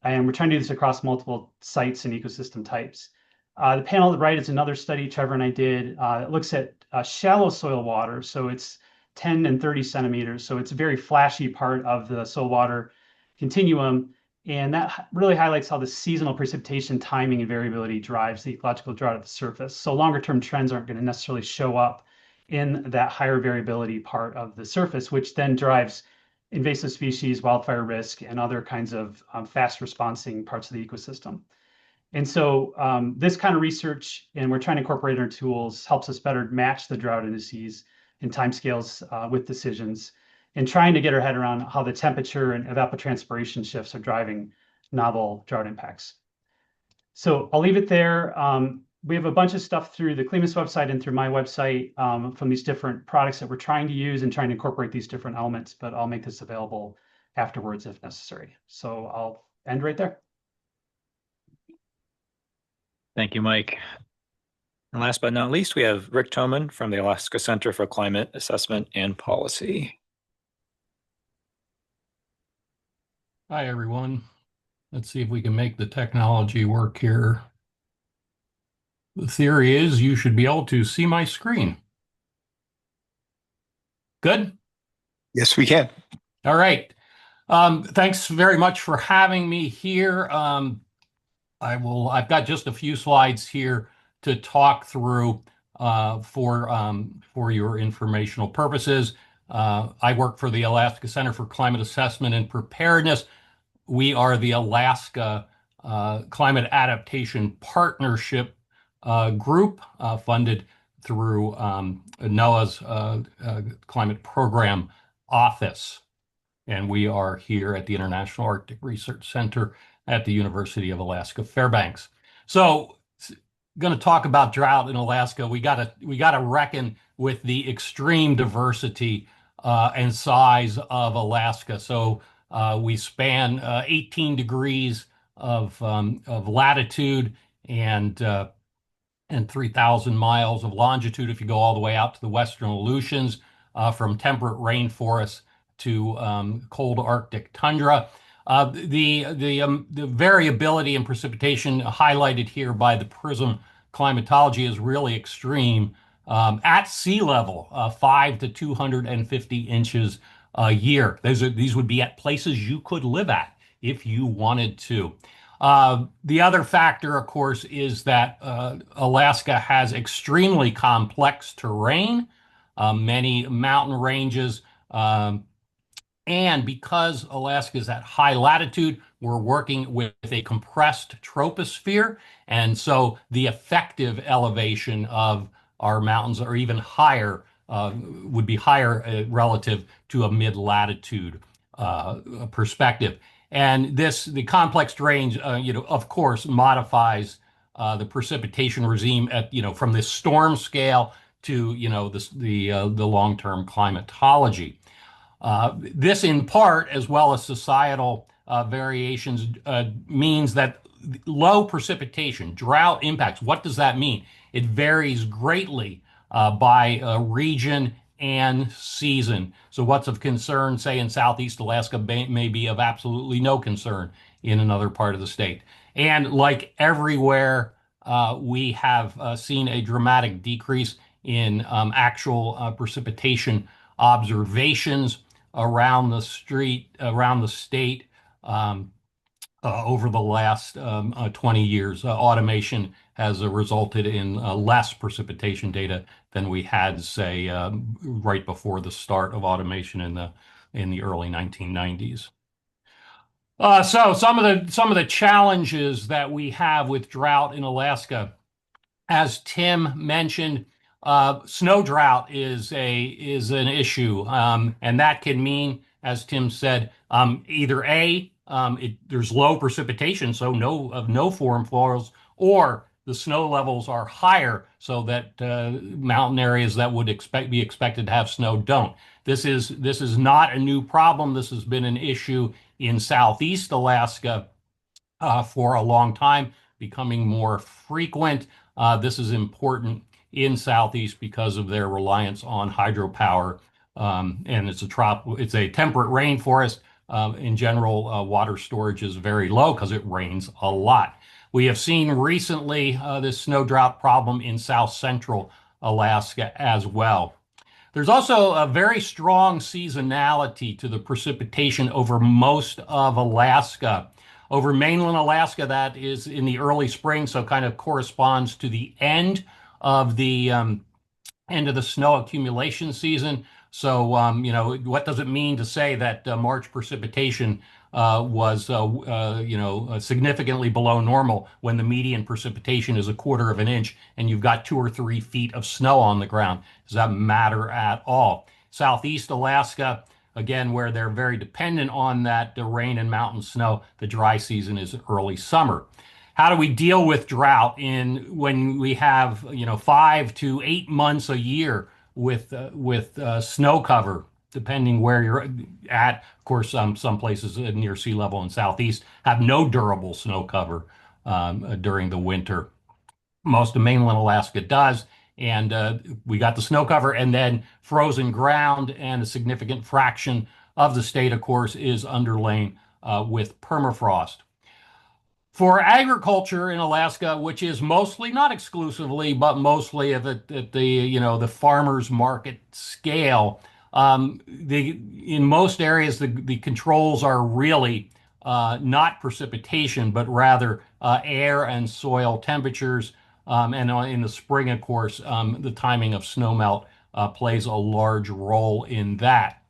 S15: And we're trying to do this across multiple sites and ecosystem types. The panel on the right is another study Trevor and I did. It looks at shallow soil water. So it's 10 and 30 centimeters. So it's a very flashy part of the soil water continuum. And that really highlights how the seasonal precipitation timing and variability drives the ecological drought at the surface. So longer term trends aren't going to necessarily show up in that higher variability part of the surface, which then drives invasive species, wildfire risk, and other kinds of fast responding parts of the ecosystem. And so this kind of research, and we're trying to incorporate in our tools, helps us better match the drought indices and timescales with decisions, and trying to get our head around how the temperature and evapotranspiration shifts are driving novel drought impacts. So I'll leave it there. We have a bunch of stuff through the CLEMAS website and through my website from these different products that we're trying to use and trying to incorporate these different elements, but I'll make this available afterwards if necessary. So I'll end right there.
S12: Thank you, Mike. And last but not least, we have Rick Toman from the Alaska Center for Climate Assessment and Policy.
S16: Hi, everyone. Let's see if we can make the technology work here. The theory is you should be able to see my screen. Good?
S3: Yes, we can.
S16: All right. Thanks very much for having me here. I've got just a few slides here to talk through for your informational purposes. I work for the Alaska Center for Climate Assessment and Preparedness. We are the Alaska Climate Adaptation Partnership group funded through NOAA's Climate Program Office. And we are here at the International Arctic Research Center at the University of Alaska Fairbanks. So, going to talk about drought in Alaska. We gotta reckon with the extreme diversity and size of Alaska. So we span 18 degrees of latitude and 3,000 miles of longitude if you go all the way out to the western Aleutians, from temperate rainforests to cold Arctic tundra. The variability in precipitation highlighted here by the PRISM climatology is really extreme. At sea level, 5 to 250 inches a year. These would be at places you could live at if you wanted to. The other factor, of course, is that Alaska has extremely complex terrain, many mountain ranges, and because Alaska is at high latitude, we're working with a compressed troposphere. And so the effective elevation of our mountains are even higher, would be higher relative to a mid-latitude perspective. And the complex range, of course, modifies the precipitation regime from the storm scale to, the long-term climatology. This in part, as well as societal variations, means that low precipitation, drought impacts, what does that mean? It varies greatly by region and season. So what's of concern, say, in Southeast Alaska may be of absolutely no concern in another part of the state. And like everywhere, we have seen a dramatic decrease in actual precipitation observations around the state over the last 20 years. Automation has resulted in less precipitation data than we had, say, right before the start of automation in the early 1990s. So some of the challenges that we have with drought in Alaska, as Tim mentioned, snow drought is an issue, and that can mean, as Tim said, either there's low precipitation, so no form falls, or the snow levels are higher, so that mountain areas that would be expected to have snow don't. This is not a new problem. This has been an issue in Southeast Alaska for a long time, becoming more frequent. This is important in Southeast because of their reliance on hydropower, and it's a temperate rainforest. In general, water storage is very low because it rains a lot. We have seen recently this snow drought problem in South Central Alaska as well. There's also a very strong seasonality to the precipitation over most of Alaska. Over mainland Alaska, that is in the early spring, so kind of corresponds to the end of the snow accumulation season. So, what does it mean to say that March precipitation was, significantly below normal when the median precipitation is 1/4 of an inch and you've got 2 or 3 feet of snow on the ground? Does that matter at all? Southeast Alaska, again, where they're very dependent on that rain and mountain snow, the dry season is early summer. How do we deal with drought when we have 5 to 8 months a year with snow cover, depending where you're at? Of course, some places near sea level in Southeast have no durable snow cover during the winter. Most of mainland Alaska does. And we got the snow cover and then frozen ground, and a significant fraction of the state, of course, is underlain with permafrost. For agriculture in Alaska, which is mostly, not exclusively, but mostly at the farmers market scale, in most areas the controls are really not precipitation, but rather air and soil temperatures. And in the spring, of course, the timing of snowmelt plays a large role in that.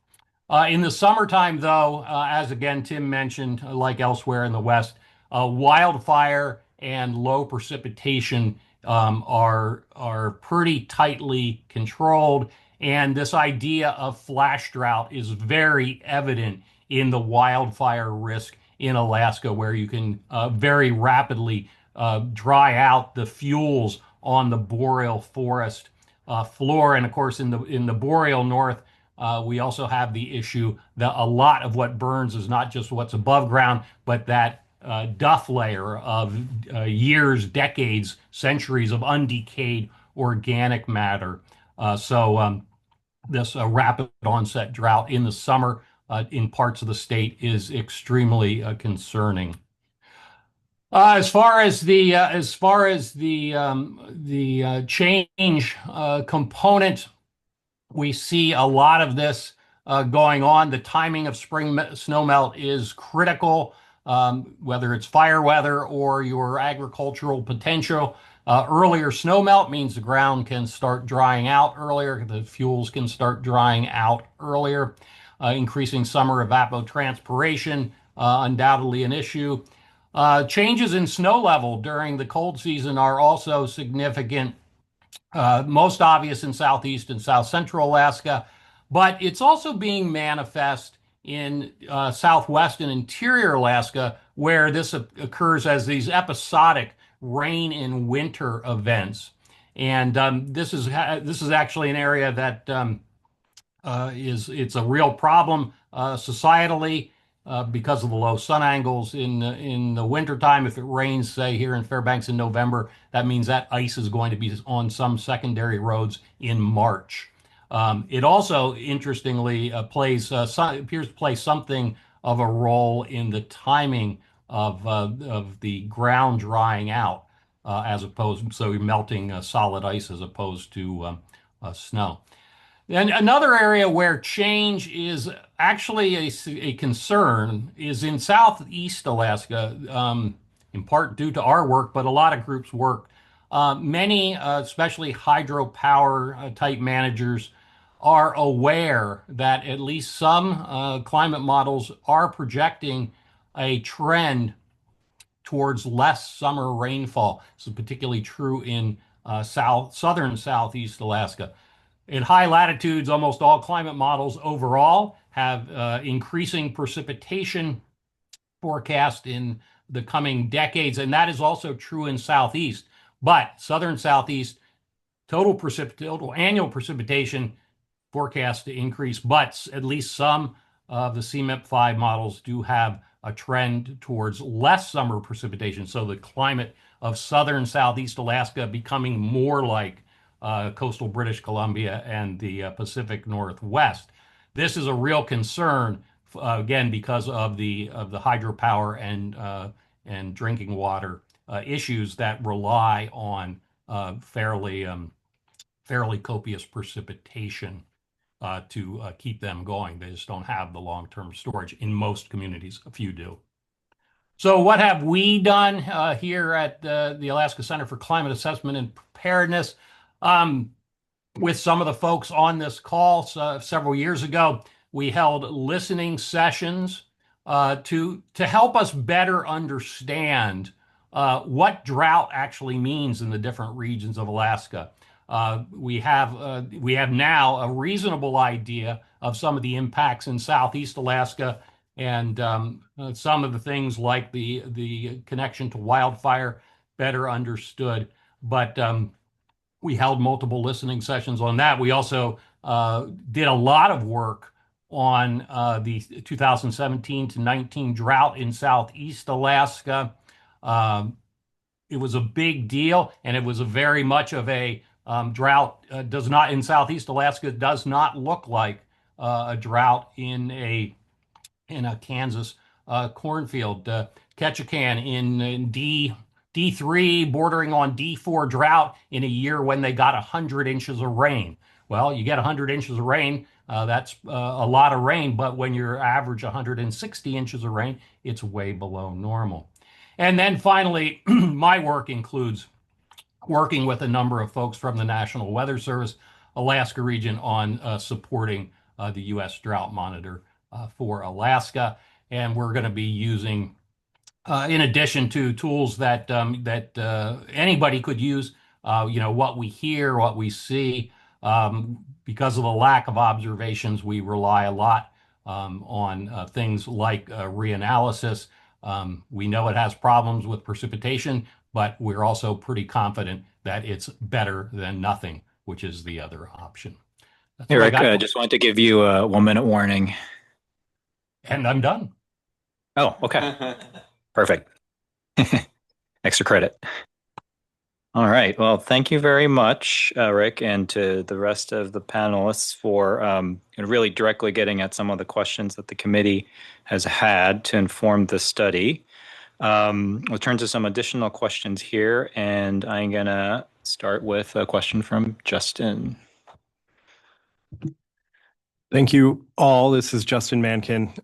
S16: In the summertime, though, as again Tim mentioned, like elsewhere in the West, wildfire and low precipitation are pretty tightly controlled. And this idea of flash drought is very evident in the wildfire risk in Alaska, where you can very rapidly dry out the fuels on the boreal forest floor. And of course, in the boreal north, we also have the issue that a lot of what burns is not just what's above ground, but that duff layer of years, decades, centuries of undecayed organic matter. So this rapid onset drought in the summer in parts of the state is extremely concerning. As far as the change component, we see a lot of this going on. The timing of spring snowmelt is critical, whether it's fire weather or your agricultural potential. Earlier snowmelt means the ground can start drying out earlier, the fuels can start drying out earlier. Increasing summer evapotranspiration, undoubtedly an issue. Changes in snow level during the cold season are also significant, most obvious in southeast and south central Alaska, but it's also being manifest in southwest and interior Alaska, where this occurs as these episodic rain in winter events. And this is actually an area that it's a real problem societally because of the low sun angles in the wintertime. If it rains, say here in Fairbanks in November, that means that ice is going to be on some secondary roads in March. It also, interestingly, appears to play something of a role in the timing of the ground drying out, so you're melting solid ice as opposed to snow. And another area where change is actually a concern is in southeast Alaska, in part due to our work, but a lot of groups' work. Many, especially hydropower type managers, are aware that at least some climate models are projecting a trend towards less summer rainfall. This is particularly true in southern southeast Alaska. In high latitudes, almost all climate models overall have increasing precipitation forecast in the coming decades, and that is also true in southeast. But southern southeast, total annual precipitation forecast to increase, but at least some of the CMIP5 models do have a trend towards less summer precipitation. So the climate of southern southeast Alaska becoming more like coastal British Columbia and the Pacific Northwest. This is a real concern, again, because of the hydropower and drinking water issues that rely on fairly copious precipitation to keep them going. They just don't have the long-term storage in most communities. A few do. So what have we done here at the Alaska Center for Climate Assessment and Preparedness? With some of the folks on this call several years ago, we held listening sessions to help us better understand what drought actually means in the different regions of Alaska. We have now a reasonable idea of some of the impacts in southeast Alaska, and some of the things like the connection to wildfire better understood. But we held multiple listening sessions on that. We also did a lot of work on the 2017 to 19 drought in southeast Alaska. It was a big deal, and it was very much of a drought. In southeast Alaska does not look like a drought in a Kansas cornfield. Ketchikan in D3 bordering on D4 drought in a year when they got 100 inches of rain. Well, you get 100 inches of rain, that's a lot of rain, but when you average 160 inches of rain, it's way below normal. And then finally, my work includes working with a number of folks from the National Weather Service, Alaska region on supporting the U.S. Drought Monitor for Alaska. And we're going to be using, in addition to tools that anybody could use, what we hear, what we see. Because of the lack of observations, we rely a lot on things like reanalysis. We know it has problems with precipitation, but we're also pretty confident that it's better than nothing, which is the other option.
S12: Eric, I just wanted to give you a 1-minute warning.
S16: And I'm done.
S12: Oh, okay. Perfect. Extra credit. All right. Well, thank you very much, Rick, and to the rest of the panelists for really directly getting at some of the questions that the committee has had to inform the study. We'll turn to some additional questions here, and I'm going to start with a question from Justin.
S5: Thank you all. This is Justin Mankin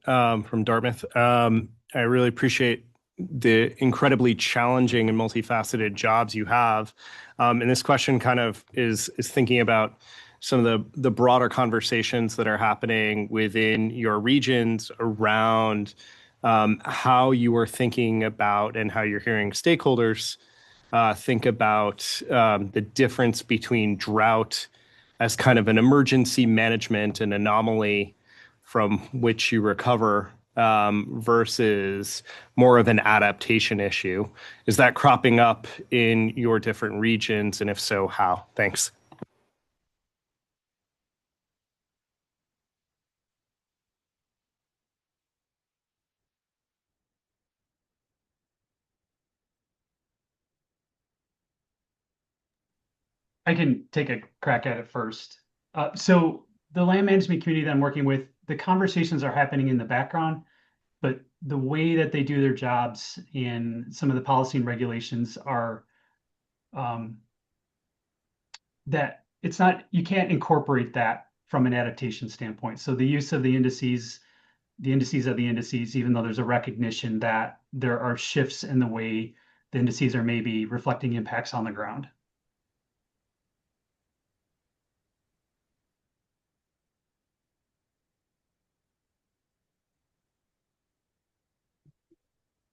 S5: from Dartmouth. I really appreciate the incredibly challenging and multifaceted jobs you have. And this question kind of is thinking about some of the broader conversations that are happening within your regions around how you are thinking about and how you're hearing stakeholders think about the difference between drought as kind of an emergency management and anomaly from which you recover versus more of an adaptation issue. Is that cropping up in your different regions? And if so, how? Thanks.
S15: I can take a crack at it first. So the land management community that I'm working with, the conversations are happening in the background, but the way that they do their jobs in some of the policy and regulations are that it's not, you can't incorporate that from an adaptation standpoint. So the use of the indices of the indices, even though there's a recognition that there are shifts in the way the indices are maybe reflecting impacts on the ground.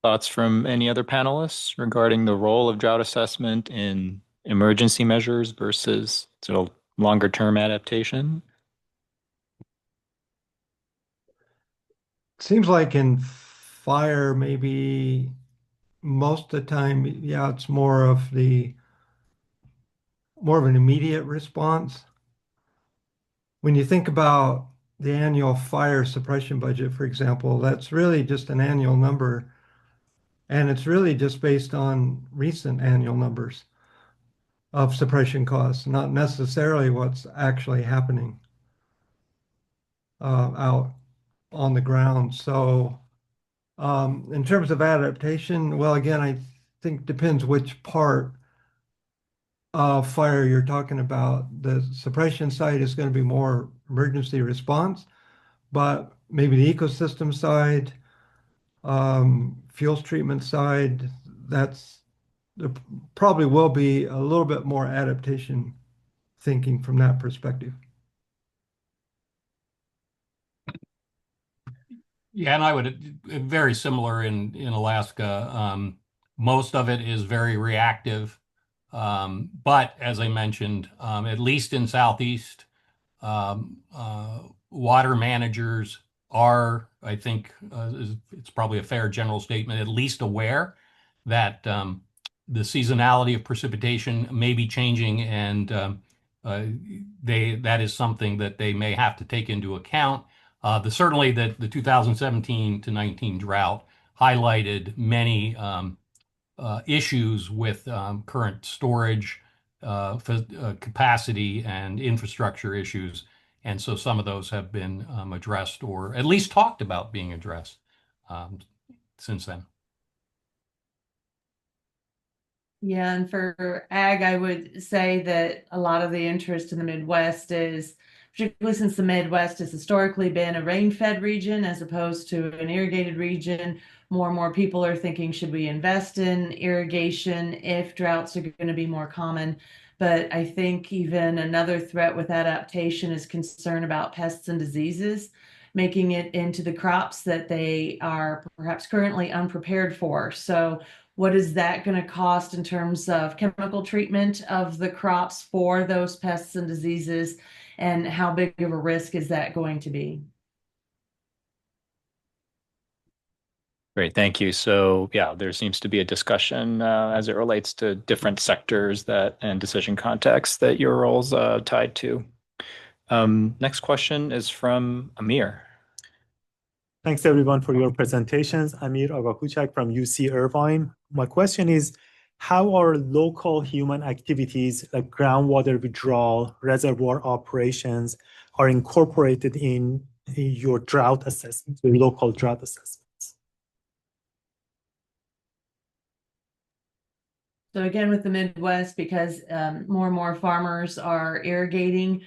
S12: Thoughts from any other panelists regarding the role of drought assessment in emergency measures versus sort of longer term adaptation?
S14: Seems like in fire, maybe most of the time, yeah, it's more of an immediate response. When you think about the annual fire suppression budget, for example, that's really just an annual number. And it's really just based on recent annual numbers of suppression costs, not necessarily what's actually happening out on the ground. So in terms of adaptation, well, again, I think depends which part of fire you're talking about. The suppression side is going to be more emergency response, but maybe the ecosystem side, fuels treatment side, there probably will be a little bit more adaptation thinking from that perspective.
S16: Yeah, and I would very similar in Alaska. Most of it is very reactive, but as I mentioned, at least in Southeast, water managers are, I think, it's probably a fair general statement, at least aware that the seasonality of precipitation may be changing, and that is something that they may have to take into account. Certainly the 2017 to 19 drought highlighted many issues with current storage capacity and infrastructure issues. And so some of those have been addressed or at least talked about being addressed since then.
S13: Yeah, and for ag, I would say that a lot of the interest in the Midwest is, particularly since the Midwest has historically been a rain-fed region as opposed to an irrigated region, more and more people are thinking, should we invest in irrigation if droughts are going to be more common? But I think even another threat with adaptation is concern about pests and diseases, making it into the crops that they are perhaps currently unprepared for. So what is that going to cost in terms of chemical treatment of the crops for those pests and diseases? And how big of a risk is that going to be?
S12: Great, thank you. So yeah, there seems to be a discussion as it relates to different sectors and decision contexts that your role's tied to. Next question is from Amir.
S17: Thanks everyone for your presentations. Amir Agakuchak from UC Irvine. My question is, how are local human activities like groundwater withdrawal, reservoir operations are incorporated in your drought assessment, your local drought assessments?
S13: So again, with the Midwest, because more and more farmers are irrigating,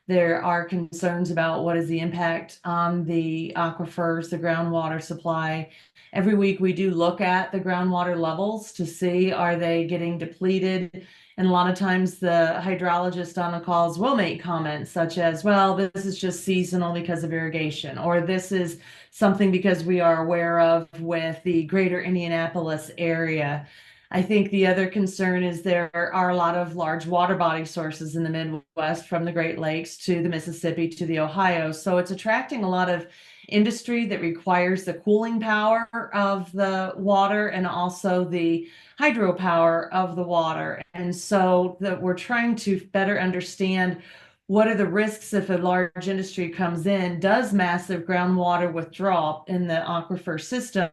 S13: there are concerns about what is the impact on the aquifers, the groundwater supply. Every week we do look at the groundwater levels to see, are they getting depleted? And a lot of times the hydrologist on the calls will make comments such as, well, this is just seasonal because of irrigation, or this is something because we are aware of with the greater Indianapolis area. I think the other concern is there are a lot of large water body sources in the Midwest, from the Great Lakes to the Mississippi to the Ohio. So it's attracting a lot of industry that requires the cooling power of the water and also the hydropower of the water. And so that we're trying to better understand what are the risks if a large industry comes in, does massive groundwater withdrawal in the aquifer system,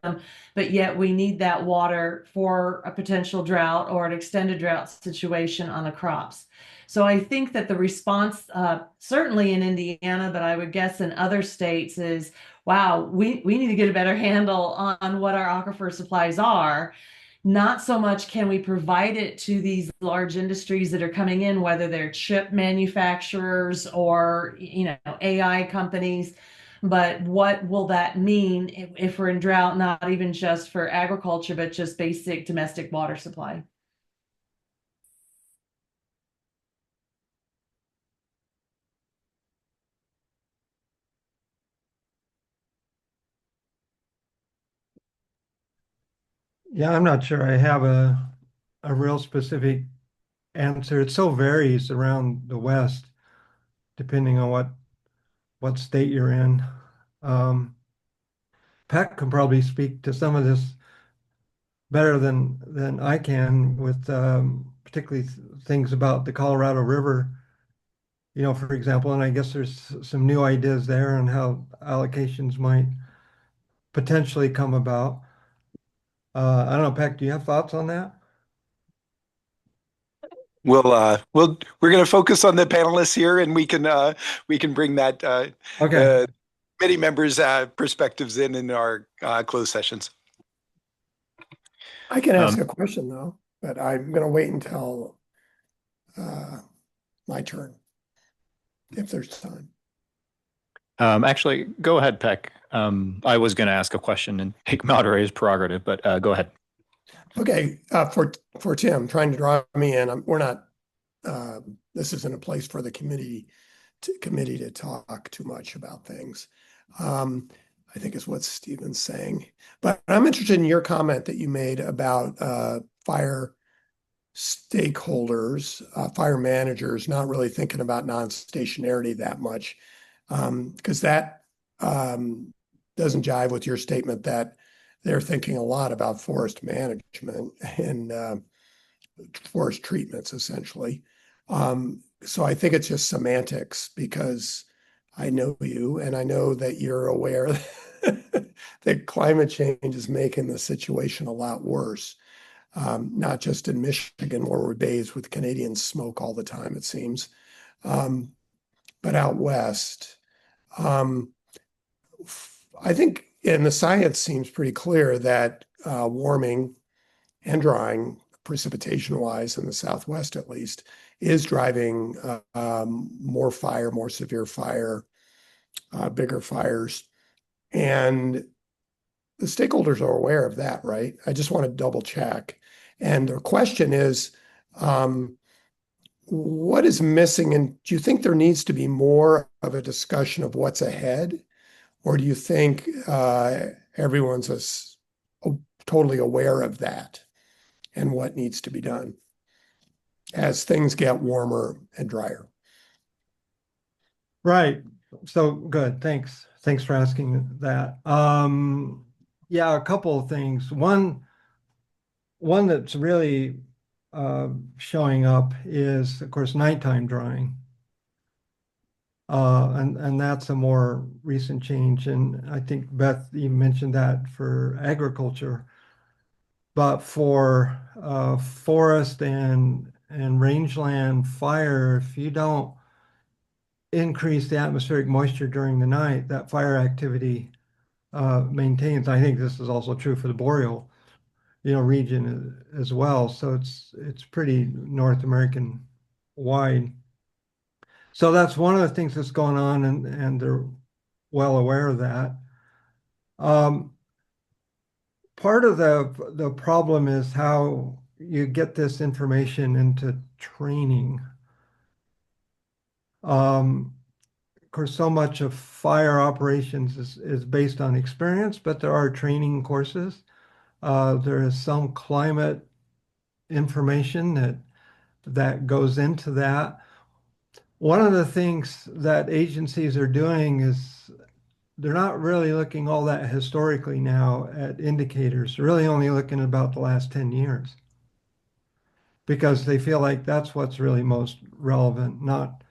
S13: but yet we need that water for a potential drought or an extended drought situation on the crops. So I think that the response, certainly in Indiana, but I would guess in other states, is, wow, we need to get a better handle on what our aquifer supplies are. Not so much can we provide it to these large industries that are coming in, whether they're chip manufacturers or, AI companies, but what will that mean if we're in drought, not even just for agriculture, but just basic domestic water supply?
S14: Yeah, I'm not sure I have a real specific answer. It so varies around the West, depending on what state you're in. Pat can probably speak to some of this better than I can, with particularly things about the Colorado River, for example. And I guess there's some new ideas there on how allocations might potentially come about. I don't know, Pat, do you have thoughts on that?
S3: We're going to focus on the panelists here, and we can bring that
S14: Okay.
S3: committee members' perspectives in our closed sessions.
S2: I can ask a question though, but I'm going to wait until my turn, if there's time.
S12: Actually, go ahead, Peck. I was going to ask a question and take moderator's prerogative, but go ahead.
S2: Okay, for Tim, trying to draw me in. We're not. This isn't a place for the committee to talk too much about things. I think is what Stephen's saying. But I'm interested in your comment that you made about fire stakeholders, fire managers, not really thinking about non-stationarity that much, because that doesn't jive with your statement that they're thinking a lot about forest management and forest treatments, essentially. So I think it's just semantics, because I know you and I know that you're aware that climate change is making the situation a lot worse. Not just in Michigan, where we're bathed with Canadian smoke all the time, it seems, but out west. I think, and the science seems pretty clear that warming and drying, precipitation-wise in the Southwest at least, is driving more fire, more severe fire, bigger fires. And the stakeholders are aware of that, right? I just want to double check. And the question is, what is missing? And do you think there needs to be more of a discussion of what's ahead? Or do you think everyone's totally aware of that and what needs to be done as things get warmer and drier?
S14: Right. So good. Thanks. Thanks for asking that. Yeah, a couple of things. One that's really showing up is, of course, nighttime drying. And that's a more recent change. And I think, Beth, you mentioned that for agriculture. But for forest and rangeland fire, if you don't increase the atmospheric moisture during the night, that fire activity maintains. I think this is also true for the boreal, region as well. So it's pretty North American wide. So that's one of the things that's going on, and they're well aware of that. Part of the problem is how you get this information into training. Of course, so much of fire operations is based on experience, but there are training courses. There is some climate information that goes into that. One of the things that agencies are doing is they're not really looking all that historically now at indicators. They're really only looking at about the last 10 years because they feel like that's what's really most relevant, not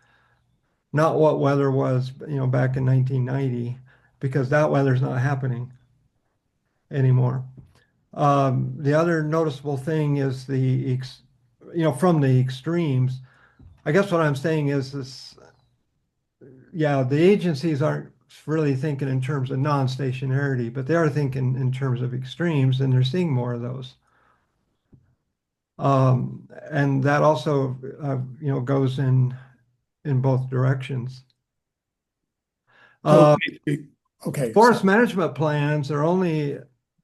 S14: what weather was, back in 1990, because that weather's not happening anymore. The other noticeable thing is from the extremes. I guess what I'm saying is this, yeah, the agencies aren't really thinking in terms of non-stationarity, but they are thinking in terms of extremes, and they're seeing more of those. And that also, goes in both directions.
S2: Okay.
S14: Forest management plans are only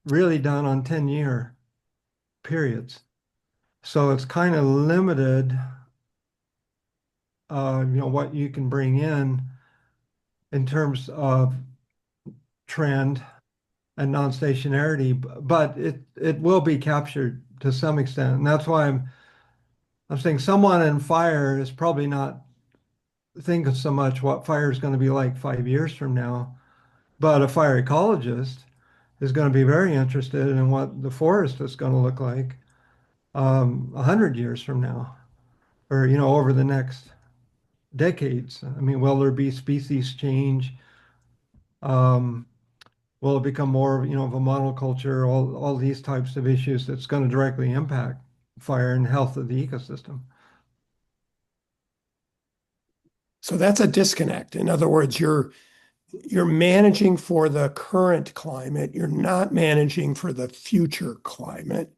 S14: really done on 10-year periods. So it's kind of limited, what you can bring in terms of trend and non-stationarity, but it will be captured to some extent. And that's why I'm saying someone in fire is probably not thinking so much what fire is going to be like 5 years from now, but a fire ecologist is going to be very interested in what the forest is going to look like 100 years from now, or over the next decades. I mean, will there be species change? Will it become more, of a monoculture? All these types of issues that's going to directly impact fire and health of the ecosystem.
S2: So that's a disconnect. In other words, you're managing for the current climate. You're not managing for the future climate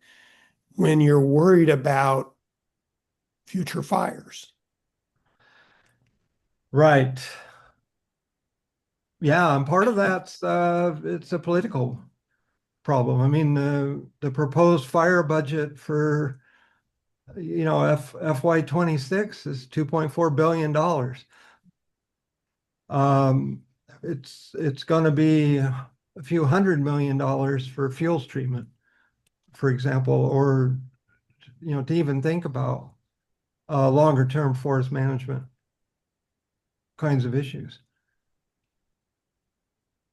S2: when you're worried about future fires.
S14: Right. Yeah, and part of that's it's a political problem. I mean, the proposed fire budget for FY26 is $2.4 billion. It's going to be a few $100 million for fuels treatment, for example, or to even think about longer term forest management kinds of issues.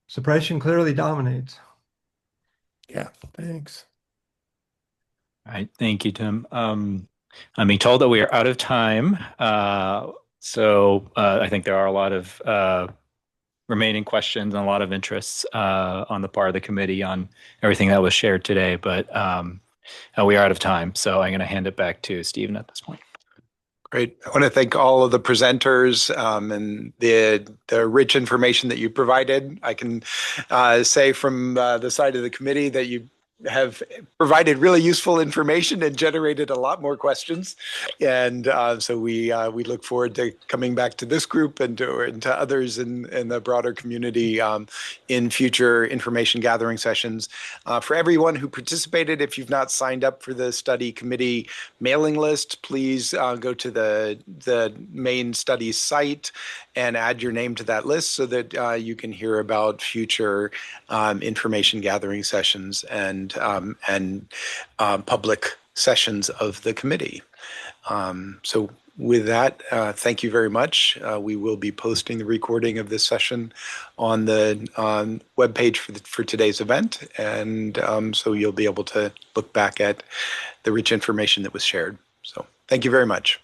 S14: Suppression clearly dominates.
S2: Yeah, thanks.
S12: All right, thank you, Tim. I'm being told that we are out of time. So I think there are a lot of remaining questions and a lot of interests on the part of the committee on everything that was shared today, but we are out of time. So I'm going to hand it back to Stephen at this point.
S3: Great. I want to thank all of the presenters and the rich information that you provided. I can say from the side of the committee that you have provided really useful information and generated a lot more questions. And so we look forward to coming back to this group and to others in the broader community in future information gathering sessions. For everyone who participated, if you've not signed up for the study committee mailing list, please go to the main studies site and add your name to that list so that you can hear about future information gathering sessions and public sessions of the committee. So with that, thank you very much. We will be posting the recording of this session on the webpage for today's event. And so you'll be able to look back at the rich information that was shared. So thank you very much.